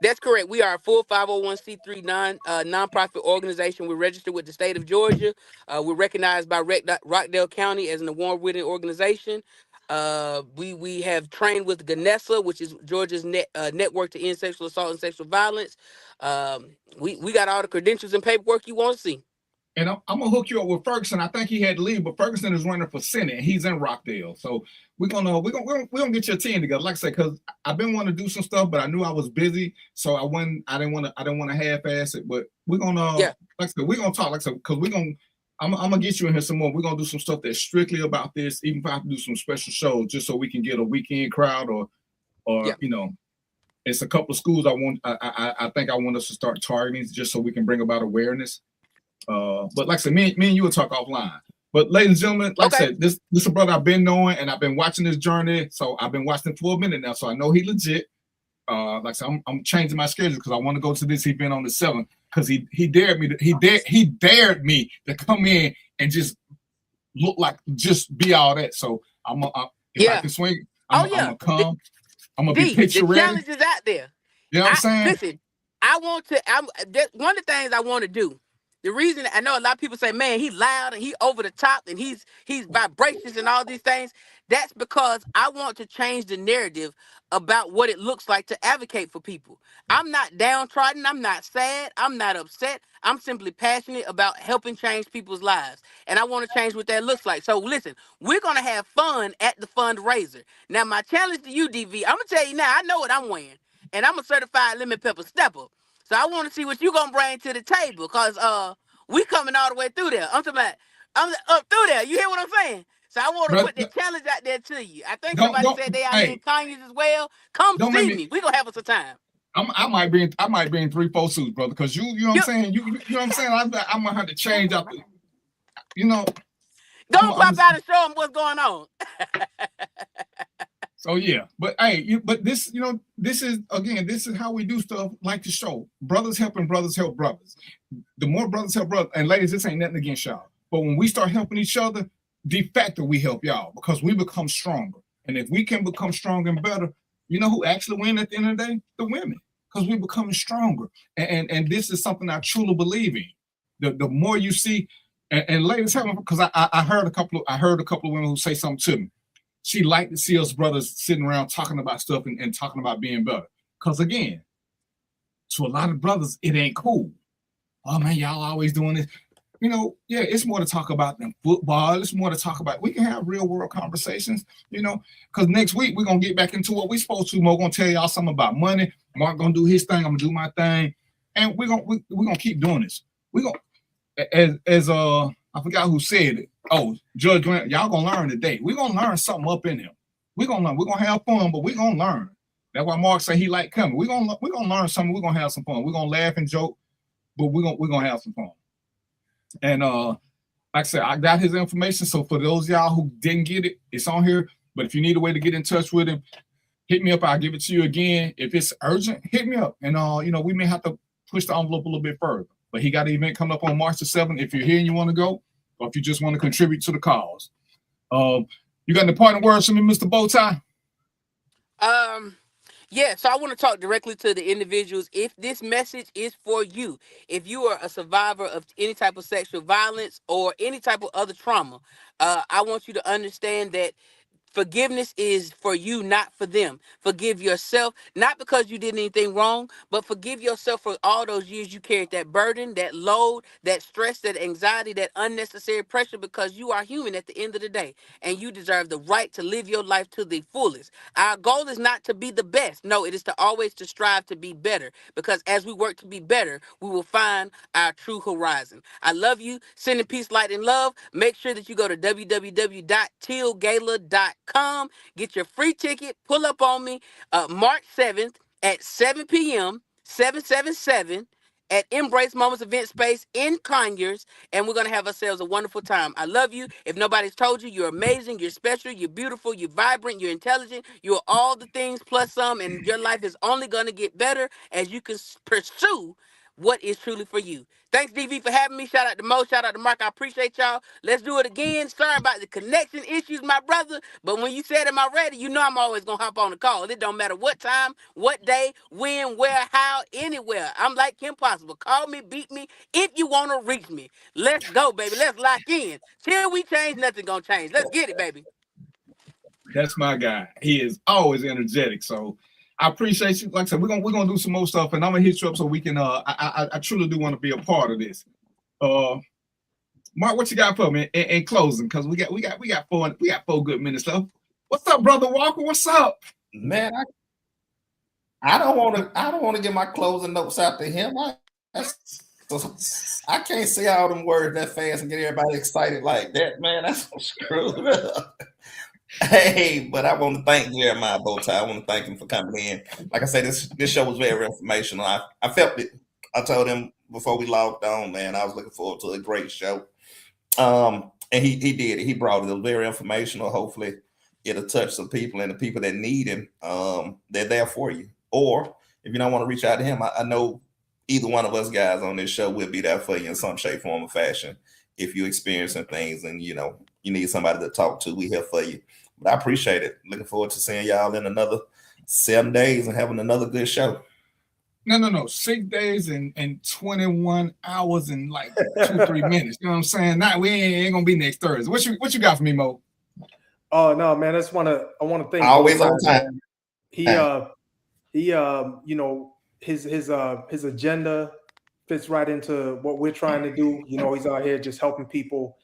That's correct. We are a full 501c3 nonprofit organization. We're registered with the state of Georgia. We're recognized by Rockdale County as an award-winning organization. We have trained with GANESA, which is Georgia's network to end sexual assault and sexual violence. We got all the credentials and paperwork you want to see. And I'm gonna hook you up with Ferguson. I think he had to leave, but Ferguson is running for Senate. And he's in Rockdale, so we're gonna get your team together. Like I said, because I've been wanting to do some stuff, but I knew I was busy, so I didn't want to half-ass it. But we're gonna, like I said, we're gonna talk. Like I said, because I'm gonna get you in here some more. We're gonna do some stuff that's strictly about this, even if I have to do some special shows, just so we can get a weekend crowd or you know. it's a couple of schools I think I want us to start targeting just so we can bring about awareness. But like I said, me and you will talk offline. But ladies and gentlemen, like I said, this is a brother I've been knowing, and I've been watching this journey. So I've been watching it for a minute now, so I know he legit. Like I said, I'm changing my schedule because I want to go to this event on the 7th because he dared me to come in and just look like just be all that. So if I can swing, I'm gonna come. I'm gonna be picture ready. The challenge is out there. You know what I'm saying? Listen, one of the things I want to do. The reason I know a lot of people say, man, he's loud and he over the top and he's vibracious and all these things. That's because I want to change the narrative about what it looks like to advocate for people. I'm not downtrodden. I'm not sad. I'm not upset. I'm simply passionate about helping change people's lives. And I want to change what that looks like. So listen, we're going to have fun at the fundraiser. Now, my challenge to you, DV, I'm going to tell you now, I know what I'm wearing. And I'm a certified lemon pepper stepper. So I want to see what you going to bring to the table because we coming all the way through there. I'm talking about, I'm up through there. You hear what I'm saying? So I want to put the challenge out there to you. I think somebody said they out here in Conyers as well. Come see me. We gonna have us a time. I might be in 3-4 suits, brother, because you know what I'm saying. You know what I'm saying. I'm gonna have to change up. You know. Don't pop out and show them what's going on. So yeah, but hey, but this, you know, this is how we do stuff like the show. Brothers helping brothers help brothers. The more brothers help brothers, and ladies, this ain't nothing against y'all. But when we start helping each other, de facto we help y'all because we become stronger. And if we can become stronger and better, you know who actually win at the end of the day? The women, because we becoming stronger. And this is something I truly believe in. The more you see, and ladies, because I heard a couple of women who say something to me. She liked to see us brothers sitting around talking about stuff and talking about being better. Because again, to a lot of brothers, it ain't cool. Oh man, y'all always doing this. You know, yeah, it's more to talk about than football. It's more to talk about. We can have real world conversations, you know, because next week we're going to get back into what we're supposed to. We're going to tell y'all something about money. Mark going to do his thing. I'm going to do my thing. And we're going to keep doing this. We're going to, as I forgot who said it. Oh, Judge Grant, y'all going to learn today. We're going to learn something up in him. We're going to learn. We're going to have fun, but we're going to learn. That's why Mark said he like coming. We're going to learn something. We're going to have some fun. We're going to laugh and joke, but we're going to have some fun. And like I said, I got his information. So for those of y'all who didn't get it, it's on here. But if you need a way to get in touch with him, hit me up. I'll give it to you again. If it's urgent, hit me up. And you know, we may have to push the envelope a little bit further. But he got an event coming up on March the 7th. If you're here and you want to go, or if you just want to contribute to the cause. You got any parting words from me, Mr. Bowtie? Yeah, so I want to talk directly to the individuals. If this message is for you, if you are a survivor of any type of sexual violence or any type of other trauma, I want you to understand that forgiveness is for you, not for them. Forgive yourself, not because you did anything wrong, but forgive yourself for all those years you carried that burden, that load, that stress, that anxiety, that unnecessary pressure, because you are human at the end of the day, and you deserve the right to live your life to the fullest. Our goal is not to be the best. No, it is to always to strive to be better, because as we work to be better, we will find our true horizon. I love you. Sending peace, light, and love. Make sure that you go to www.tillgala.com. Get your free ticket. Pull up on me March 7th at 7 p.m. 777 at Embrace Moments Event Space in Conyers, and we're going to have ourselves a wonderful time. I love you. If nobody's told you, you're amazing, you're special, you're beautiful, you're vibrant, you're intelligent, you're all the things plus some, and your life is only going to get better as you can pursue what is truly for you. Thanks, DV, for having me. Shout out to Mo. Shout out to Mark. I appreciate y'all. Let's do it again. Sorry about the connection issues, my brother. But when you said am I ready, you know I'm always going to hop on the call. It don't matter what time, what day, when, where, how, anywhere. I'm like Kim Possible. Call me, beat me, if you want to reach me. Let's go, baby. Let's lock in. Till we change, nothing going to change. Let's get it, baby. That's my guy. He is always energetic. So I appreciate you. Like I said, we're gonna do some more stuff, and I'm gonna hit you up so we can. I truly do want to be a part of this. Mark, what you got for me in closing? Because we got 4 good minutes left. What's up, brother Walker? What's up, man? I don't want to get my closing notes out to him. I can't say all them words that fast and get everybody excited like that, man. That's so screwed up. Hey, but I want to thank Jeremiah Bowtie. I want to thank him for coming in. Like I said, this show was very informational. I felt it. I told him before we logged on, man, I was looking forward to a great show. And he did it. He brought it. It was very informational. Hopefully, it'll touch some people, and the people that need him, they're there for you. Or if you don't want to reach out to him, I know either one of us guys on this show will be there for you in some shape, form, or fashion. If you're experiencing things and you need somebody to talk to, we here for you. But I appreciate it. Looking forward to seeing y'all in another 7 days and having another good show. No. 6 days and 21 hours and like 2-3 minutes. You know what I'm saying? We ain't gonna be next Thursday. What you got for me, Mo? Oh no, man. I want to thank always on time. His agenda fits right into what we're trying to do. He's out here just helping people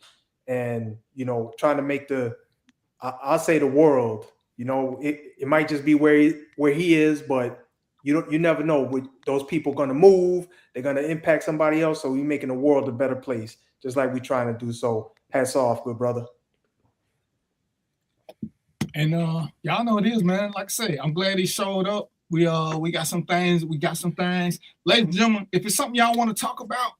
and trying to make I'll say the world. It might just be where he is, but you never know. Those people going to move. They're going to impact somebody else. So we're making the world a better place, just like we're trying to do. So hats off, good brother. And y'all know it is, man. Like I say, I'm glad he showed up. We got some things. Ladies and gentlemen, if it's something y'all want to talk about,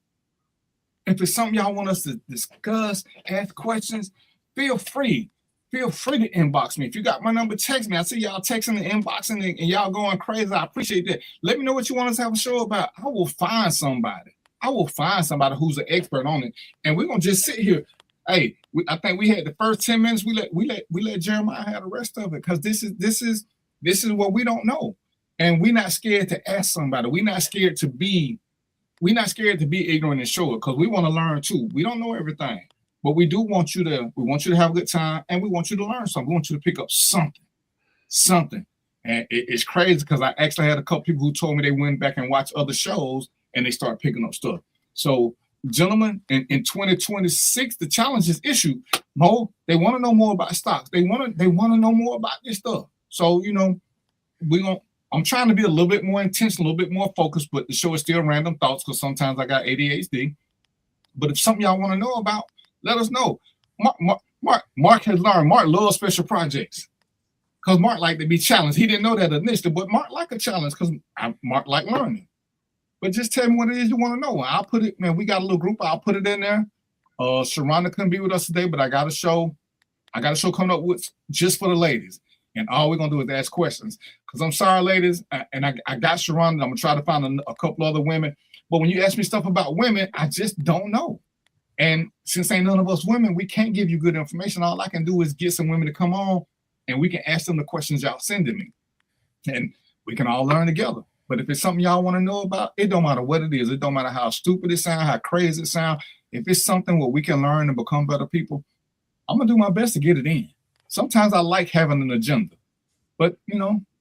if it's something y'all want us to discuss, ask questions, feel free to inbox me. If you got my number, text me. I see y'all texting and inboxing and y'all going crazy. I appreciate that. Let me know what you want us to have a show about. I will find somebody who's an expert on it, and we're gonna just sit here. Hey, I think we had the first 10 minutes. We let Jeremiah have the rest of it because this is what we don't know, and we're not scared to ask somebody. We're not scared to be ignorant and show it because we want to learn too. We don't know everything. But we want you to have a good time, and we want you to learn something. We want you to pick up something. And it's crazy because I actually had a couple people who told me they went back and watched other shows and they start picking up stuff. So, gentlemen, in 2026, the challenge is issued. Mo, they want to know more about stocks. They want to know more about this stuff. So, I'm trying to be a little bit more intentional, a little bit more focused, but the show is still random thoughts because sometimes I got ADHD. But if something y'all want to know about, let us know. Mark has learned. Mark loves special projects because Mark like to be challenged. He didn't know that initially, but Mark like a challenge because Mark like learning. But just tell me what it is you want to know. I'll put it, man, we got a little group. I'll put it in there. Sharonda couldn't be with us today, but I got a show coming up with just for the ladies. And all we're going to do is ask questions. Because I'm sorry, ladies, and I got Sharonda. I'm going to try to find a couple other women. But when you ask me stuff about women, I just don't know. And since ain't none of us women, we can't give you good information. All I can do is get some women to come on and we can ask them the questions y'all sending me. And we can all learn together. But if it's something y'all want to know about, it don't matter what it is. It don't matter how stupid it sounds, how crazy it sounds. If it's something where we can learn and become better people, I'm going to do my best to get it in. Sometimes I like having an agenda. But,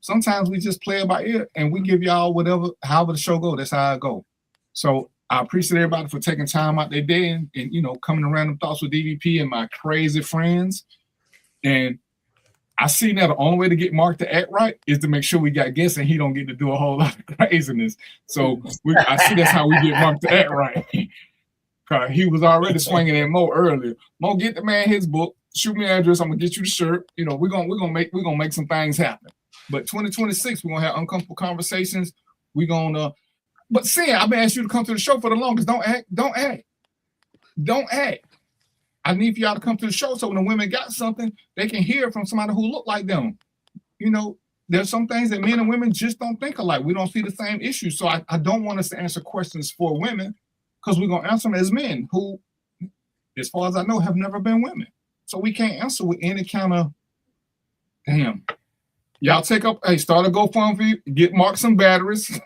sometimes we just play it by ear and we give y'all however the show goes. That's how it goes. So I appreciate everybody for taking time out their day and coming to Random Thoughts with DVP and my crazy friends. And I see now the only way to get Mark to act right is to make sure we got guests and he don't get to do a whole lot of craziness. So I see that's how we get Mark to act right. Cause he was already swinging at Mo earlier. Mo, get the man his book. Shoot me an address. I'm gonna get you the shirt. We're gonna make some things happen. But 2026, we're gonna have uncomfortable conversations. But Sam, I've been asking you to come to the show for the longest. Don't act. I need for y'all to come to the show so when the women got something, they can hear from somebody who look like them. There's some things that men and women just don't think alike. We don't see the same issues. So I don't want us to answer questions for women because we're gonna answer them as men who, as far as I know, have never been women. So we can't answer with any kind of damn. Y'all start a GoFundMe, get Mark some batteries.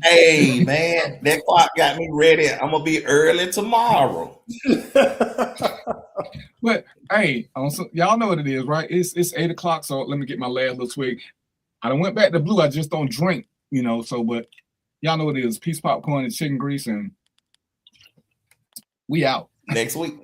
Hey, man, that clock got me ready. I'm going to be early tomorrow. But, hey, y'all know what it is, right? It's 8 o'clock, so let me get my last little twig. I done went back to blue. I just don't drink, but y'all know what it is. Peace, popcorn, and chicken grease, and we out. Next week.